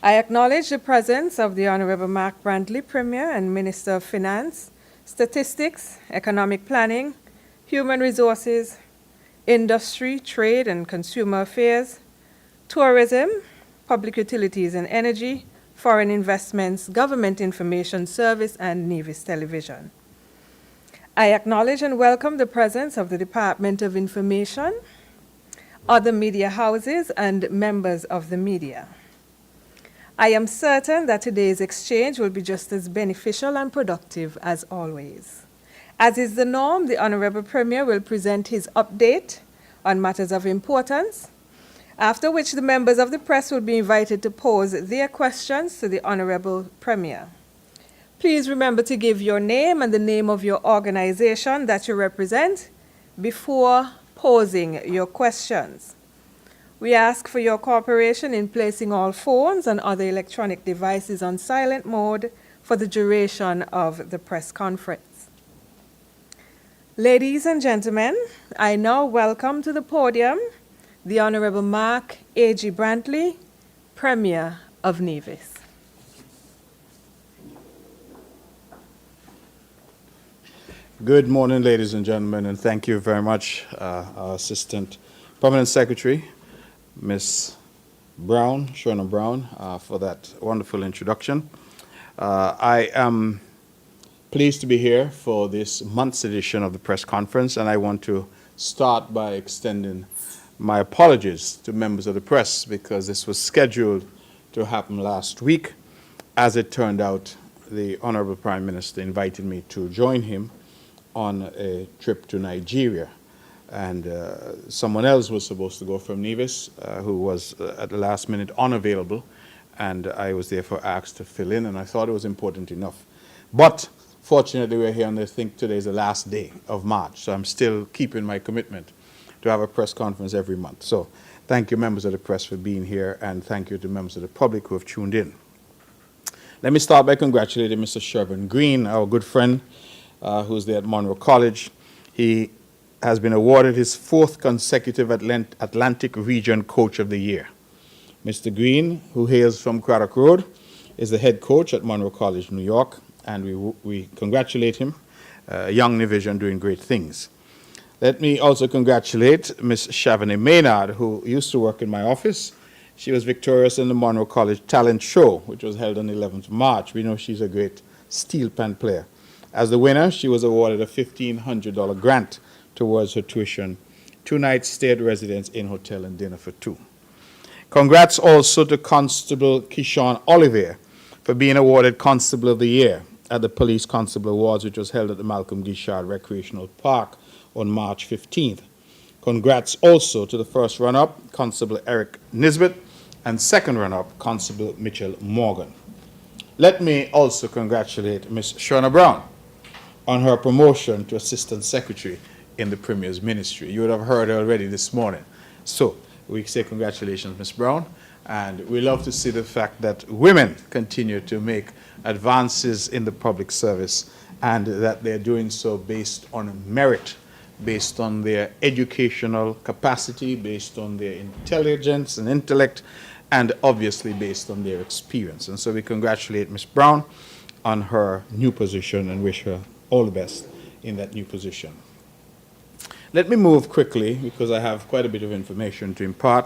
I acknowledge the presence of the Honorable Mark Brantley, Premier and Minister of Finance, Statistics, Economic Planning, Human Resources, Industry, Trade and Consumer Affairs, Tourism, Public Utilities and Energy, Foreign Investments, Government Information Service, and Nevis Television. I acknowledge and welcome the presence of the Department of Information, other media houses, and members of the media. I am certain that today's exchange will be just as beneficial and productive as always. As is the norm, the Honorable Premier will present his update on matters of importance, after which the members of the press will be invited to pose their questions to the Honorable Premier. Please remember to give your name and the name of your organization that you represent before posing your questions. We ask for your cooperation in placing all phones and other electronic devices on silent mode for the duration of the press conference. Ladies and gentlemen, I now welcome to the podium the Honorable Mark A.G. Brantley, Premier of Nevis. Good morning, ladies and gentlemen, and thank you very much, our Assistant Permanent Secretary, Ms. Brown, Shona Brown, for that wonderful introduction. I am pleased to be here for this month's edition of the press conference, and I want to start by extending my apologies to members of the press because this was scheduled to happen last week. As it turned out, the Honorable Prime Minister invited me to join him on a trip to Nigeria. And someone else was supposed to go from Nevis, who was at the last minute unavailable, and I was therefore asked to fill in, and I thought it was important enough. But fortunately, we're here, and I think today is the last day of March, so I'm still keeping my commitment to have a press conference every month. So thank you, members of the press, for being here, and thank you to members of the public who have tuned in. Let me start by congratulating Mr. Shervin Green, our good friend, who's there at Monroe College. He has been awarded his 4th consecutive Atlantic Region Coach of the Year. Mr. Green, who hails from Craddock Road, is the head coach at Monroe College, New York, and we congratulate him, a young Nevisian doing great things. Let me also congratulate Ms. Shavani Maynard, who used to work in my office. She was victorious in the Monroe College Talent Show, which was held on 11th March. We know she's a great steel pan player. As the winner, she was awarded a $1,500 grant towards her tuition, 2-night stay at residence in hotel and dinner for 2. Congrats also to Constable Keyshawn Oliver for being awarded Constable of the Year at the Police Constable Awards, which was held at the Malcolm Guichard Recreational Park on March 15th. Congrats also to the first runner-up, Constable Eric Nisbet, and second runner-up, Constable Mitchell Morgan. Let me also congratulate Ms. Shona Brown on her promotion to Assistant Secretary in the Premier's Ministry. You would have heard her already this morning. So we say congratulations, Ms. Brown, and we love to see the fact that women continue to make advances in the public service and that they're doing so based on merit, based on their educational capacity, based on their intelligence and intellect, and obviously based on their experience. And so we congratulate Ms. Brown on her new position and wish her all the best in that new position. Let me move quickly, because I have quite a bit of information to impart,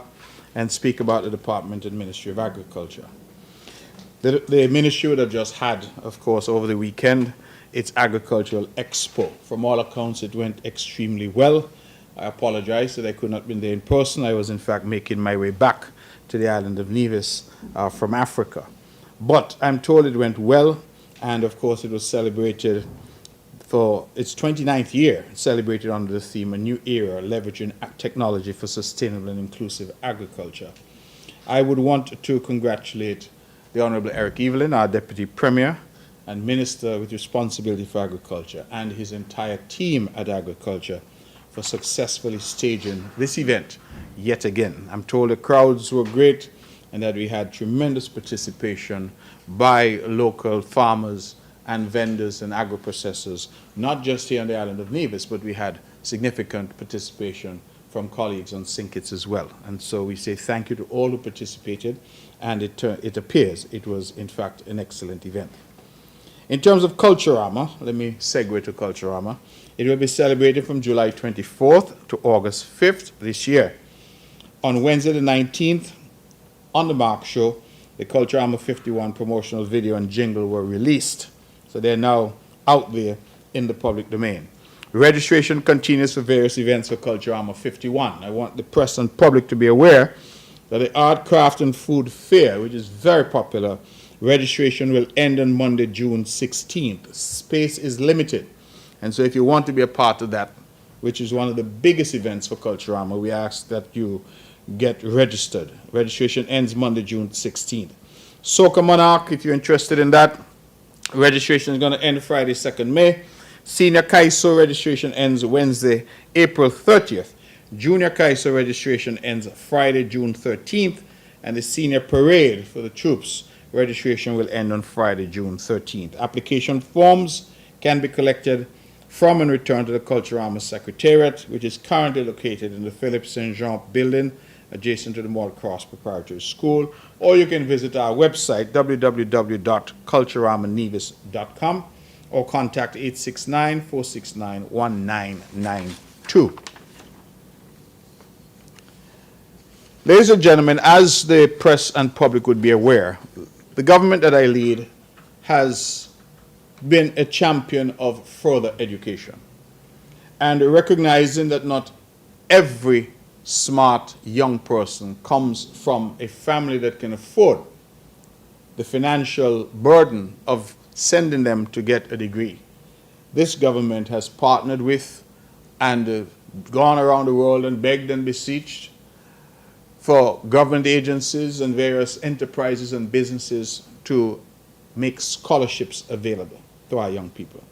and speak about the Department and Ministry of Agriculture. The ministry would have just had, of course, over the weekend, its Agricultural Expo. From all accounts, it went extremely well. I apologize that I could not have been there in person. I was, in fact, making my way back to the island of Nevis from Africa. But I'm told it went well, and of course, it was celebrated for its 29th year, celebrated under the theme, A New Era, Leveraging Technology for Sustainable and Inclusive Agriculture. I would want to congratulate the Honorable Eric Evelyn, our Deputy Premier and Minister with responsibility for agriculture, and his entire team at Agriculture for successfully staging this event yet again. I'm told the crowds were great and that we had tremendous participation by local farmers and vendors and agro-processors, not just here on the island of Nevis, but we had significant participation from colleagues on St. Kitts as well. And so we say thank you to all who participated, and it appears it was, in fact, an excellent event. In terms of Culturama, let me segue to Culturama. It will be celebrated from July 24th to August 5th this year. On Wednesday the 19th, on the Mark Show, the Culturama 51 promotional video and jingle were released. So they're now out there in the public domain. Registration continues for various events for Culturama 51. I want the press and public to be aware that the Art, Craft and Food Fair, which is very popular, registration will end on Monday, June 16th. Space is limited. And so if you want to be a part of that, which is one of the biggest events for Culturama, we ask that you get registered. Registration ends Monday, June 16th. Soca Monarch, if you're interested in that, registration is going to end Friday, 2nd May. Senior Kaiso registration ends Wednesday, April 30th. Junior Kaiso registration ends Friday, June 13th. And the Senior Parade for the troops registration will end on Friday, June 13th. Application forms can be collected from and returned to the Culturama Secretariat, which is currently located in the Philippe St. Jean building, adjacent to the Mall Cross Preparatory School, or you can visit our website, www.culturamanevis.com, or contact 869-469-1992. Ladies and gentlemen, as the press and public would be aware, the government that I lead has been a champion of further education, and recognizing that not every smart young person comes from a family that can afford the financial burden of sending them to get a degree. This government has partnered with and gone around the world and begged and beseeched for government agencies and various enterprises and businesses to make scholarships available to our young people.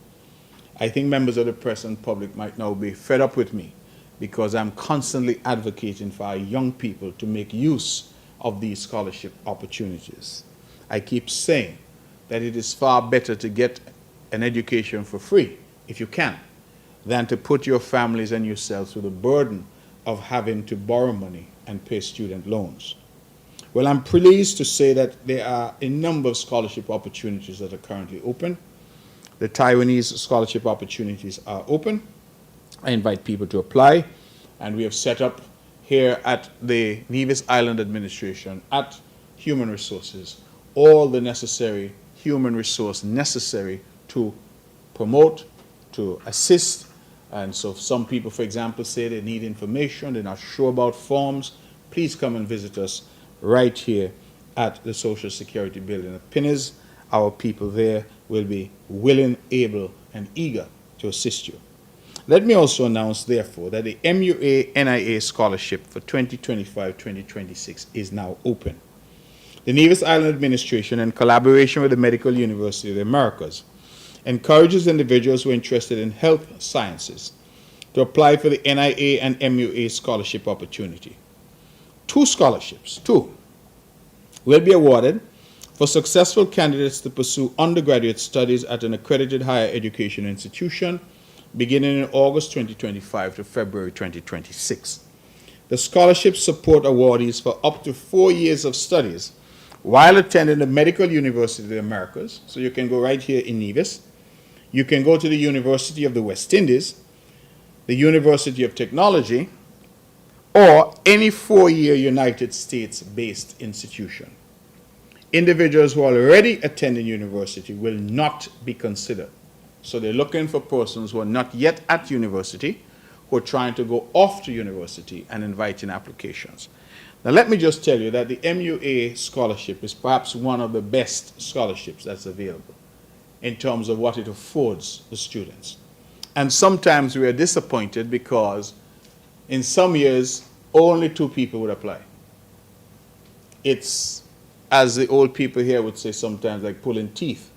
I think members of the press and public might now be fed up with me because I'm constantly advocating for our young people to make use of these scholarship opportunities. I keep saying that it is far better to get an education for free, if you can, than to put your families and yourselves through the burden of having to borrow money and pay student loans. Well, I'm pleased to say that there are a number of scholarship opportunities that are currently open. The Taiwanese scholarship opportunities are open. I invite people to apply, and we have set up here at the Nevis Island Administration, at Human Resources, all the necessary human resource necessary to promote, to assist. And so some people, for example, say they need information, they're not sure about forms. Please come and visit us right here at the Social Security Building at Pinnes. Our people there will be willing, able, and eager to assist you. Let me also announce, therefore, that the MUA-NIA scholarship for 2025-2026 is now open. The Nevis Island Administration, in collaboration with the Medical University of the Americas, encourages individuals who are interested in health sciences to apply for the NIA and MUA scholarship opportunity. 2 scholarships, will be awarded for successful candidates to pursue undergraduate studies at an accredited higher education institution beginning in August 2025 to February 2026. The scholarships support awardees for up to 4 years of studies while attending the Medical University of the Americas. So you can go right here in Nevis. You can go to the University of the West Indies, the University of Technology, or any 4-year United States-based institution. Individuals who are already attending university will not be considered. So they're looking for persons who are not yet at university, who are trying to go off to university and inviting applications. Now let me just tell you that the MUA scholarship is perhaps one of the best scholarships that's available in terms of what it affords the students. And sometimes we are disappointed because in some years only 2 people would apply. It's, as the old people here would say sometimes, like pulling teeth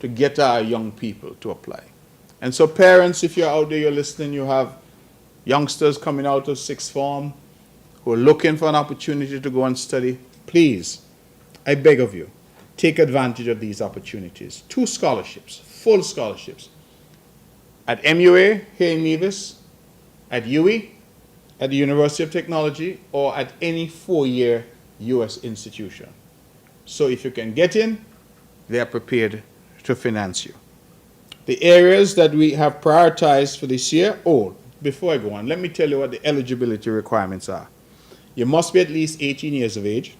to get our young people to apply. And so parents, if you're out there, you're listening, you have youngsters coming out of 6th form who are looking for an opportunity to go and study, please, I beg of you, take advantage of these opportunities. 2 scholarships, full scholarships, at MUA here in Nevis, at UE, at the University of Technology, or at any 4-year U.S. institution. So if you can get in, they are prepared to finance you. The areas that we have prioritized for this year, before I go on, let me tell you what the eligibility requirements are. You must be at least 18 years of age.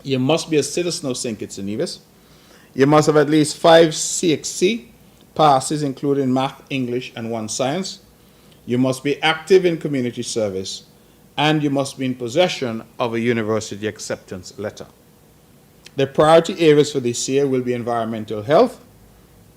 You must be a citizen of St. Kitts and Nevis. You must have at least 5 CXC passes, including math, English, and 1 science. You must be active in community service, and you must be in possession of a university acceptance letter. The priority areas for this year will be environmental health,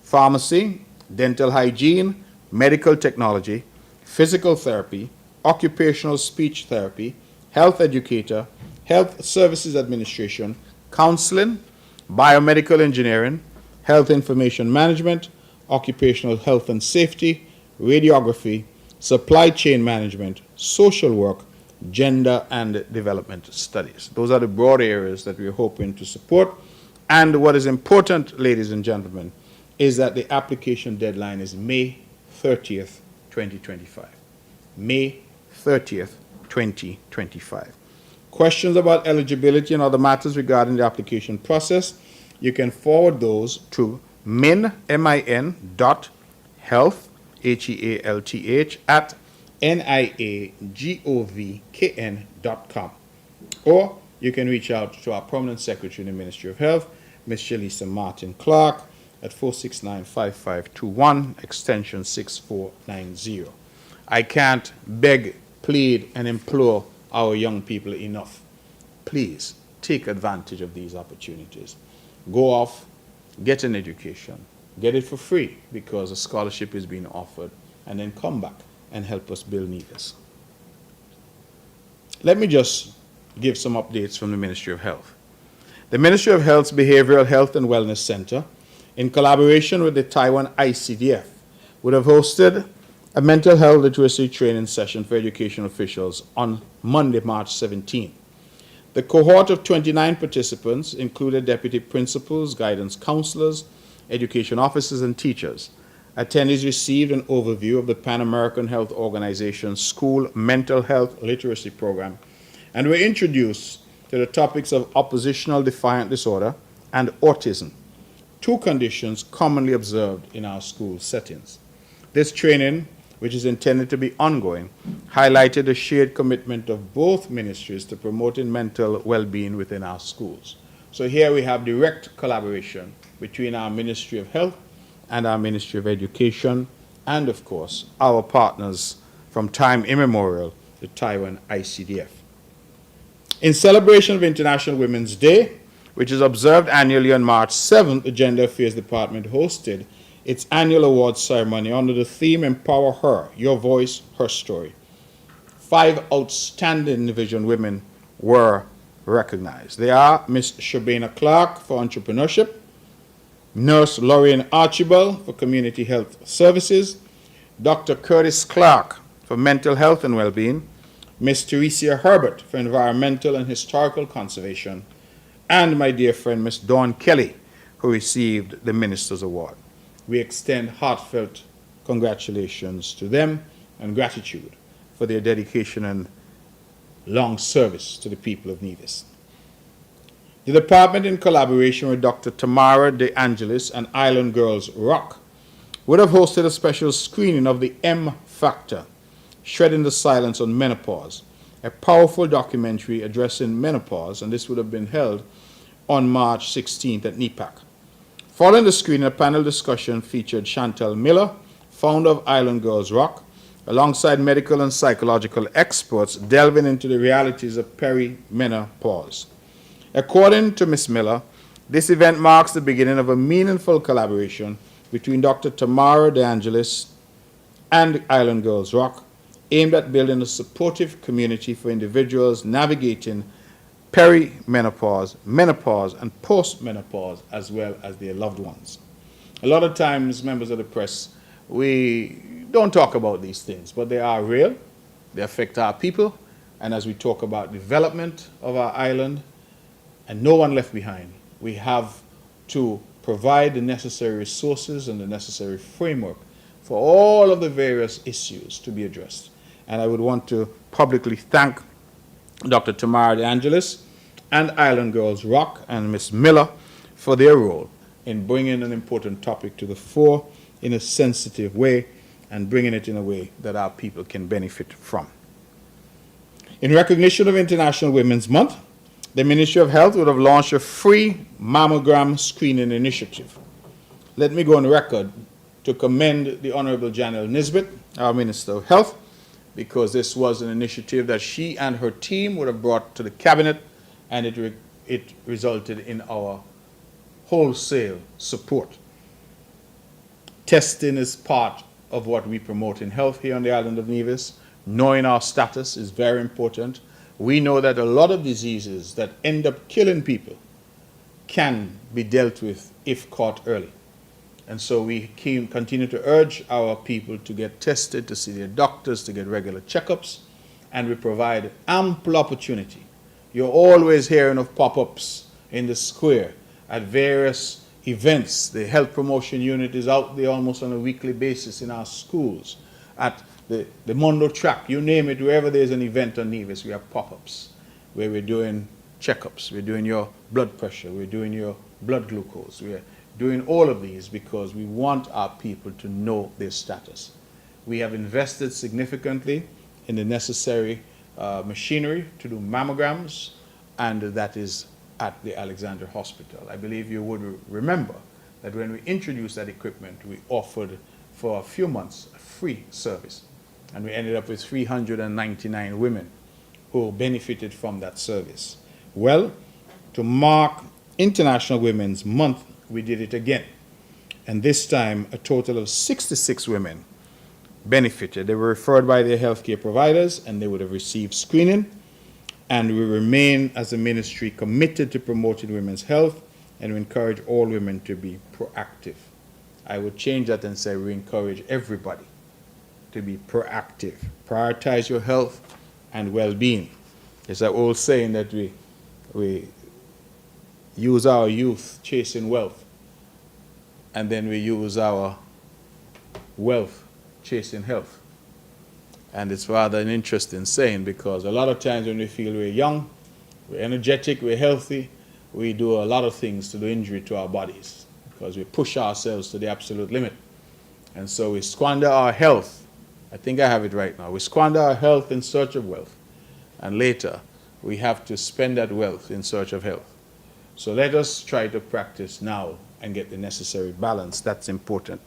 pharmacy, dental hygiene, medical technology, physical therapy, occupational speech therapy, health educator, health services administration, counseling, biomedical engineering, health information management, occupational health and safety, radiography, supply chain management, social work, gender and development studies. Those are the broad areas that we're hoping to support. And what is important, ladies and gentlemen, is that the application deadline is May 30th, 2025. May 30th, 2025. Questions about eligibility and other matters regarding the application process, you can forward those to min.health, HEALTH, at niagovkn.com. Or you can reach out to our permanent secretary in the Ministry of Health, Ms. Shalisa Martin Clark, at 469-5521, extension 6490. I can't beg, plead, and implore our young people enough. Please take advantage of these opportunities. Go off, get an education, get it for free because a scholarship is being offered, and then come back and help us build Nevis. Let me just give some updates from the Ministry of Health. The Ministry of Health's Behavioral Health and Wellness Center, in collaboration with the Taiwan ICDF, would have hosted a mental health literacy training session for education officials on Monday, March 17. The cohort of 29 participants included deputy principals, guidance counselors, education officers, and teachers. Attendees received an overview of the Pan American Health Organization's School Mental Health Literacy Program and were introduced to the topics of oppositional defiant disorder and autism, 2 conditions commonly observed in our school settings. This training, which is intended to be ongoing, highlighted the shared commitment of both ministries to promoting mental well-being within our schools. So here we have direct collaboration between our Ministry of Health and our Ministry of Education, and of course, our partners from time immemorial, the Taiwan ICDF. In celebration of International Women's Day, which is observed annually on March 7th, the Gender Affairs Department hosted its annual awards ceremony under the theme Empower Her, Your Voice, Her Story. 5 outstanding individual women were recognized. They are Ms. Shabana Clark for entrepreneurship, Nurse Lorraine Archibald for community health services, Dr. Curtis Clark for mental health and well-being, Ms. Teresia Herbert for environmental and historical conservation, and my dear friend Ms. Dawn Kelly, who received the Minister's Award. We extend heartfelt congratulations to them and gratitude for their dedication and long service to the people of Nevis. The department, in collaboration with Dr. Tamara De Angelis and Island Girls Rock, would have hosted a special screening of the M Factor, Shredding the Silence on Menopause, a powerful documentary addressing menopause, and this would have been held on March 16th at NEPAC. Following the screening, a panel discussion featured Chantel Miller, founder of Island Girls Rock, alongside medical and psychological experts delving into the realities of perimenopause. According to Ms. Miller, this event marks the beginning of a meaningful collaboration between Dr. Tamara De Angelis and Island Girls Rock, aimed at building a supportive community for individuals navigating perimenopause, menopause, and postmenopause, as well as their loved ones. A lot of times, members of the press, we don't talk about these things, but they are real. They affect our people, and as we talk about development of our island, and no one left behind, we have to provide the necessary resources and the necessary framework for all of the various issues to be addressed. And I would want to publicly thank Dr. Tamara De Angelis and Island Girls Rock and Miss Miller for their role in bringing an important topic to the fore in a sensitive way and bringing it in a way that our people can benefit from. In recognition of International Women's Month, the Ministry of Health would have launched a free mammogram screening initiative. Let me go on record to commend the Honorable Janelle Nisbet, our Minister of Health, because this was an initiative that she and her team would have brought to the Cabinet, and it resulted in our wholesale support. Testing is part of what we promote in health here on the island of Nevis. Knowing our status is very important. We know that a lot of diseases that end up killing people can be dealt with if caught early. And so we continue to urge our people to get tested, to see their doctors, to get regular checkups, and we provide ample opportunity. You're always hearing of pop-ups in the square at various events. The health promotion unit is out there almost on a weekly basis in our schools, at the Mondo track, you name it, wherever there's an event on Nevis, we have pop-ups where we're doing checkups, we're doing your blood pressure, we're doing your blood glucose, we're doing all of these because we want our people to know their status. We have invested significantly in the necessary machinery to do mammograms, and that is at the Alexander Hospital. I believe you would remember that when we introduced that equipment, we offered for a few months a free service. And we ended up with 399 women who benefited from that service. Well, to mark International Women's Month, we did it again. And this time, a total of 66 women benefited. They were referred by their healthcare providers, and they would have received screening. And we remain, as a ministry, committed to promoting women's health, and we encourage all women to be proactive. I would change that and say we encourage everybody to be proactive. Prioritize your health and well-being. It's an old saying that we use our youth chasing wealth, and then we use our wealth chasing health. And it's rather an interesting saying, because a lot of times when we feel we're young, we're energetic, we're healthy, we do a lot of things to do injury to our bodies because we push ourselves to the absolute limit. And so we squander our health. I think I have it right now. We squander our health in search of wealth, and later we have to spend that wealth in search of health. So let us try to practice now and get the necessary balance. That's important.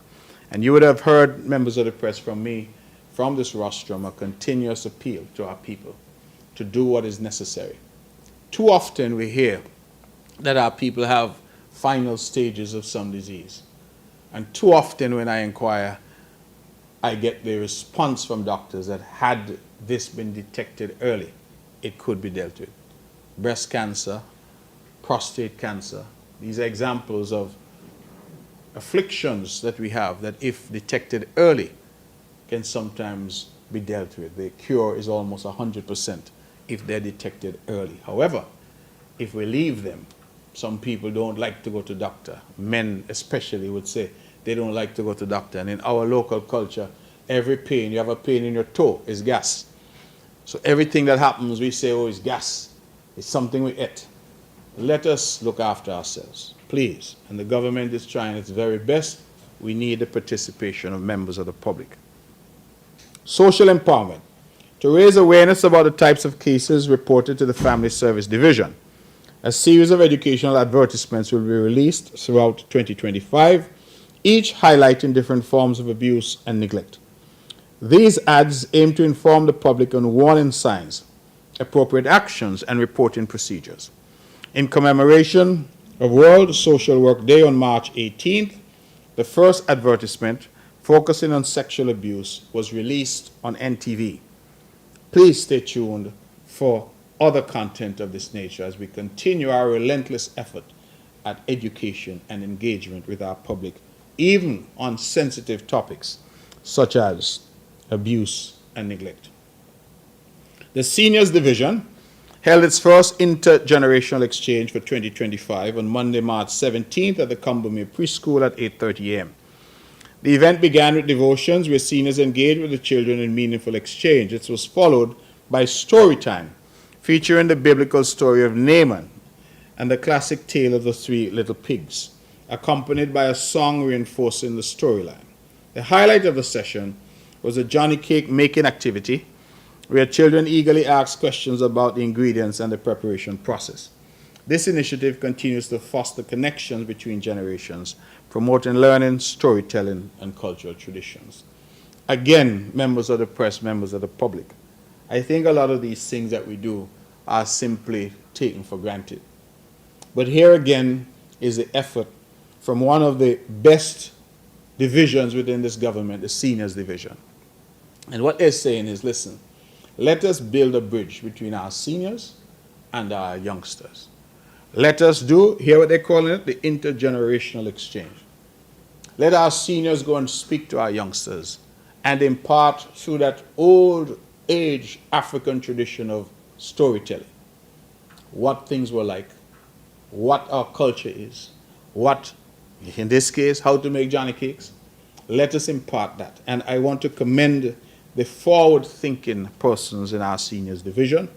And you would have heard, members of the press, from me, from this rostrum, a continuous appeal to our people to do what is necessary. Too often we hear that our people have final stages of some disease. And too often when I inquire, I get the response from doctors that had this been detected early, it could be dealt with. Breast cancer, prostate cancer, these are examples of afflictions that we have that, if detected early, can sometimes be dealt with. The cure is almost 100% if they're detected early. However, if we leave them, some people don't like to go to doctor. Men especially would say they don't like to go to doctor. And in our local culture, every pain, you have a pain in your toe, is gas. So everything that happens, we say, oh, it's gas. It's something we ate. Let us look after ourselves, please. And the government is trying its very best. We need the participation of members of the public. Social empowerment. To raise awareness about the types of cases reported to the Family Service Division, a series of educational advertisements will be released throughout 2025, each highlighting different forms of abuse and neglect. These ads aim to inform the public on warning signs, appropriate actions, and reporting procedures. In commemoration of World Social Work Day on March 18th, the first advertisement focusing on sexual abuse was released on NTV. Please stay tuned for other content of this nature as we continue our relentless effort at education and engagement with our public, even on sensitive topics such as abuse and neglect. The Seniors Division held its first intergenerational exchange for 2025 on Monday, March 17th at the Cumbomere Preschool at 8:30 a.m. The event began with devotions where seniors engaged with the children in meaningful exchange. It was followed by story time, featuring the biblical story of Naaman and the classic tale of the three little pigs, accompanied by a song reinforcing the storyline. The highlight of the session was a Johnny cake making activity where children eagerly asked questions about the ingredients and the preparation process. This initiative continues to foster connections between generations, promoting learning, storytelling, and cultural traditions. Again, members of the press, members of the public, I think a lot of these things that we do are simply taken for granted. But here again is the effort from one of the best divisions within this government, the seniors division. And what they're saying is, listen, let us build a bridge between our seniors and our youngsters. Let us do, hear what they're calling it, the intergenerational exchange. Let our seniors go and speak to our youngsters and impart through that old age African tradition of storytelling what things were like, what our culture is, what, in this case, how to make Johnny cakes. Let us impart that. And I want to commend the forward-thinking persons in our seniors division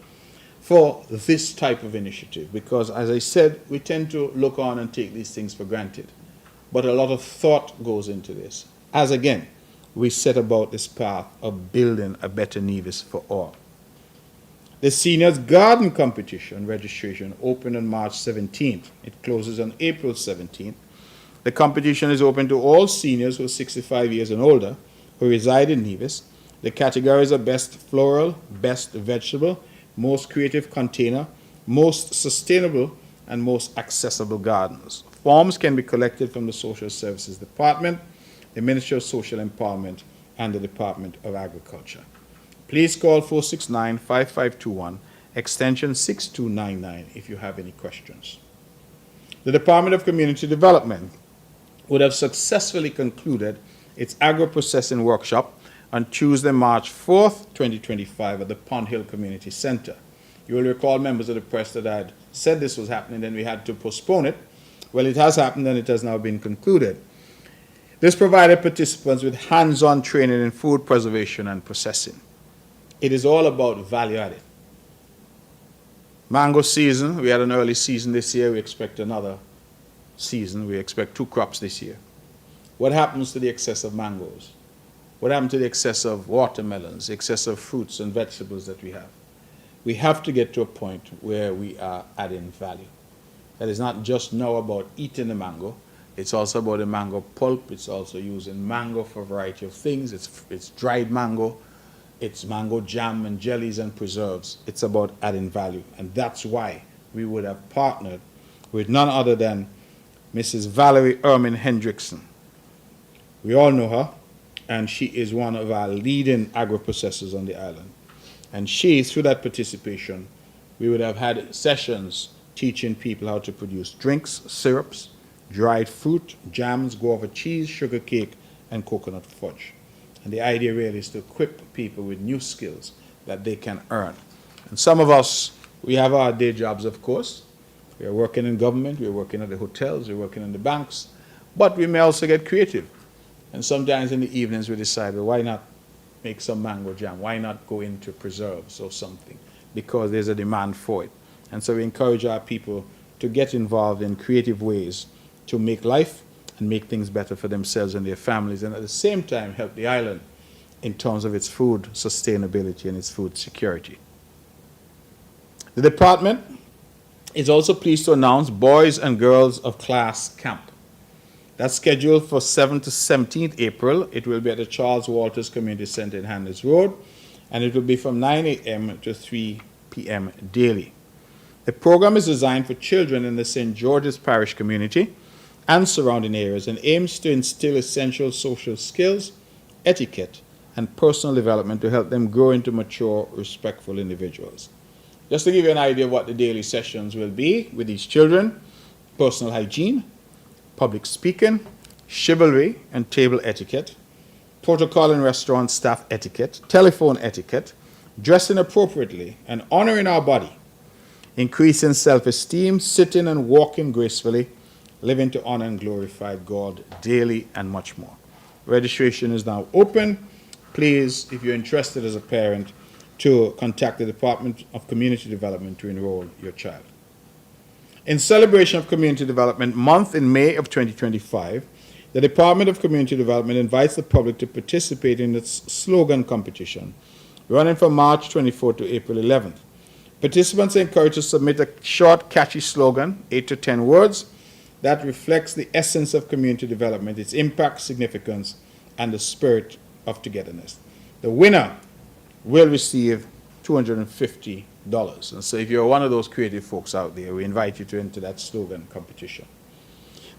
for this type of initiative, because as I said, we tend to look on and take these things for granted. But a lot of thought goes into this, as again, we set about this path of building a better Nevis for all. The Seniors Garden Competition registration opened on March 17th. It closes on April 17th. The competition is open to all seniors who are 65 years and older who reside in Nevis. The categories are Best Floral, Best Vegetable, Most Creative Container, Most Sustainable, and Most Accessible Gardens. Forms can be collected from the Social Services Department, the Ministry of Social Empowerment, and the Department of Agriculture. Please call 469-5521, extension 6299 if you have any questions. The Department of Community Development would have successfully concluded its agro-processing workshop on Tuesday, March 4th, 2025 at the Pond Hill Community Center. You will recall, members of the press, that I had said this was happening, then we had to postpone it. Well, it has happened and it has now been concluded. This provided participants with hands-on training in food preservation and processing. It is all about value added. Mango season, we had an early season this year, we expect another season, we expect 2 crops this year. What happens to the excess of mangoes? What happens to the excess of watermelons, the excess of fruits and vegetables that we have? We have to get to a point where we are adding value. That is not just now about eating the mango, it's also about the mango pulp, it's also using mango for a variety of things, it's dried mango, it's mango jam and jellies and preserves. It's about adding value. And that's why we would have partnered with none other than Mrs. Valerie Ermin Hendrickson. We all know her, and she is one of our leading agro-processors on the island. And she, through that participation, we would have had sessions teaching people how to produce drinks, syrups, dried fruit, jams, guava cheese, sugar cake, and coconut fudge. And the idea really is to equip people with new skills that they can earn. And some of us, we have our day jobs, of course. We are working in government, we're working at the hotels, we're working in the banks, but we may also get creative. And sometimes in the evenings we decide, well, why not make some mango jam? Why not go into preserves or something? Because there's a demand for it. And so we encourage our people to get involved in creative ways to make life and make things better for themselves and their families, and at the same time help the island in terms of its food sustainability and its food security. The department is also pleased to announce Boys and Girls of Class Camp. That's scheduled for 7th to 17th April. It will be at the Charles Walters Community Center in Handles Road, and it will be from 9 a.m. to 3 p.m. daily. The program is designed for children in the St. George's Parish community and surrounding areas and aims to instill essential social skills, etiquette, and personal development to help them grow into mature, respectful individuals. Just to give you an idea of what the daily sessions will be with these children: personal hygiene, public speaking, chivalry and table etiquette, protocol and restaurant staff etiquette, telephone etiquette, dressing appropriately and honoring our body, increasing self-esteem, sitting and walking gracefully, living to honor and glorify God daily, and much more. Registration is now open. Please, if you're interested as a parent, to contact the Department of Community Development to enroll your child. In celebration of Community Development Month in May of 2025, the Department of Community Development invites the public to participate in its slogan competition, running from March 24 to April 11th. Participants are encouraged to submit a short, catchy slogan, 8 to 10 words, that reflects the essence of community development, its impact, significance, and the spirit of togetherness. The winner will receive $250. And so if you're one of those creative folks out there, we invite you to enter that slogan competition.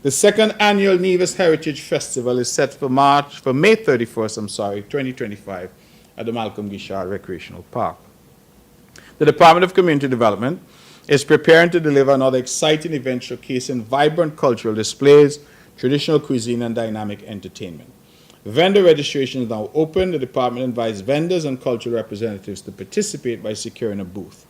The second annual Nevis Heritage Festival is set for May 31st, 2025, at the Malcolm Guichard Recreational Park. The Department of Community Development is preparing to deliver another exciting event showcasing vibrant cultural displays, traditional cuisine, and dynamic entertainment. Vendor registration is now open. The department invites vendors and cultural representatives to participate by securing a booth.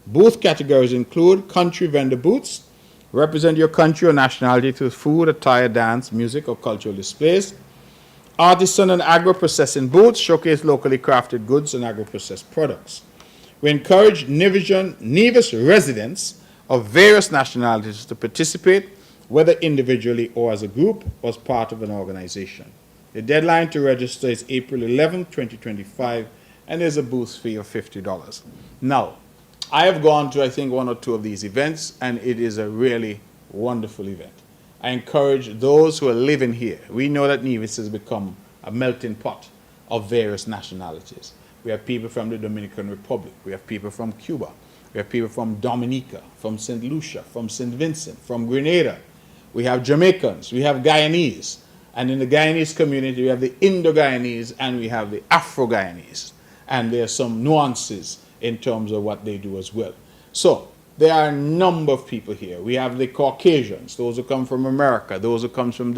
Booth categories include country vendor booths, represent your country or nationality through food, attire, dance, music, or cultural displays. Artisan and agro-processing booths showcase locally crafted goods and agro-processed products. We encourage Nevis residents of various nationalities to participate, whether individually or as a group or as part of an organization. The deadline to register is April 11, 2025, and there's a booth fee of $50. Now, I have gone to, I think, one or two of these events, and it is a really wonderful event. I encourage those who are living here. We know that Nevis has become a melting pot of various nationalities. We have people from the Dominican Republic. We have people from Cuba. We have people from Dominica, from St. Lucia, from St. Vincent, from Grenada. We have Jamaicans. We have Guyanese. And in the Guyanese community, we have the Indo-Guyanese and we have the Afro-Guyanese. And there are some nuances in terms of what they do as well. So there are a number of people here. We have the Caucasians, those who come from America, those who come from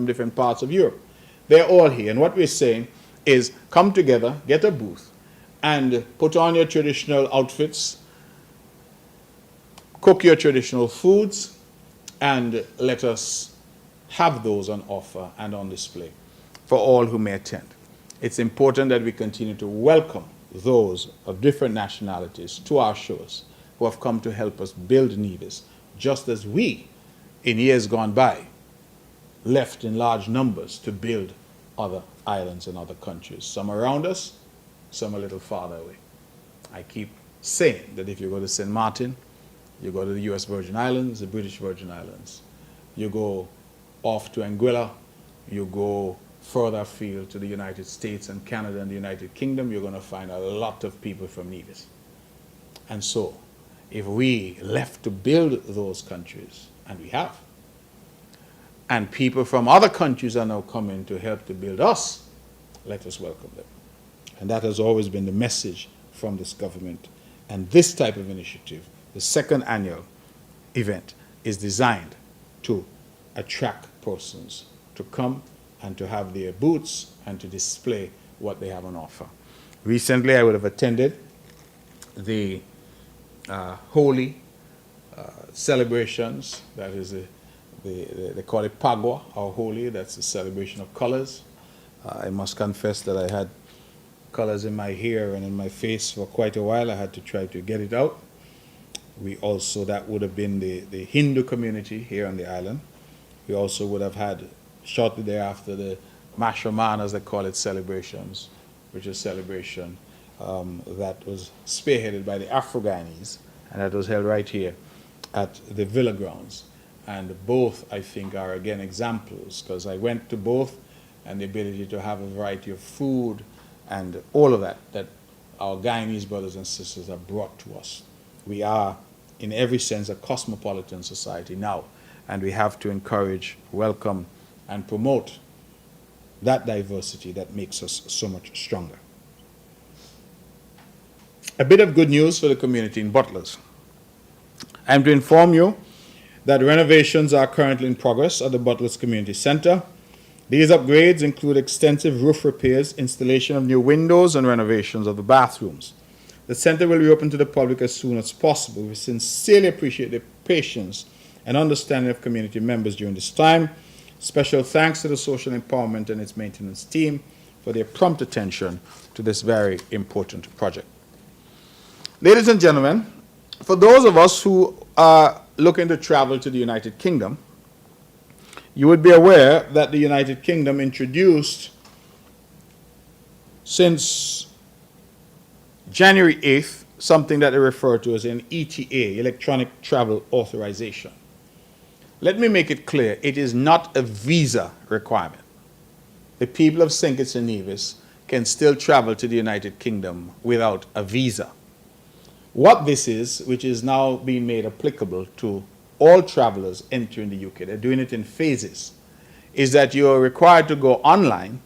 different parts of Europe. They're all here. And what we're saying is come together, get a booth, and put on your traditional outfits, cook your traditional foods, and let us have those on offer and on display for all who may attend. It's important that we continue to welcome those of different nationalities to our shows who have come to help us build Nevis, just as we, in years gone by, left in large numbers to build other islands and other countries. Some around us, some a little farther away. I keep saying that if you go to St. Martin, you go to the US Virgin Islands, the British Virgin Islands, you go off to Anguilla, you go further afield to the United States and Canada and the United Kingdom, you're going to find a lot of people from Nevis. And so, if we left to build those countries, and we have, and people from other countries are now coming to help to build us, let us welcome them. And that has always been the message from this government. And this type of initiative, the second annual event, is designed to attract persons to come and to have their booths and to display what they have on offer. Recently, I would have attended the holy celebrations. That is, they call it Pagua, or holy. That's the celebration of colors. I must confess that I had colors in my hair and in my face for quite a while. I had to try to get it out. We also, that would have been the Hindu community here on the island. We also would have had, shortly thereafter, the Mashaman, as they call it, celebrations, which is a celebration that was spearheaded by the Afro-Guyanese, and that was held right here at the Villa Grounds. And both, I think, are, again, examples, because I went to both, and the ability to have a variety of food and all of that our Guyanese brothers and sisters have brought to us. We are, in every sense, a cosmopolitan society now, and we have to encourage, welcome, and promote that diversity that makes us so much stronger. A bit of good news for the community in Butlers. I am to inform you that renovations are currently in progress at the Butlers Community Center. These upgrades include extensive roof repairs, installation of new windows, and renovations of the bathrooms. The center will be open to the public as soon as possible. We sincerely appreciate the patience and understanding of community members during this time. Special thanks to the Social Empowerment and its maintenance team for their prompt attention to this very important project. Ladies and gentlemen, for those of us who are looking to travel to the United Kingdom, you would be aware that the United Kingdom introduced, since January 8th, something that they refer to as an ETA, Electronic Travel Authorization. Let me make it clear, it is not a visa requirement. The people of St. Kitts and Nevis can still travel to the United Kingdom without a visa. What this is, which is now being made applicable to all travelers entering the UK, they're doing it in phases, is that you are required to go online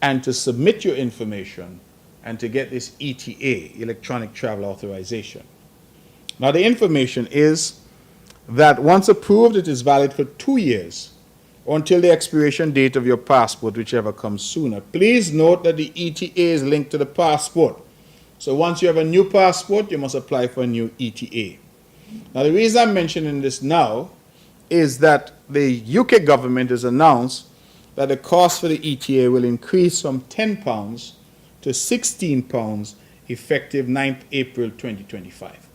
and to submit your information and to get this ETA, Electronic Travel Authorization. Now the information is that once approved, it is valid for 2 years or until the expiration date of your passport, whichever comes sooner. Please note that the ETA is linked to the passport. So once you have a new passport, you must apply for a new ETA. Now the reason I'm mentioning this now is that the UK government has announced that the cost for the ETA will increase from £10 to £16 effective 9th April 2025.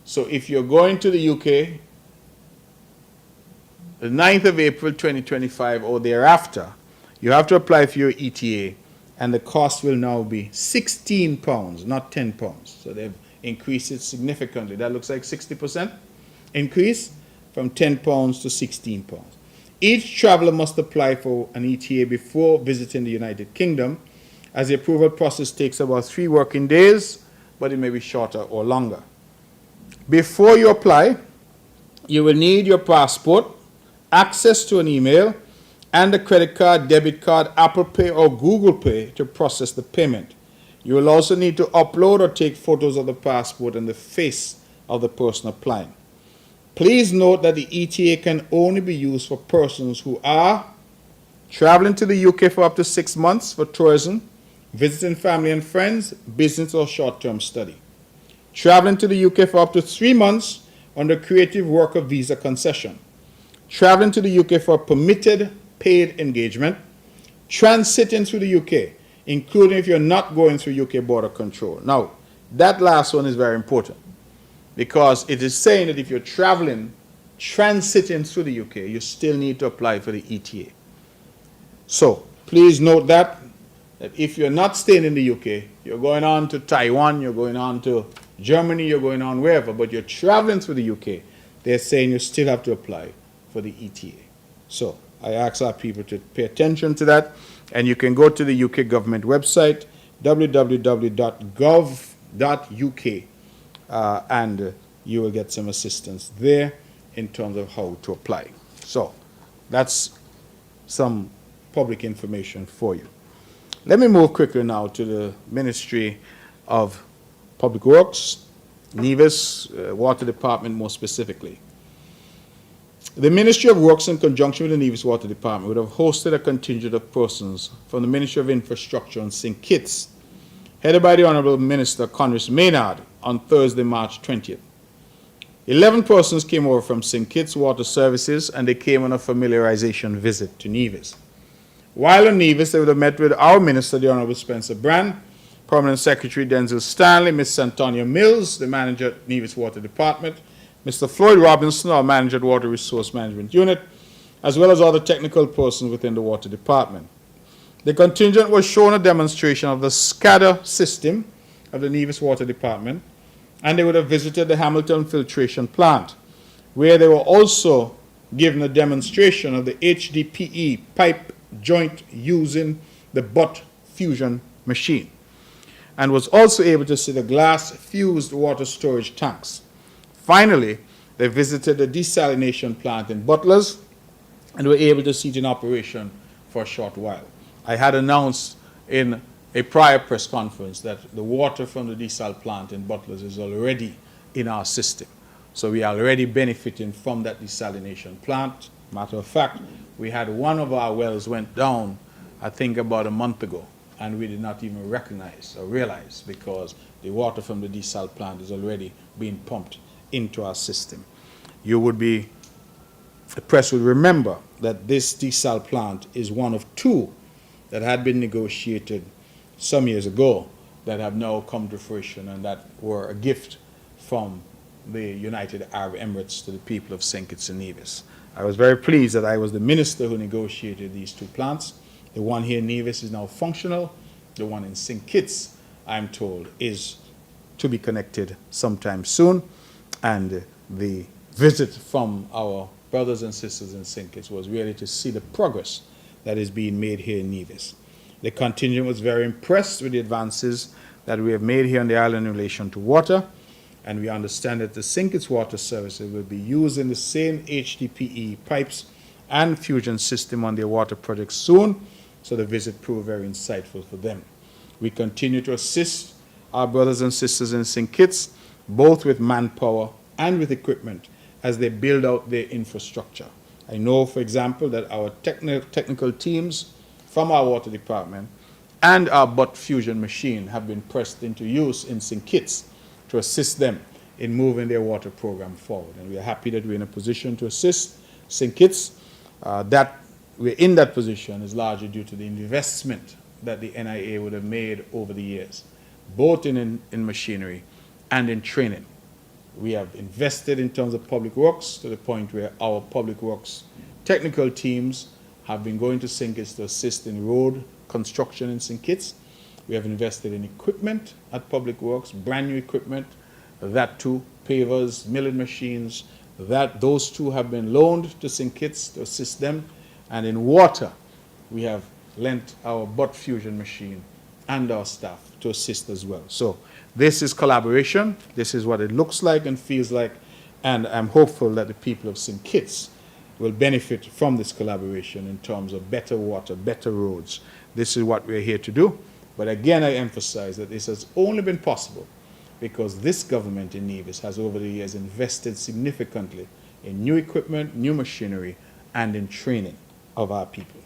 So if you're going to the UK the 9th of April 2025 or thereafter, you have to apply for your ETA, and the cost will now be £16, not £10. So they've increased it significantly. That looks like 60% increase from £10 to £16. Each traveler must apply for an ETA before visiting the United Kingdom, as the approval process takes about 3 working days, but it may be shorter or longer. Before you apply, you will need your passport, access to an email, and a credit card, debit card, Apple Pay, or Google Pay to process the payment. You will also need to upload or take photos of the passport and the face of the person applying. Please note that the ETA can only be used for persons who are traveling to the UK for up to 6 months for tourism, visiting family and friends, business, or short-term study. Traveling to the UK for up to 3 months under Creative Worker Visa concession. Traveling to the UK for a permitted paid engagement. Transiting through the UK, including if you're not going through UK border control. Now, that last one is very important because it is saying that if you're traveling, transiting through the UK, you still need to apply for the ETA. So, please note that if you're not staying in the UK, you're going on to Taiwan, you're going on to Germany, you're going on wherever, but you're traveling through the UK, they're saying you still have to apply for the ETA. So I ask our people to pay attention to that, and you can go to the UK government website, www.gov.uk, and you will get some assistance there in terms of how to apply. So that's some public information for you. Let me move quickly now to the Ministry of Public Works, Nevis, Water Department more specifically. The Ministry of Works, in conjunction with the Nevis Water Department, would have hosted a contingent of persons from the Ministry of Infrastructure on St. Kitts, headed by the Honourable Minister Conris Maynard, on Thursday, March 20th. 11 persons came over from St. Kitts Water Services, and they came on a familiarization visit to Nevis. While in Nevis, they would have met with our Minister, the Honourable Spencer Brand, Permanent Secretary Denzel Stanley, Ms. Santonia Mills, the Manager at Nevis Water Department, Mr. Floyd Robinson, our Manager at Water Resource Management Unit, as well as other technical persons within the Water Department. The contingent was shown a demonstration of the SCADA system of the Nevis Water Department, and they would have visited the Hamilton filtration plant, where they were also given a demonstration of the HDPE pipe joint using the butt fusion machine, and was also able to see the glass fused water storage tanks. Finally, they visited the desalination plant in Butlers and were able to see it in operation for a short while. I had announced in a prior press conference that the water from the desal plant in Butlers is already in our system. So we are already benefiting from that desalination plant. Matter of fact, we had one of our wells went down, I think about a month ago, and we did not even recognize or realize because the water from the desal plant is already being pumped into our system. The press would remember that this desal plant is one of 2 that had been negotiated some years ago that have now come to fruition and that were a gift from the United Arab Emirates to the people of St. Kitts and Nevis. I was very pleased that I was the minister who negotiated these two plants. The one here in Nevis is now functional. The one in St. Kitts, I'm told, is to be connected sometime soon. And the visit from our brothers and sisters in St. Kitts was really to see the progress that is being made here in Nevis. The contingent was very impressed with the advances that we have made here on the island in relation to water, and we understand that the St. Kitts water services will be using the same HDPE pipes and fusion system on their water project soon, so the visit proved very insightful for them. We continue to assist our brothers and sisters in St. Kitts, both with manpower and with equipment, as they build out their infrastructure. I know, for example, that our technical teams from our water department and our butt fusion machine have been pressed into use in St. Kitts to assist them in moving their water program forward. And we are happy that we're in a position to assist St. Kitts. That we're in that position is largely due to the investment that the NIA would have made over the years, both in machinery and in training. We have invested in terms of public works to the point where our public works technical teams have been going to St. Kitts to assist in road construction in St. Kitts. We have invested in equipment at public works, brand new equipment, that too, pavers, milling machines, those two have been loaned to St. Kitts to assist them. And in water, we have lent our butt fusion machine and our staff to assist as well. So this is collaboration. This is what it looks like and feels like. And I'm hopeful that the people of St. Kitts will benefit from this collaboration in terms of better water, better roads. This is what we're here to do. But again, I emphasize that this has only been possible because this government in Nevis has over the years invested significantly in new equipment, new machinery, and in training of our people.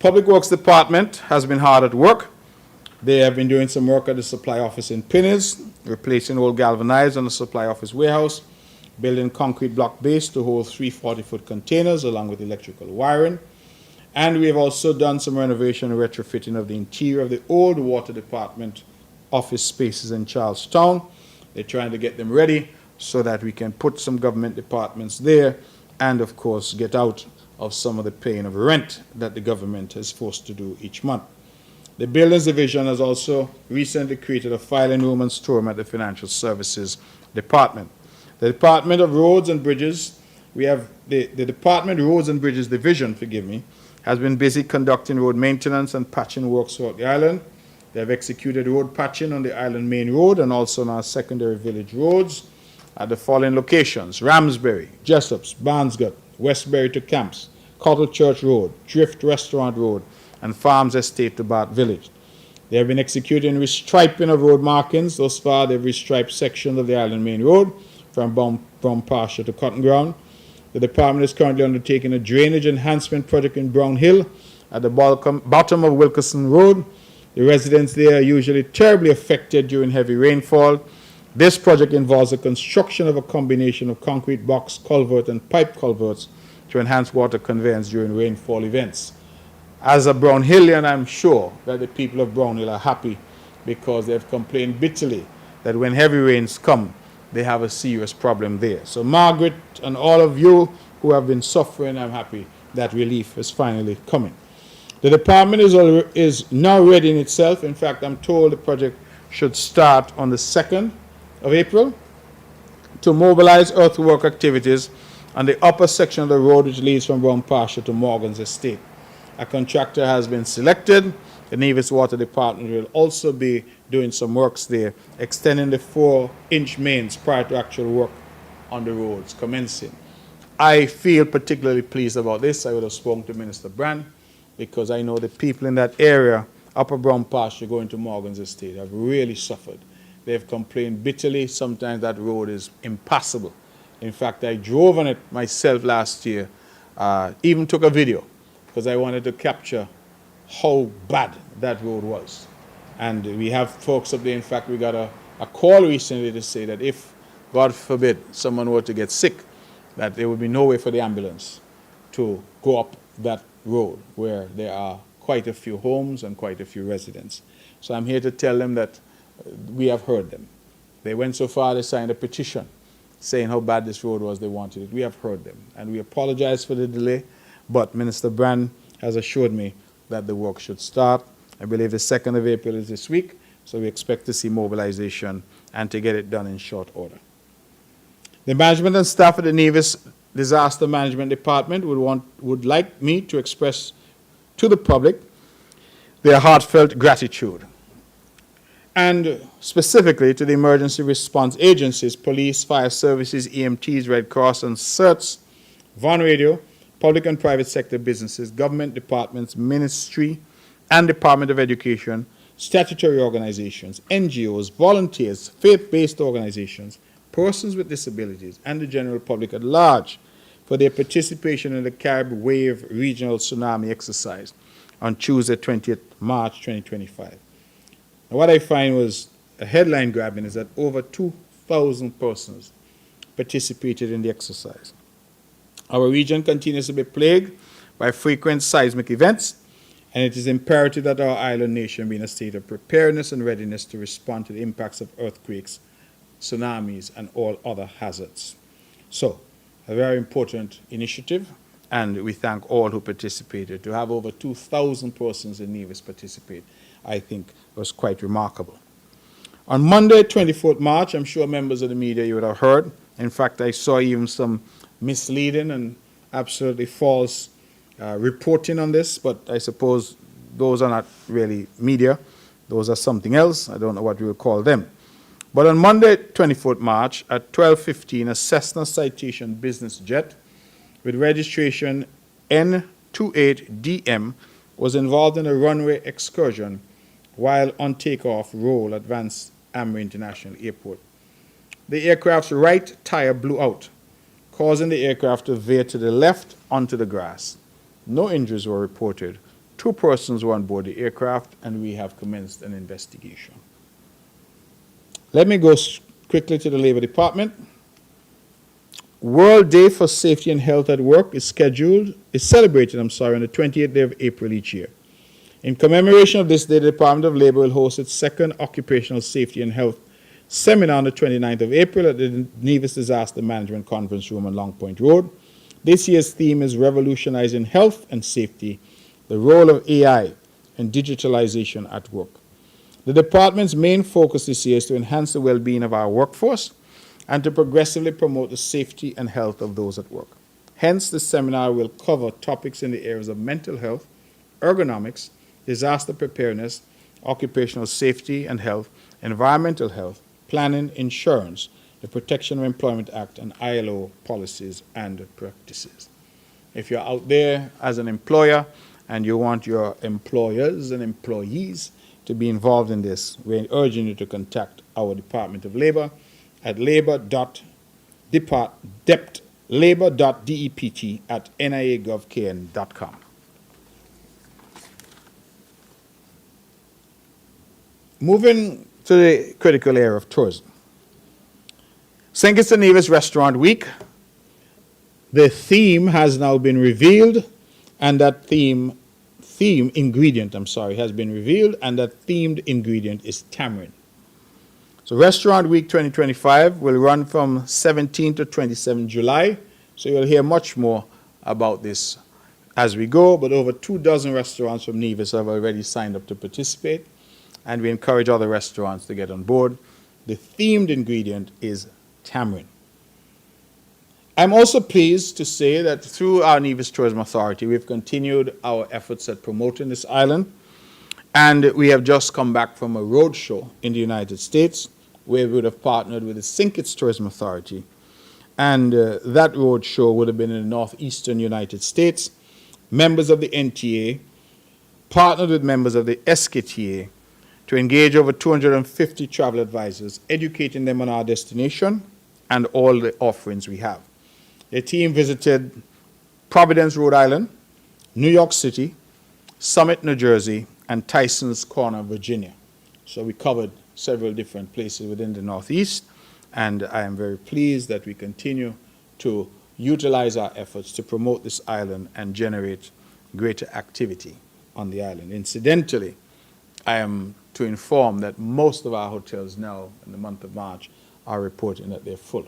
Public Works Department has been hard at work. They have been doing some work at the supply office in Pinnes, replacing old galvanized on the supply office warehouse, building concrete block base to hold 3 40-foot containers along with electrical wiring. And we have also done some renovation and retrofitting of the interior of the old water department office spaces in Charlestown. They're trying to get them ready so that we can put some government departments there and, of course, get out of some of the paying of rent that the government is forced to do each month. The Buildings Division has also recently created a filing room and storeroom at the Financial Services Department. The Department of Roads and Bridges, we have the Department Roads and Bridges Division, has been busy conducting road maintenance and patching works throughout the island. They have executed road patching on the island main road and also on our secondary village roads at the following locations: Ramsbury, Jessops, Barnesgut, Westbury to Camps, Cottle Church Road, Drift Restaurant Road, and Farms Estate to Bath Village. They have been executing restriping of road markings. Thus far, they've restriped sections of the island main road from Brown Pasture to Cotton Ground. The department is currently undertaking a drainage enhancement project in Brown Hill at the bottom of Wilkerson Road. The residents there are usually terribly affected during heavy rainfall. This project involves the construction of a combination of concrete box culvert and pipe culverts to enhance water conveyance during rainfall events. As a Brown Hillian, I'm sure that the people of Brown Hill are happy because they've complained bitterly that when heavy rains come, they have a serious problem there. So Margaret and all of you who have been suffering, I'm happy that relief is finally coming. The department is now ready in itself. In fact, I'm told the project should start on the 2nd of April to mobilize earthwork activities on the upper section of the road which leads from Brown Pasture to Morgan's Estate. A contractor has been selected. The Nevis Water Department will also be doing some works there, extending the 4-inch mains prior to actual work on the roads commencing. I feel particularly pleased about this. I would have spoken to Minister Brand because I know the people in that area, Upper Brown Pasture going to Morgan's Estate, have really suffered. They've complained bitterly. Sometimes that road is impassable. In fact, I drove on it myself last year, even took a video because I wanted to capture how bad that road was. And we have folks up there. In fact, we got a call recently to say that if, God forbid, someone were to get sick, that there would be no way for the ambulance to go up that road where there are quite a few homes and quite a few residents. So I'm here to tell them that we have heard them. They went so far they signed a petition saying how bad this road was, they wanted it. We have heard them, and we apologize for the delay, but Minister Brand has assured me that the work should start. I believe the 2nd of April is this week, so we expect to see mobilization and to get it done in short order. The management and staff of the Nevis Disaster Management Department would like me to express to the public their heartfelt gratitude, and specifically to the emergency response agencies, police, fire services, EMTs, Red Cross, and CERTs, Von Radio, public and private sector businesses, government departments, ministry and Department of Education, statutory organizations, NGOs, volunteers, faith-based organizations, persons with disabilities, and the general public at large for their participation in the Carib Wave Regional Tsunami Exercise on Tuesday, 20th March 2025. And what I find was a headline grabbing is that over 2,000 persons participated in the exercise. Our region continues to be plagued by frequent seismic events, and it is imperative that our island nation be in a state of preparedness and readiness to respond to the impacts of earthquakes, tsunamis, and all other hazards. So, a very important initiative, and we thank all who participated. To have over 2,000 persons in Nevis participate, I think, was quite remarkable. On Monday, 24th March, I'm sure members of the media you would have heard. In fact, I saw even some misleading and absolutely false reporting on this, but I suppose those are not really media. Those are something else. I don't know what we will call them. But on Monday, 24th March, at 12:15, a Cessna Citation business jet with registration N28DM was involved in a runway excursion while on takeoff roll at Vance Amri International Airport. The aircraft's right tire blew out, causing the aircraft to veer to the left onto the grass. No injuries were reported. 2 persons were on board the aircraft, and we have commenced an investigation. Let me go quickly to the Labor Department. World Day for Safety and Health at Work is celebrated on the 28th day of April each year. In commemoration of this day, the Department of Labor will host its 2nd Occupational Safety and Health Seminar on the 29th of April at the Nevis Disaster Management Conference Room on Long Point Road. This year's theme is Revolutionizing Health and Safety, the Role of AI and Digitalization at Work. The department's main focus this year is to enhance the well-being of our workforce and to progressively promote the safety and health of those at work. Hence, the seminar will cover topics in the areas of mental health, ergonomics, disaster preparedness, occupational safety and health, environmental health, planning, insurance, the Protection of Employment Act, and ILO policies and practices. If you're out there as an employer and you want your employers and employees to be involved in this, we're urging you to contact our Department of Labor at labor.dept@nia.gov.kn.com. Moving to the critical area of tourism. St. Kitts and Nevis Restaurant Week, the theme has now been revealed, and that theme ingredient has been revealed, and that themed ingredient is tamarind. So Restaurant Week 2025 will run from 17 to 27 July, so you'll hear much more about this as we go, but over 24 restaurants from Nevis have already signed up to participate, and we encourage other restaurants to get on board. The themed ingredient is tamarind. I'm also pleased to say that through our Nevis Tourism Authority, we've continued our efforts at promoting this island, and we have just come back from a road show in the United States where we would have partnered with the St. Kitts Tourism Authority, and that road show would have been in the northeastern United States. Members of the NTA partnered with members of the SKTA to engage over 250 travel advisors, educating them on our destination and all the offerings we have. The team visited Providence, Rhode Island, New York City, Summit, New Jersey, and Tysons Corner, Virginia. So we covered several different places within the Northeast, and I am very pleased that we continue to utilize our efforts to promote this island and generate greater activity on the island. Incidentally, I am to inform that most of our hotels now in the month of March are reporting that they're full.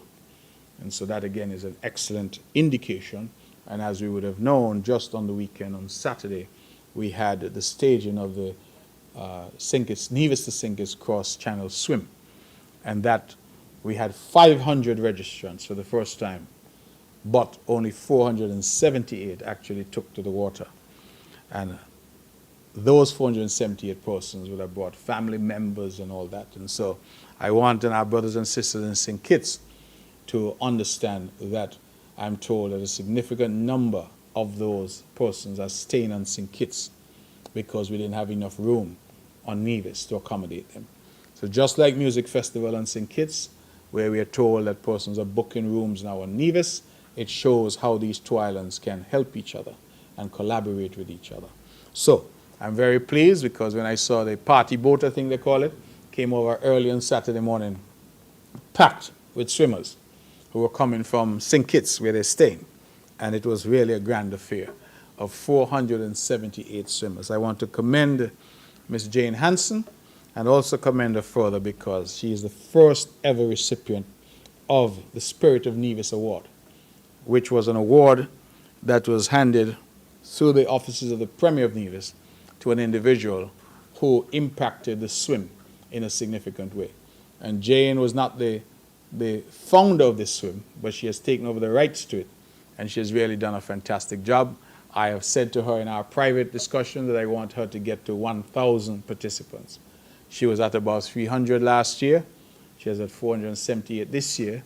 And so that again is an excellent indication. And as we would have known, just on the weekend, on Saturday, we had the staging of the Nevis to Sinkis cross-channel swim. And that we had 500 registrants for the first time, but only 478 actually took to the water. And those 478 persons would have brought family members and all that. And so I want our brothers and sisters in St. Kitts to understand that I'm told that a significant number of those persons are staying on St. Kitts because we didn't have enough room on Nevis to accommodate them. So just like Music Festival on St. Kitts, where we are told that persons are booking rooms now on Nevis, it shows how these two islands can help each other and collaborate with each other. So I'm very pleased because when I saw the party boat, I think they call it, came over early on Saturday morning, packed with swimmers who were coming from St. Kitts, where they're staying. And it was really a grand affair of 478 swimmers. I want to commend Ms. Jane Hansen and also commend her further because she is the first ever recipient of the Spirit of Nevis Award, which was an award that was handed through the offices of the Premier of Nevis to an individual who impacted the swim in a significant way. And Jane was not the founder of this swim, but she has taken over the rights to it, and she has really done a fantastic job. I have said to her in our private discussion that I want her to get to 1,000 participants. She was at about 300 last year. She is at 478 this year,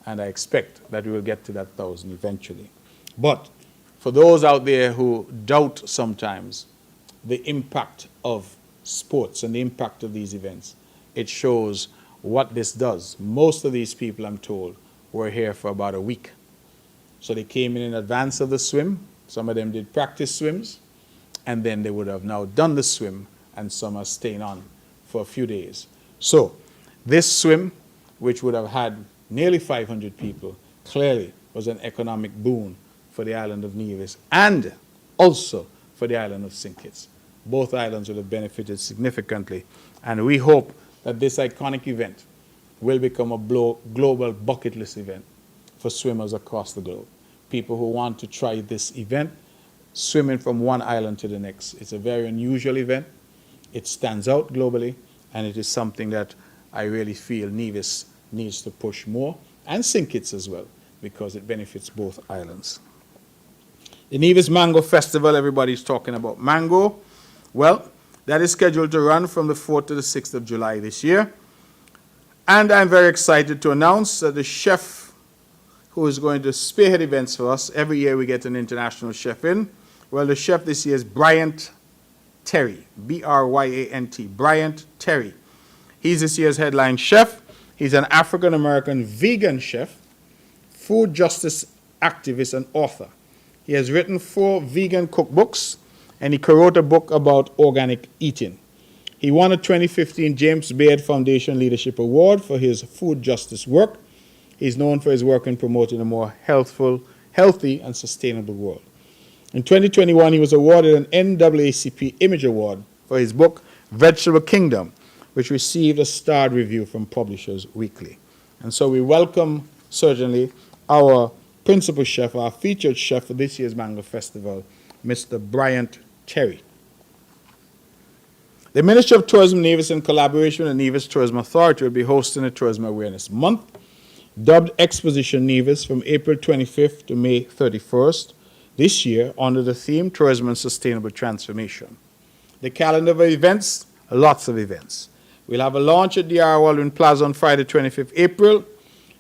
and I expect that we will get to that 1,000 eventually. But for those out there who doubt sometimes the impact of sports and the impact of these events, it shows what this does. Most of these people, I'm told, were here for about a week. So they came in advance of the swim. Some of them did practice swims, and then they would have now done the swim, and some are staying on for a few days. So this swim, which would have had nearly 500 people, clearly was an economic boon for the island of Nevis and also for the island of St. Kitts. Both islands would have benefited significantly, and we hope that this iconic event will become a global bucket list event for swimmers across the globe. People who want to try this event, swimming from one island to the next. It's a very unusual event. It stands out globally, and it is something that I really feel Nevis needs to push more, and St. Kitts as well, because it benefits both islands. The Nevis Mango Festival, everybody's talking about mango. Well, that is scheduled to run from the 4th to the 6th of July this year. And I'm very excited to announce that the chef who is going to spearhead events for us, every year we get an international chef in. Well, the chef this year is Bryant Terry, B-R-Y-A-N-T, Bryant Terry. He's this year's headline chef. He's an African-American vegan chef, food justice activist, and author. He has written 4 vegan cookbooks, and he co-wrote a book about organic eating. He won a 2015 James Beard Foundation Leadership Award for his food justice work. He's known for his work in promoting a more healthy, and sustainable world. In 2021, he was awarded an NAACP Image Award for his book, Vegetable Kingdom, which received a starred review from Publishers Weekly. And so we welcome, certainly, our principal chef, our featured chef for this year's Mango Festival, Mr. Bryant Terry. The Ministry of Tourism Nevis, in collaboration with the Nevis Tourism Authority, will be hosting a Tourism Awareness Month, dubbed Exposition Nevis, from April 25th to May 31st this year under the theme Tourism and Sustainable Transformation. The calendar of events, lots of events. We'll have a launch at DR Waldron Plaza on Friday, 25th April,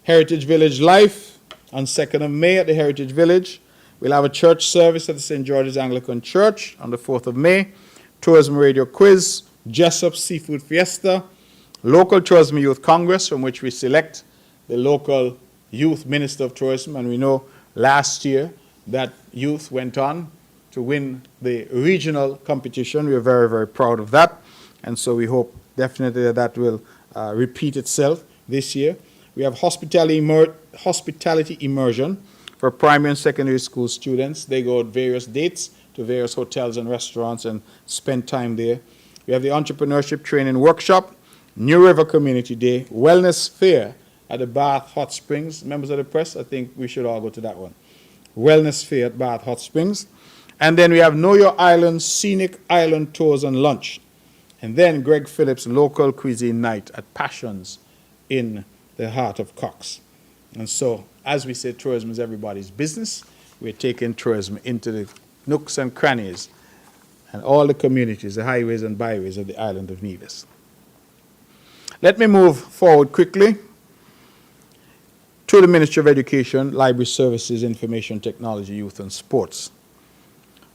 Heritage Village Life on 2nd of May at the Heritage Village. We'll have a church service at the St. George's Anglican Church on the 4th of May, Tourism Radio Quiz, Jessup Seafood Fiesta, local Tourism Youth Congress, from which we select the local youth minister of tourism, and we know last year that youth went on to win the regional competition. We are very, very proud of that, and so we hope definitely that that will repeat itself this year. We have hospitality immersion for primary and secondary school students. They go at various dates to various hotels and restaurants and spend time there. We have the Entrepreneurship Training Workshop, New River Community Day, Wellness Fair at the Bath Hot Springs. Members of the press, I think we should all go to that one. Wellness Fair at Bath Hot Springs. And then we have Know Your Island, Scenic Island Tours and Lunch. And then Greg Phillips' Local Cuisine Night at Passions in the heart of Cox. And so, as we say, tourism is everybody's business. We're taking tourism into the nooks and crannies and all the communities, the highways and byways of the island of Nevis. Let me move forward quickly to the Ministry of Education, Library Services, Information Technology, Youth and Sports.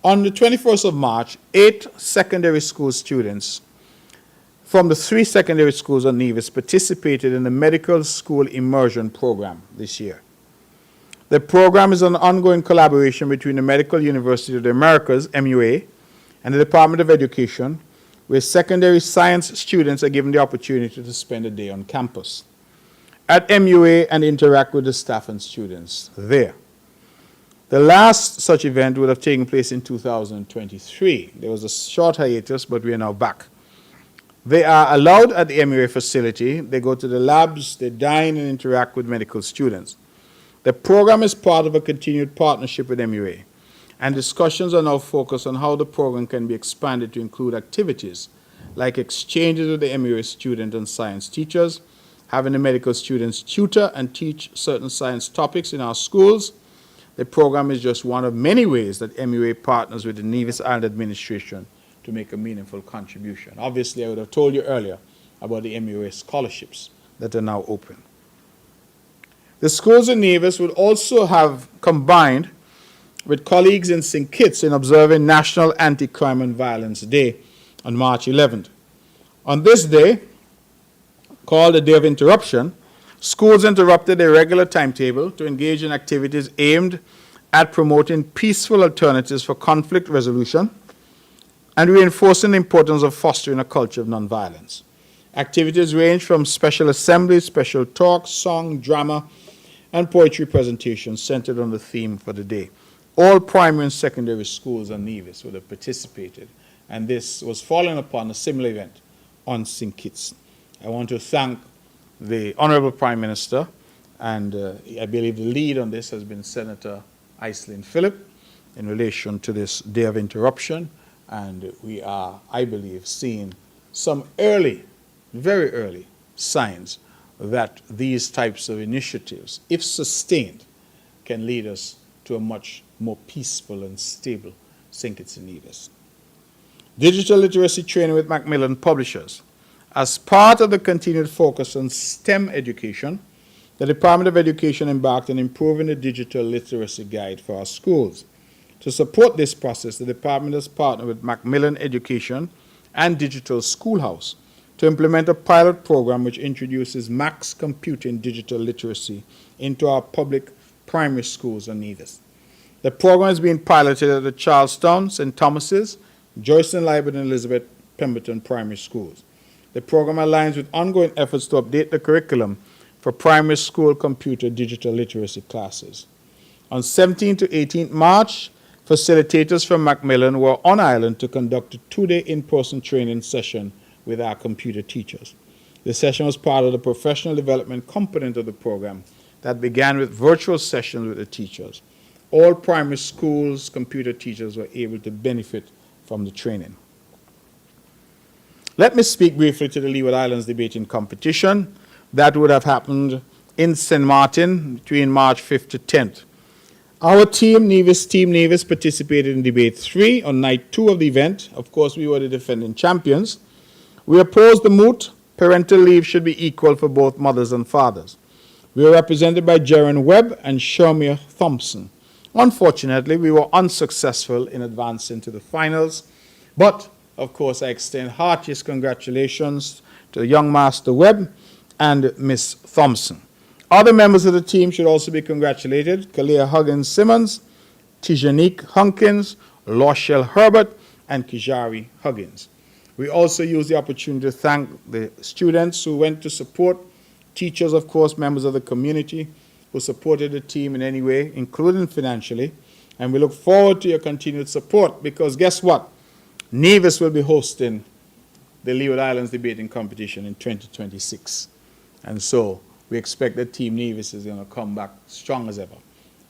On the 21st of March, 8 secondary school students from the 3 secondary schools on Nevis participated in the Medical School Immersion Program this year. The program is an ongoing collaboration between the Medical University of the Americas, MUA, and the Department of Education, where secondary science students are given the opportunity to spend a day on campus at MUA and interact with the staff and students there. The last such event would have taken place in 2023. There was a short hiatus, but we are now back. They are allowed at the MUA facility. They go to the labs, they dine and interact with medical students. The program is part of a continued partnership with MUA, and discussions are now focused on how the program can be expanded to include activities like exchanges with the MUA student and science teachers, having the medical students tutor and teach certain science topics in our schools. The program is just one of many ways that MUA partners with the Nevis Island Administration to make a meaningful contribution. Obviously, I would have told you earlier about the MUA scholarships that are now open. The schools in Nevis would also have combined with colleagues in St. Kitts in observing National Anti-Crime and Violence Day on March 11th. On this day, called the Day of Interruption, schools interrupted their regular timetable to engage in activities aimed at promoting peaceful alternatives for conflict resolution and reinforcing the importance of fostering a culture of nonviolence. Activities range from special assemblies, special talks, song, drama, and poetry presentations centered on the theme for the day. All primary and secondary schools on Nevis would have participated, and this was following upon a similar event on St. Kitts. I want to thank the Honorable Prime Minister, and I believe the lead on this has been Senator Iselin Phillip in relation to this Day of Interruption, and we are, I believe, seeing some early, very early signs that these types of initiatives, if sustained, can lead us to a much more peaceful and stable St. Kitts and Nevis. Digital literacy training with Macmillan Publishers. As part of the continued focus on STEM education, the Department of Education embarked on improving the digital literacy guide for our schools. To support this process, the department has partnered with Macmillan Education and Digital Schoolhouse to implement a pilot program which introduces max computing digital literacy into our public primary schools on Nevis. The program is being piloted at the Charlestown, St. Thomas's, Joycean Library, and Elizabeth Pemberton primary schools. The program aligns with ongoing efforts to update the curriculum for primary school computer digital literacy classes. On 17 to 18 March, facilitators from Macmillan were on island to conduct a 2-day in-person training session with our computer teachers. The session was part of the professional development component of the program that began with virtual sessions with the teachers. All primary schools' computer teachers were able to benefit from the training. Let me speak briefly to the Leeward Islands debating competition. That would have happened in St. Martin between March 5th to 10th. Our Team Nevis participated in debate 3 on night 2 of the event. Of course, we were the defending champions. We opposed the moot, parental leave should be equal for both mothers and fathers. We were represented by Jaron Webb and Shermia Thompson. Unfortunately, we were unsuccessful in advancing to the finals, but of course I extend heartiest congratulations to young Master Webb and Miss Thompson. Other members of the team should also be congratulated: Kalia Huggins-Simmons, Tijanique Hunkins, Loshelle Herbert, and Kijari Huggins. We also use the opportunity to thank the students who went to support, teachers, of course, members of the community who supported the team in any way, including financially, and we look forward to your continued support because guess what? Nevis will be hosting the Leeward Islands debating competition in 2026. And so we expect that Team Nevis is going to come back strong as ever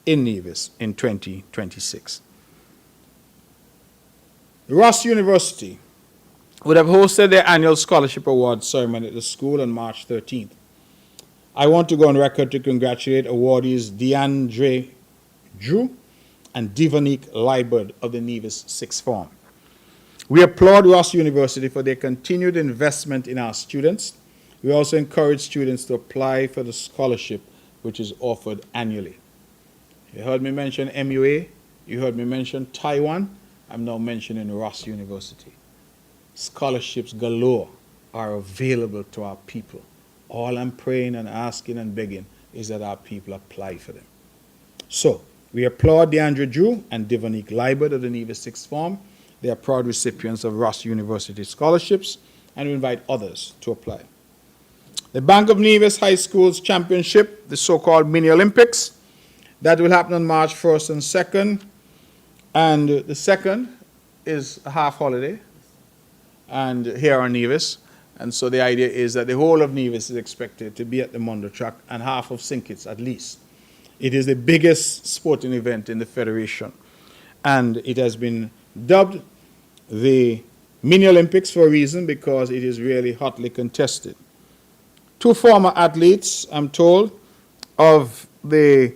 in Nevis in 2026. Ross University would have hosted their annual scholarship award ceremony at the school on March 13th. I want to go on record to congratulate awardees DeAndre Drew and Devonique Liebert of the Nevis Sixth Form. We applaud Ross University for their continued investment in our students. We also encourage students to apply for the scholarship which is offered annually. You heard me mention MUA, you heard me mention Taiwan, I'm now mentioning Ross University. Scholarships galore are available to our people. All I'm praying and asking and begging is that our people apply for them. So, we applaud DeAndre Drew and Devonique Liebert of the Nevis Sixth Form. They are proud recipients of Ross University scholarships, and we invite others to apply. The Bank of Nevis High School's Championship, the so-called Mini Olympics, that will happen on March 1st and 2nd. And the 2nd is a half holiday, and here on Nevis. And so the idea is that the whole of Nevis is expected to be at the Mondo track, and half of St. Kitts at least. It is the biggest sporting event in the Federation, and it has been dubbed the Mini Olympics for a reason, because it is really hotly contested. Two former athletes, I'm told, of the,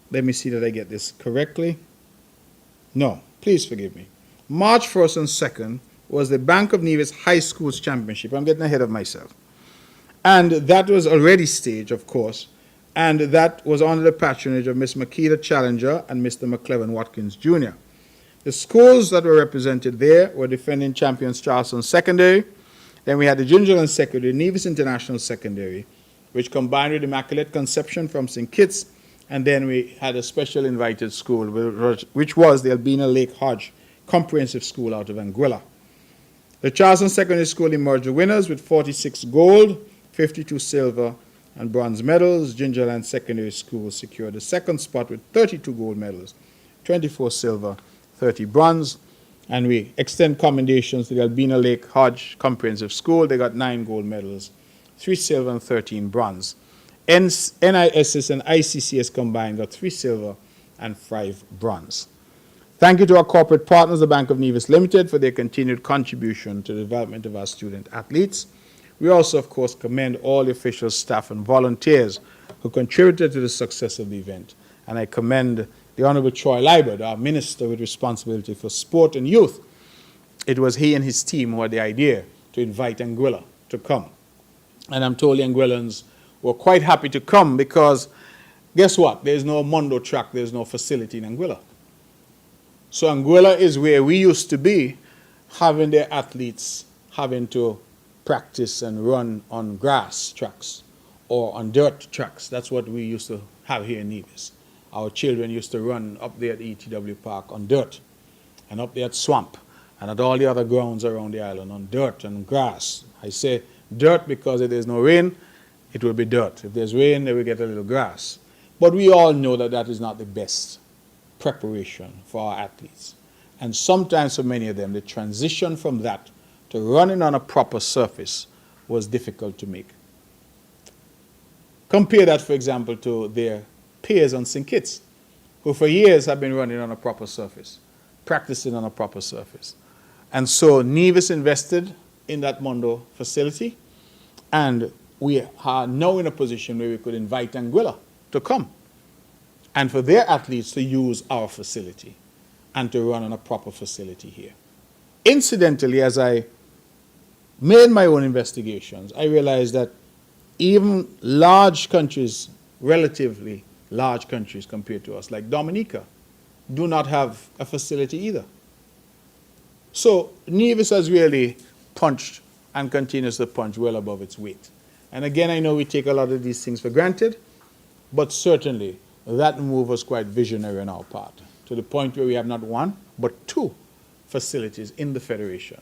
let me see that I get this correctly. No, please forgive me. March 1st and 2nd was the Bank of Nevis High School's Championship. I'm getting ahead of myself. And that was already staged, of course, and that was under the patronage of Miss Makita Challenger and Mr. McClevin Watkins Jr. The schools that were represented there were defending champions Charleston Secondary. Then we had the Gingerland Secondary, Nevis International Secondary, which combined with Immaculate Conception from St. Kitts. And then we had a special invited school, which was the Albina Lake Hodge Comprehensive School out of Anguilla. The Charleston Secondary School emerged the winners with 46 gold, 52 silver, and bronze medals. Gingerland Secondary School secured the second spot with 32 gold medals, 24 silver, 30 bronze. And we extend commendations to the Albina Lake Hodge Comprehensive School. They got 9 gold medals, 3 silver, and 13 bronze. NISS and ICCS combined got 3 silver and 5 bronze. Thank you to our corporate partners, the Bank of Nevis Limited, for their continued contribution to the development of our student athletes. We also, of course, commend all the officials, staff, and volunteers who contributed to the success of the event. And I commend the Honorable Troy Liebert, our Minister with responsibility for sport and youth. It was he and his team who had the idea to invite Anguilla to come. And I'm told the Anguillans were quite happy to come because, guess what? There's no Mondo track, there's no facility in Anguilla. So Anguilla is where we used to be, having their athletes having to practice and run on grass tracks or on dirt tracks. That's what we used to have here in Nevis. Our children used to run up there at ETW Park on dirt, and up there at Swamp, and at all the other grounds around the island on dirt and grass. I say dirt because if there's no rain, it will be dirt. If there's rain, they will get a little grass. But we all know that that is not the best preparation for our athletes. And sometimes for many of them, the transition from that to running on a proper surface was difficult to make. Compare that, for example, to their peers on St. Kitts, who for years have been running on a proper surface, practicing on a proper surface. And so Nevis invested in that Mondo facility, and we are now in a position where we could invite Anguilla to come and for their athletes to use our facility and to run on a proper facility here. Incidentally, as I made my own investigations, I realized that even large countries, relatively large countries compared to us, like Dominica, do not have a facility either. So Nevis has really punched and continues to punch well above its weight. And again, I know we take a lot of these things for granted, but certainly that move was quite visionary on our part, to the point where we have not one, but 2 facilities in the Federation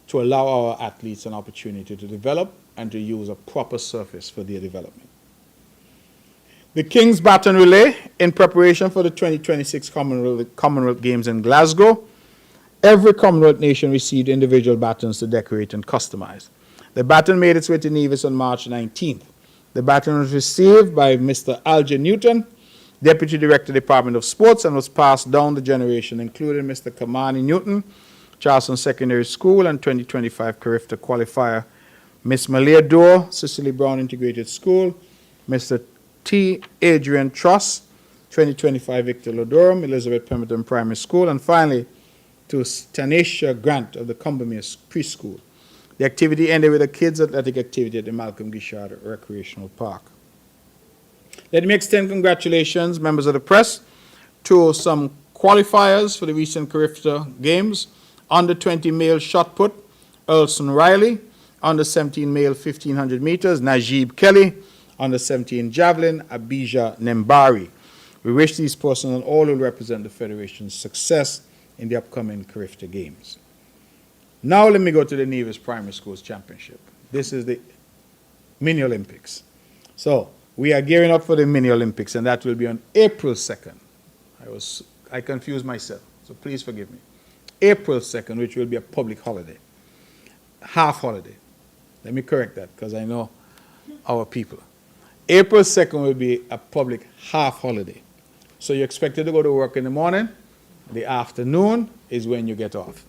to allow our athletes an opportunity to develop and to use a proper surface for their development. The King's Baton Relay, in preparation for the 2026 Commonwealth Games in Glasgow, Every Commonwealth nation received individual batons to decorate and customize. The baton made its way to Nevis on March 19th. The baton was received by Mr. Alger Newton, Deputy Director, Department of Sports, and was passed down the generation, including Mr. Kamani Newton, Charleston Secondary School and 2025 Carifta qualifier, Miss Malia Dorr, Cicely Brown Integrated School, Mr. T. Adrian Truss, 2025 Victor Lodorum, Elizabeth Pemberton Primary School, and finally to Tanisha Grant of the Cumbermere Preschool. The activity ended with a kids' athletic activity at the Malcolm Gishard Recreational Park. Let me extend congratulations, members of the press, to some qualifiers for the recent Carifta Games. Under 20 male shot put, Earlson Riley. Under 17 male 1500 meters, Najib Kelly. Under 17 javelin, Abija Nembari. We wish these persons and all who represent the Federation's success in the upcoming Carifta Games. Now let me go to the Nevis Primary Schools Championship. This is the Mini Olympics. So we are gearing up for the Mini Olympics, and that will be on April 2nd. I confused myself, so please forgive me. April 2nd, which will be a public holiday, half holiday. Let me correct that because I know our people. April 2nd will be a public half holiday. So you're expected to go to work in the morning. The afternoon is when you get off.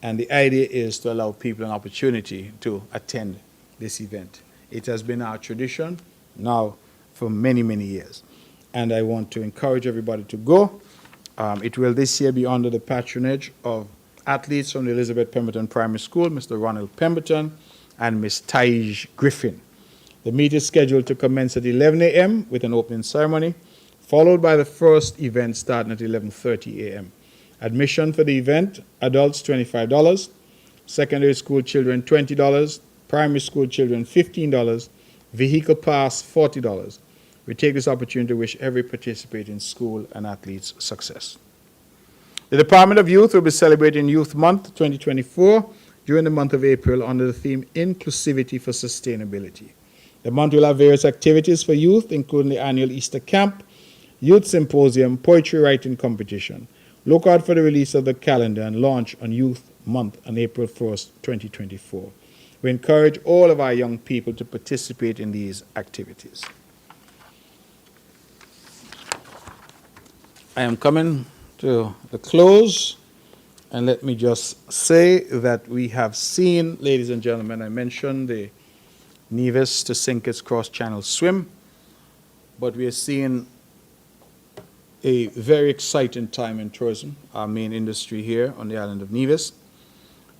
And the idea is to allow people an opportunity to attend this event. It has been our tradition now for many, many years. And I want to encourage everybody to go. It will this year be under the patronage of athletes from the Elizabeth Pemberton Primary School, Mr. Ronald Pemberton and Ms. Taij Griffin. The meet is scheduled to commence at 11 a.m. with an opening ceremony, followed by the first event starting at 11:30 a.m. Admission for the event, adults $25, secondary school children $20, primary school children $15, vehicle pass $40. We take this opportunity to wish every participating school and athletes success. The Department of Youth will be celebrating Youth Month 2024 during the month of April under the theme Inclusivity for Sustainability. The month will have various activities for youth, including the annual Easter Camp, Youth Symposium, Poetry Writing Competition. Look out for the release of the calendar and launch on Youth Month on April 1st, 2024. We encourage all of our young people to participate in these activities. I am coming to the close, and let me just say that we have seen, ladies and gentlemen, I mentioned the Nevis to sink its cross-channel swim, but we are seeing a very exciting time in tourism, our main industry here on the island of Nevis.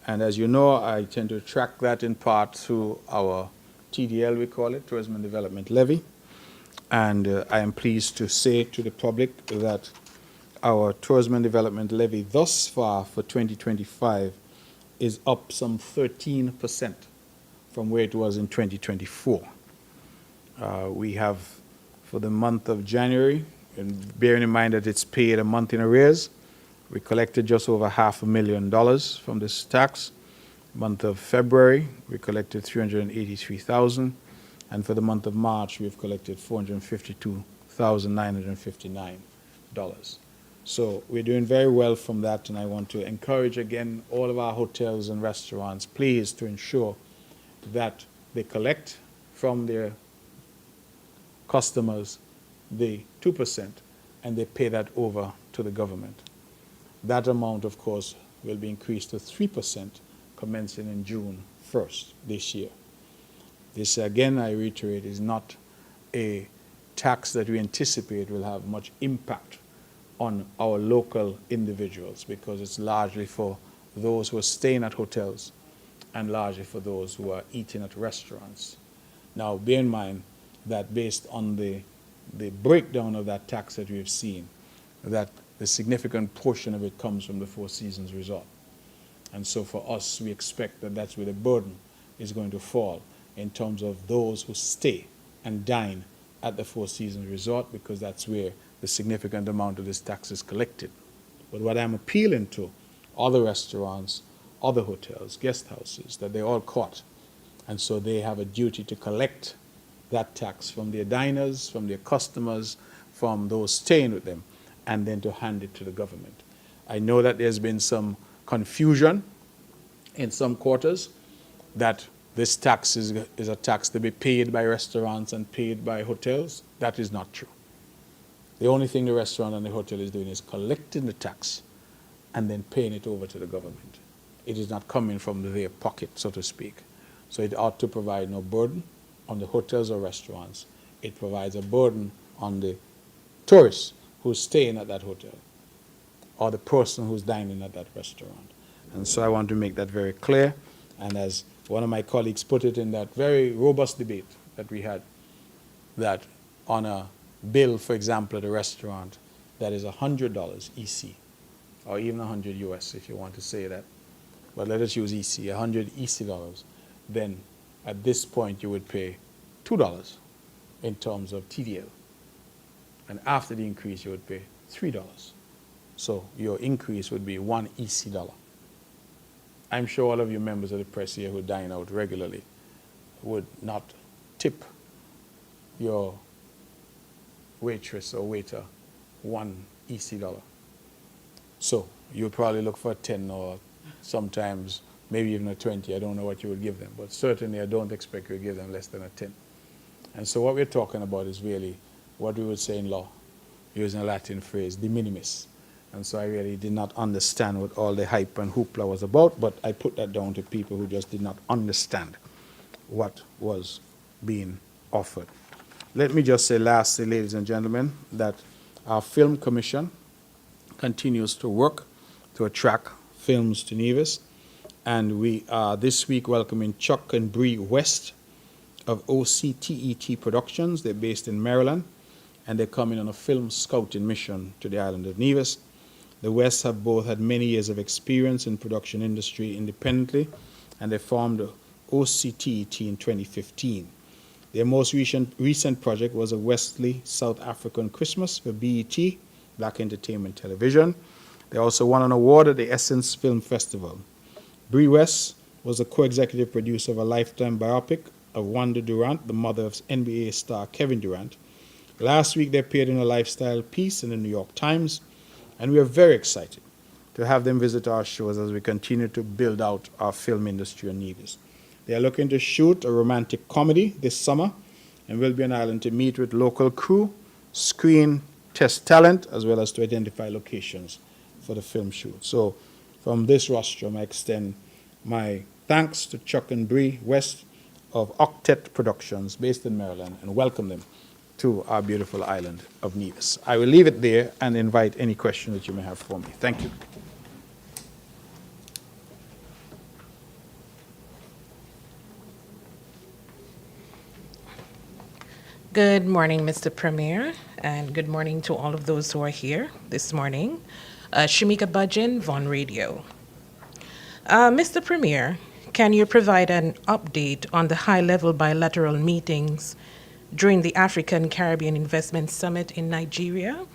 And as you know, I tend to track that in part through our TDL, we call it, Tourism and Development Levy. And I am pleased to say to the public that our Tourism and Development Levy thus far for 2025 is up some 13% from where it was in 2024. We have, for the month of January, and bearing in mind that it's paid a month in arrears, we collected just over $500,000 from this tax. Month of February, we collected $383,000, and for the month of March, we've collected $452,959. So we're doing very well from that, and I want to encourage again all of our hotels and restaurants, please, to ensure that they collect from their customers the 2%, and they pay that over to the government. That amount, of course, will be increased to 3% commencing in June 1st this year. This, again, I reiterate, is not a tax that we anticipate will have much impact on our local individuals, because it's largely for those who are staying at hotels and largely for those who are eating at restaurants. Now, bear in mind that based on the breakdown of that tax that we've seen, that the significant portion of it comes from the Four Seasons Resort. And so for us, we expect that that's where the burden is going to fall in terms of those who stay and dine at the Four Seasons Resort, because that's where the significant amount of this tax is collected. But what I'm appealing to other restaurants, other hotels, guest houses, that they're all caught. And so they have a duty to collect that tax from their diners, from their customers, from those staying with them, and then to hand it to the government. I know that there's been some confusion in some quarters that this tax is a tax to be paid by restaurants and paid by hotels. That is not true. The only thing the restaurant and the hotel is doing is collecting the tax and then paying it over to the government. It is not coming from their pocket, so to speak. So it ought to provide no burden on the hotels or restaurants. It provides a burden on the tourist who's staying at that hotel or the person who's dining at that restaurant. And so I want to make that very clear. And as one of my colleagues put it in that very robust debate that we had, that on a bill, for example, at a restaurant, that is $100 EC, or even 100 US if you want to say that. But let us use EC, 100 EC dollars. Then at this point you would pay $2 in terms of TDL. And after the increase you would pay $3. So your increase would be 1 EC dollar. I'm sure all of you members of the press here who dine out regularly would not tip your waitress or waiter 1 EC dollar. So you would probably look for a 10 or sometimes maybe even a 20. I don't know what you would give them, but certainly I don't expect you to give them less than a 10. And so what we're talking about is really what we would say in law, using a Latin phrase, de minimis. And so I really did not understand what all the hype and hoopla was about, but I put that down to people who just did not understand what was being offered. Let me just say lastly, ladies and gentlemen, that our film commission continues to work to attract films to Nevis. And we are this week welcoming Chuck and Bree West of OCTET Productions. They're based in Maryland, and they're coming on a film scouting mission to the island of Nevis. The Wests have both had many years of experience in production industry independently, and they formed OCTET in 2015. Their most recent project was a Westley South African Christmas for BET, Black Entertainment Television. They also won an award at the Essence Film Festival. Bree West was a co-executive producer of a Lifetime biopic of Wanda Durant, the mother of NBA star Kevin Durant. Last week they appeared in a lifestyle piece in the New York Times, and we are very excited to have them visit our shows as we continue to build out our film industry in Nevis. They are looking to shoot a romantic comedy this summer and will be on island to meet with local crew, screen, test talent, as well as to identify locations for the film shoot. So from this rostrum, I extend my thanks to Chuck and Bree West of Octet Productions based in Maryland and welcome them to our beautiful island of Nevis. I will leave it there and invite any questions that you may have for me. Thank you. Good morning, Mr. Premier, and good morning to all of those who are here this morning. Shamika Budgen, Von Radio. Mr. Premier, can you provide an update on the high-level bilateral meetings during the African Caribbean Investment Summit in Nigeria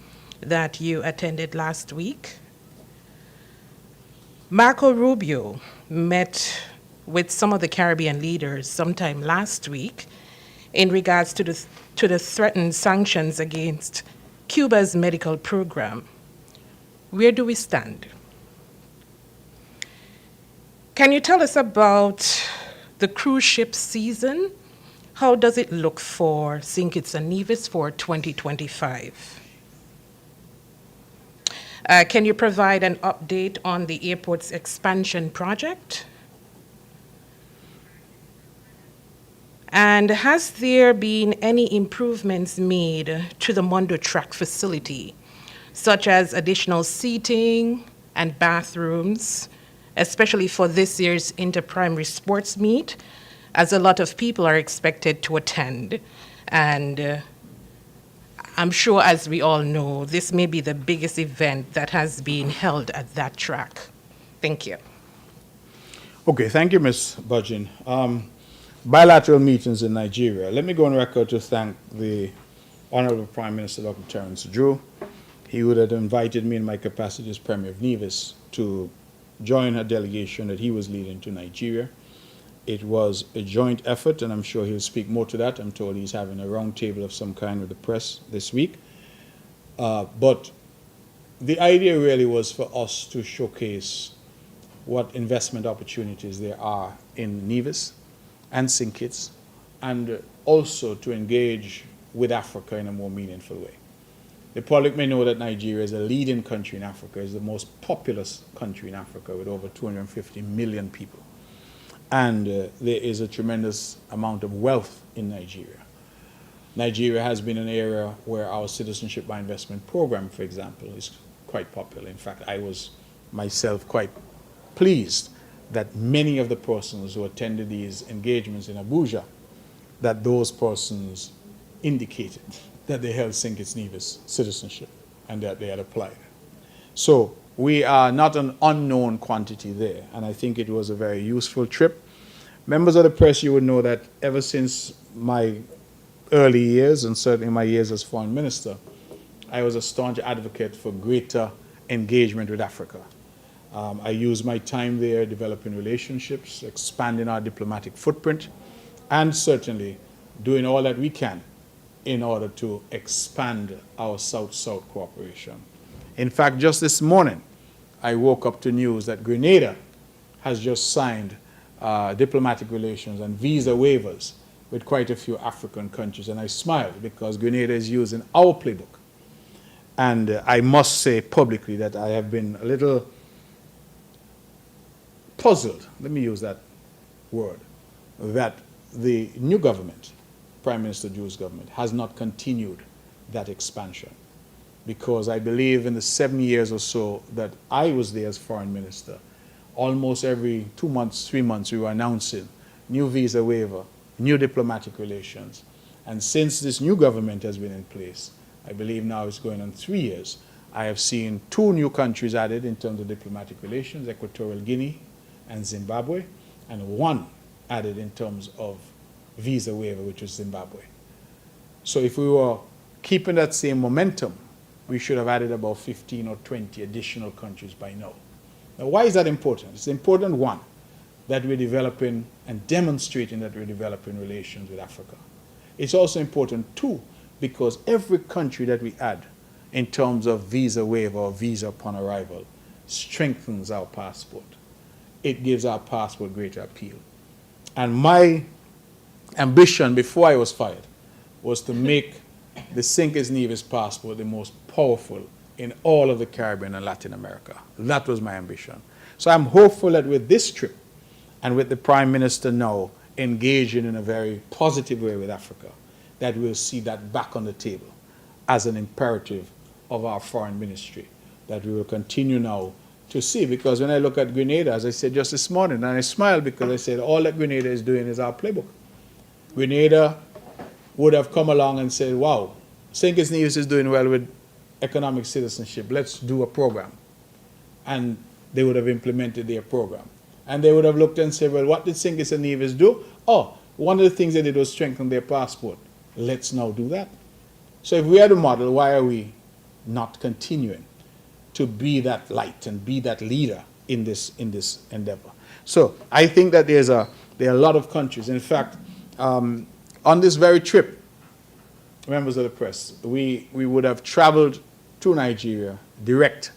that you attended last week? Marco Rubio met with some of the Caribbean leaders sometime last week in regards to the threatened sanctions against Cuba's medical program. Where do we stand? Can you tell us about the cruise ship season? How does it look for St. Kitts and Nevis for 2025? Can you provide an update on the airport's expansion project? And has there been any improvements made to the Mondo Track facility, such as additional seating and bathrooms, especially for this year's inter-primary sports meet, as a lot of people are expected to attend? And I'm sure, as we all know, this may be the biggest event that has been held at that track. Thank you. Okay, thank you, Ms. Budgen. Bilateral meetings in Nigeria. Let me go on record to thank the Honorable Prime Minister, Dr. Terence Drew. He would have invited me in my capacity as Premier of Nevis to join a delegation that he was leading to Nigeria. It was a joint effort, and I'm sure he'll speak more to that. I'm told he's having a round table of some kind with the press this week. But the idea really was for us to showcase what investment opportunities there are in Nevis and St. Kitts, and also to engage with Africa in a more meaningful way. The public may know that Nigeria is a leading country in Africa, is the most populous country in Africa with over 250 million people. And there is a tremendous amount of wealth in Nigeria. Nigeria has been an area where our citizenship by investment program, for example, is quite popular. In fact, I was myself quite pleased that many of the persons who attended these engagements in Abuja, that those persons indicated that they held St. Kitts Nevis citizenship and that they had applied. So we are not an unknown quantity there, and I think it was a very useful trip. Members of the press, you would know that ever since my early years, and certainly my years as foreign minister, I was a staunch advocate for greater engagement with Africa. I used my time there developing relationships, expanding our diplomatic footprint, and certainly doing all that we can in order to expand our South-South cooperation. In fact, just this morning, I woke up to news that Grenada has just signed diplomatic relations and visa waivers with quite a few African countries, and I smiled because Grenada is using our playbook. And I must say publicly that I have been a little puzzled, let me use that word, that the new government, Prime Minister Drew's government, has not continued that expansion. Because I believe in the 7 years or so that I was there as foreign minister, almost every 2 months, 3 months, we were announcing new visa waiver, new diplomatic relations. And since this new government has been in place, I believe now it's going on 3 years, I have seen 2 new countries added in terms of diplomatic relations, Equatorial Guinea and Zimbabwe, and 1 added in terms of visa waiver, which was Zimbabwe. So if we were keeping that same momentum, we should have added about 15 or 20 additional countries by now. Now, why is that important? It's important, 1, that we're developing and demonstrating that we're developing relations with Africa. It's also important, 2, because every country that we add in terms of visa waiver or visa upon arrival strengthens our passport. It gives our passport greater appeal. And my ambition before I was fired was to make the St. Kitts Nevis passport the most powerful in all of the Caribbean and Latin America. That was my ambition. So I'm hopeful that with this trip and with the Prime Minister now engaging in a very positive way with Africa, that we'll see that back on the table as an imperative of our foreign ministry, that we will continue now to see. Because when I look at Grenada, as I said just this morning, and I smiled because I said all that Grenada is doing is our playbook. Grenada would have come along and said, wow, St. Kitts Nevis is doing well with economic citizenship, let's do a program. And they would have implemented their program. And they would have looked and said, well, what did St. Kitts and Nevis do? Oh, one of the things they did was strengthen their passport. Let's now do that. So if we are the model, why are we not continuing to be that light and be that leader in this endeavor? So I think that there are a lot of countries. In fact, on this very trip, members of the press, we would have traveled to Nigeria direct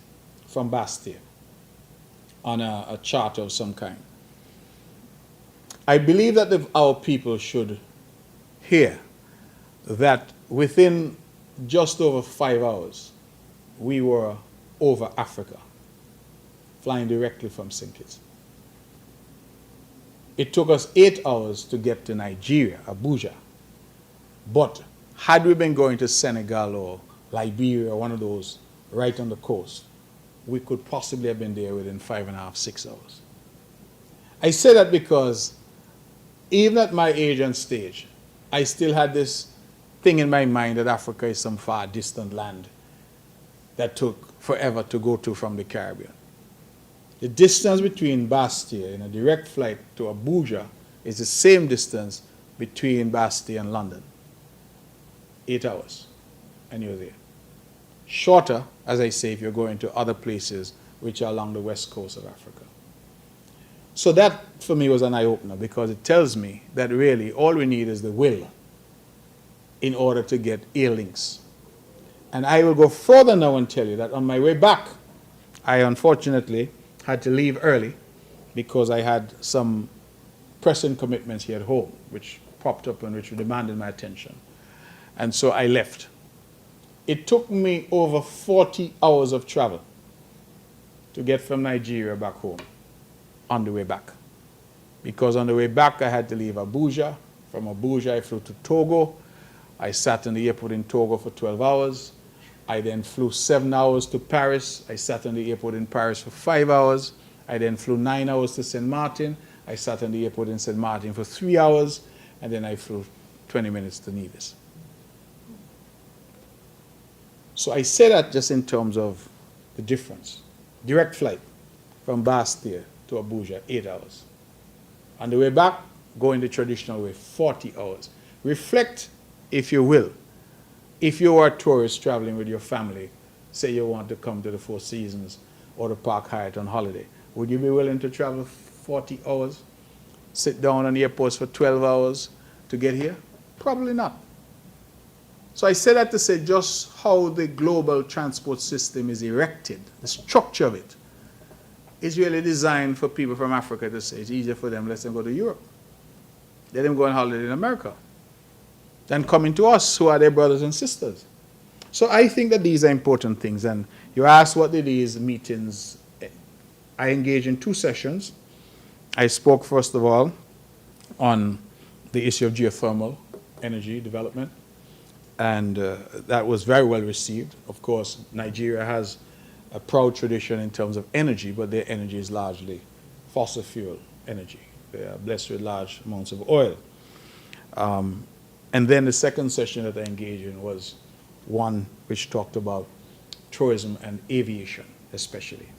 from Bastia on a charter of some kind. I believe that our people should hear that within just over 5 hours, we were over Africa, flying directly from St. Kitts. It took us 8 hours to get to Nigeria, Abuja. But had we been going to Senegal or Liberia or one of those right on the coast, we could possibly have been there within 5.5, 6 hours. I say that because even at my age and stage, I still had this thing in my mind that Africa is some far distant land that took forever to go to from the Caribbean. The distance between Bastia in a direct flight to Abuja is the same distance between Bastia and London. 8 hours, and you're there. Shorter, as I say, if you're going to other places which are along the west coast of Africa. So that, for me, was an eye-opener because it tells me that really all we need is the will in order to get air links. And I will go further now and tell you that on my way back, I unfortunately had to leave early because I had some pressing commitments here at home, which popped up and which demanded my attention. And so I left. It took me over 40 hours of travel to get from Nigeria back home on the way back. Because on the way back, I had to leave Abuja. From Abuja, I flew to Togo. I sat in the airport in Togo for 12 hours. I then flew 7 hours to Paris. I sat in the airport in Paris for 5 hours. I then flew 9 hours to St. Martin. I sat in the airport in St. Martin for 3 hours. And then I flew 20 minutes to Nevis. So I say that just in terms of the difference. Direct flight from Bastia to Abuja, 8 hours. On the way back, going the traditional way, 40 hours. Reflect, if you will, if you are a tourist traveling with your family, say you want to come to the Four Seasons or the Park Hyatt on holiday, would you be willing to travel 40 hours, sit down on the airports for 12 hours to get here? Probably not. So I say that to say just how the global transport system is erected, the structure of it, is really designed for people from Africa to say it's easier for them, let them go to Europe. Let them go on holiday in America than coming to us, who are their brothers and sisters. So I think that these are important things. And you asked what did these meetings, I engaged in 2 sessions. I spoke, first of all, on the issue of geothermal energy development. And that was very well received. Of course, Nigeria has a proud tradition in terms of energy, but their energy is largely fossil fuel energy. They are blessed with large amounts of oil. And then the second session that I engaged in was one which talked about tourism and aviation, especially.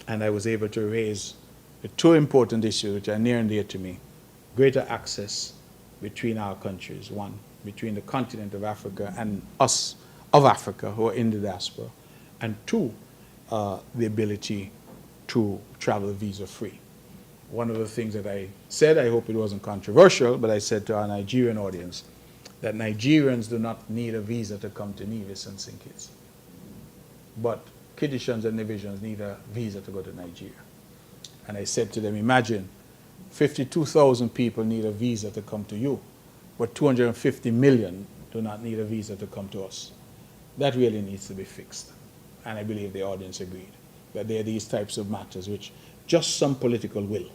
And I was able to raise the 2 important issues which are near and dear to me: greater access between our countries, one, between the continent of Africa and us of Africa who are in the diaspora, and 2, the ability to travel visa-free. One of the things that I said, I hope it wasn't controversial, but I said to our Nigerian audience that Nigerians do not need a visa to come to Nevis and St. Kitts. But Kittitians and Nevisians need a visa to go to Nigeria. And I said to them, imagine 52,000 people need a visa to come to you, but 250 million do not need a visa to come to us. That really needs to be fixed. And I believe the audience agreed that there are these types of matters which just some political will.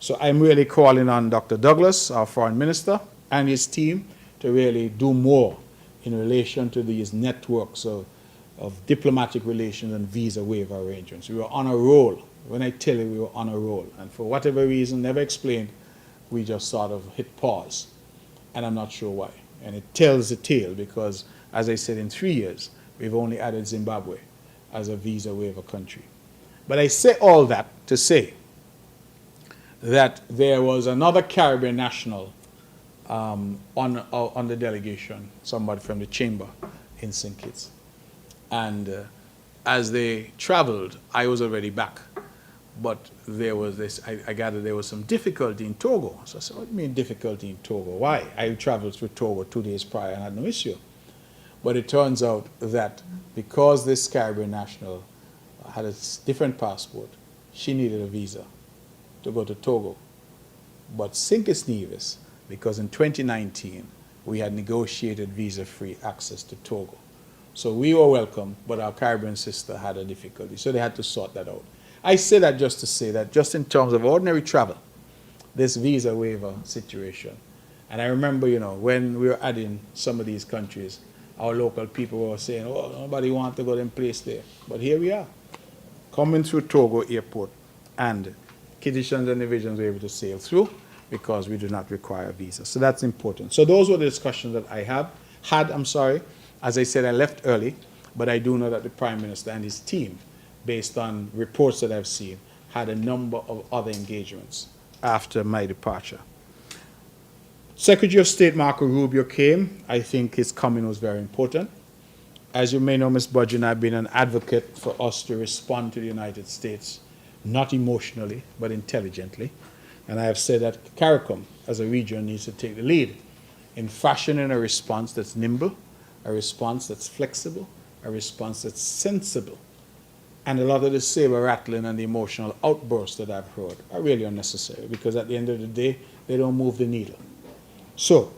So I'm really calling on Dr. Douglas, our foreign minister, and his team to really do more in relation to these networks of diplomatic relations and visa waiver arrangements. We were on a roll. When I tell you we were on a roll, and for whatever reason, never explained, we just sort of hit pause. And I'm not sure why. And it tells the tale because, as I said, in 3 years, we've only added Zimbabwe as a visa waiver country. But I say all that to say that there was another Caribbean national on the delegation, somebody from the chamber in St. Kitts. And as they traveled, I was already back. But there was this, I gathered there was some difficulty in Togo. So I said, what do you mean difficulty in Togo? Why? I traveled through Togo 2 days prior and had no issue. But it turns out that because this Caribbean national had a different passport, she needed a visa to go to Togo. But St. Kitts Nevis, because in 2019, we had negotiated visa-free access to Togo. So we were welcome, but our Caribbean sister had a difficulty. So they had to sort that out. I say that just to say that just in terms of ordinary travel, this visa waiver situation. And I remember, you know, when we were adding some of these countries, our local people were saying, oh, nobody wants to go and place there. But here we are, coming through Togo airport, and Kittitians and Nevisians were able to sail through because we do not require a visa. So that's important. So those were the discussions that I had. As I said, I left early, but I do know that the Prime Minister and his team, based on reports that I've seen, had a number of other engagements after my departure. Secretary of State Marco Rubio came. I think his coming was very important. As you may know, Ms. Budgeon, I've been an advocate for us to respond to the United States, not emotionally, but intelligently. And I have said that CARICOM, as a region, needs to take the lead in fashioning a response that's nimble, a response that's flexible, a response that's sensible And a lot of the saber rattling and the emotional outbursts that I've heard are really unnecessary, because at the end of the day, they don't move the needle. So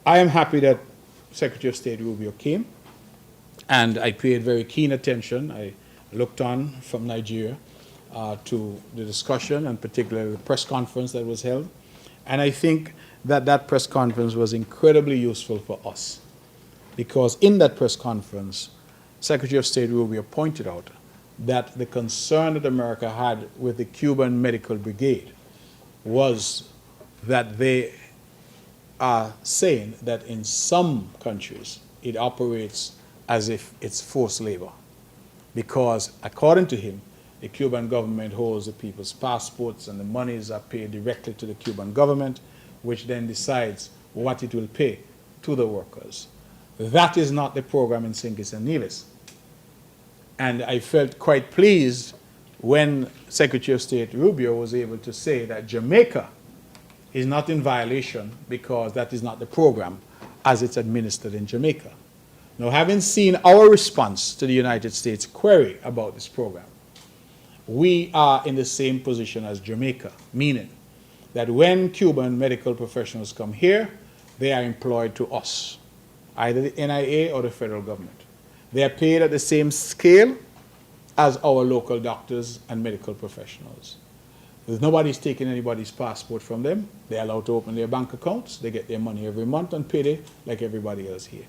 I am happy that Secretary of State Rubio came, and I paid very keen attention. I looked on from Nigeria to the discussion, and particularly the press conference that was held. And I think that that press conference was incredibly useful for us, because in that press conference, Secretary of State Rubio pointed out that the concern that America had with the Cuban Medical Brigade was that they are saying that in some countries it operates as if it's forced labor, because according to him, the Cuban government holds the people's passports and the monies are paid directly to the Cuban government, which then decides what it will pay to the workers. That is not the program in St. Kitts and Nevis. And I felt quite pleased when Secretary of State Rubio was able to say that Jamaica is not in violation because that is not the program as it's administered in Jamaica. Now, having seen our response to the United States query about this program, we are in the same position as Jamaica, meaning that when Cuban medical professionals come here, they are employed to us, either the NIA or the federal government. They are paid at the same scale as our local doctors and medical professionals. Nobody's taking anybody's passport from them. They're allowed to open their bank accounts. They get their money every month on payday like everybody else here.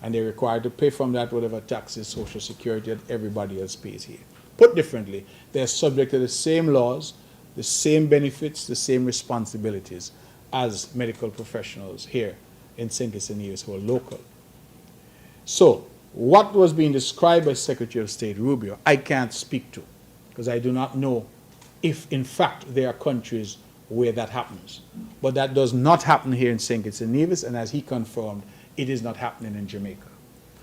And they're required to pay from that whatever taxes, Social Security, that everybody else pays here. Put differently, they're subject to the same laws, the same benefits, the same responsibilities as medical professionals here in St. Kitts and Nevis who are local. So, what was being described by Secretary of State Rubio, I can't speak to, because I do not know if, in fact, there are countries where that happens. But that does not happen here in St. Kitts and Nevis, and as he confirmed, it is not happening in Jamaica.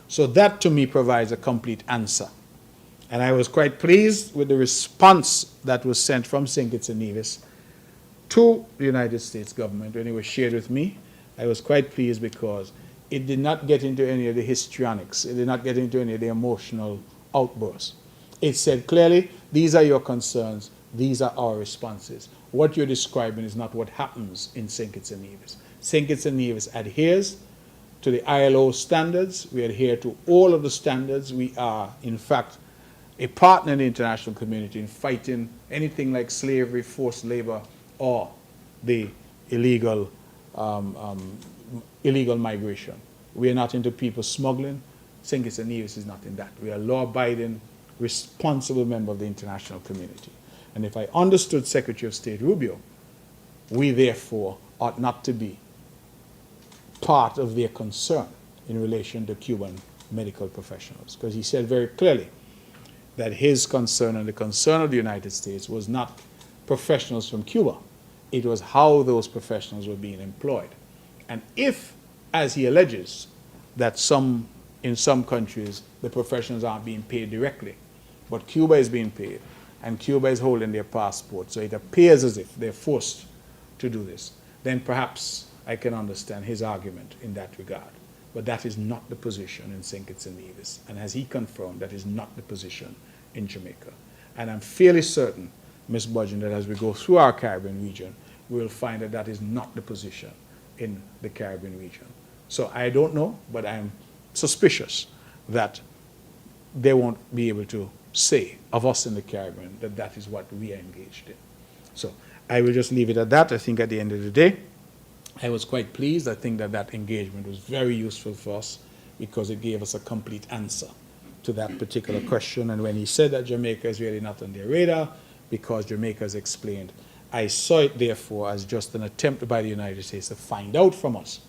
So that, to me, provides a complete answer. And I was quite pleased with the response that was sent from St. Kitts and Nevis to the United States government when it was shared with me. I was quite pleased because it did not get into any of the histrionics. It did not get into any of the emotional outbursts. It said clearly, these are your concerns, these are our responses. What you're describing is not what happens in St. Kitts and Nevis. St. Kitts and Nevis adheres to the ILO standards. We adhere to all of the standards. We are, in fact, a partner in the international community in fighting anything like slavery, forced labor, or the illegal migration. We are not into people smuggling. St. Kitts and Nevis is not in that. We are a law-abiding, responsible member of the international community. And if I understood Secretary of State Rubio, we therefore ought not to be part of their concern in relation to Cuban medical professionals. Because he said very clearly that his concern and the concern of the United States was not professionals from Cuba. It was how those professionals were being employed. And if, as he alleges, that in some countries the professionals aren't being paid directly, but Cuba is being paid, and Cuba is holding their passport, so it appears as if they're forced to do this, then perhaps I can understand his argument in that regard. But that is not the position in St. Kitts and Nevis. And as he confirmed, that is not the position in Jamaica. And I'm fairly certain, Ms. Budgeon, that as we go through our Caribbean region, we will find that that is not the position in the Caribbean region. So I don't know, but I'm suspicious that they won't be able to say of us in the Caribbean that that is what we are engaged in. So I will just leave it at that. I think at the end of the day, I was quite pleased. I think that that engagement was very useful for us because it gave us a complete answer to that particular question. And when he said that Jamaica is really not on their radar because Jamaica has explained, I saw it therefore as just an attempt by the United States to find out from us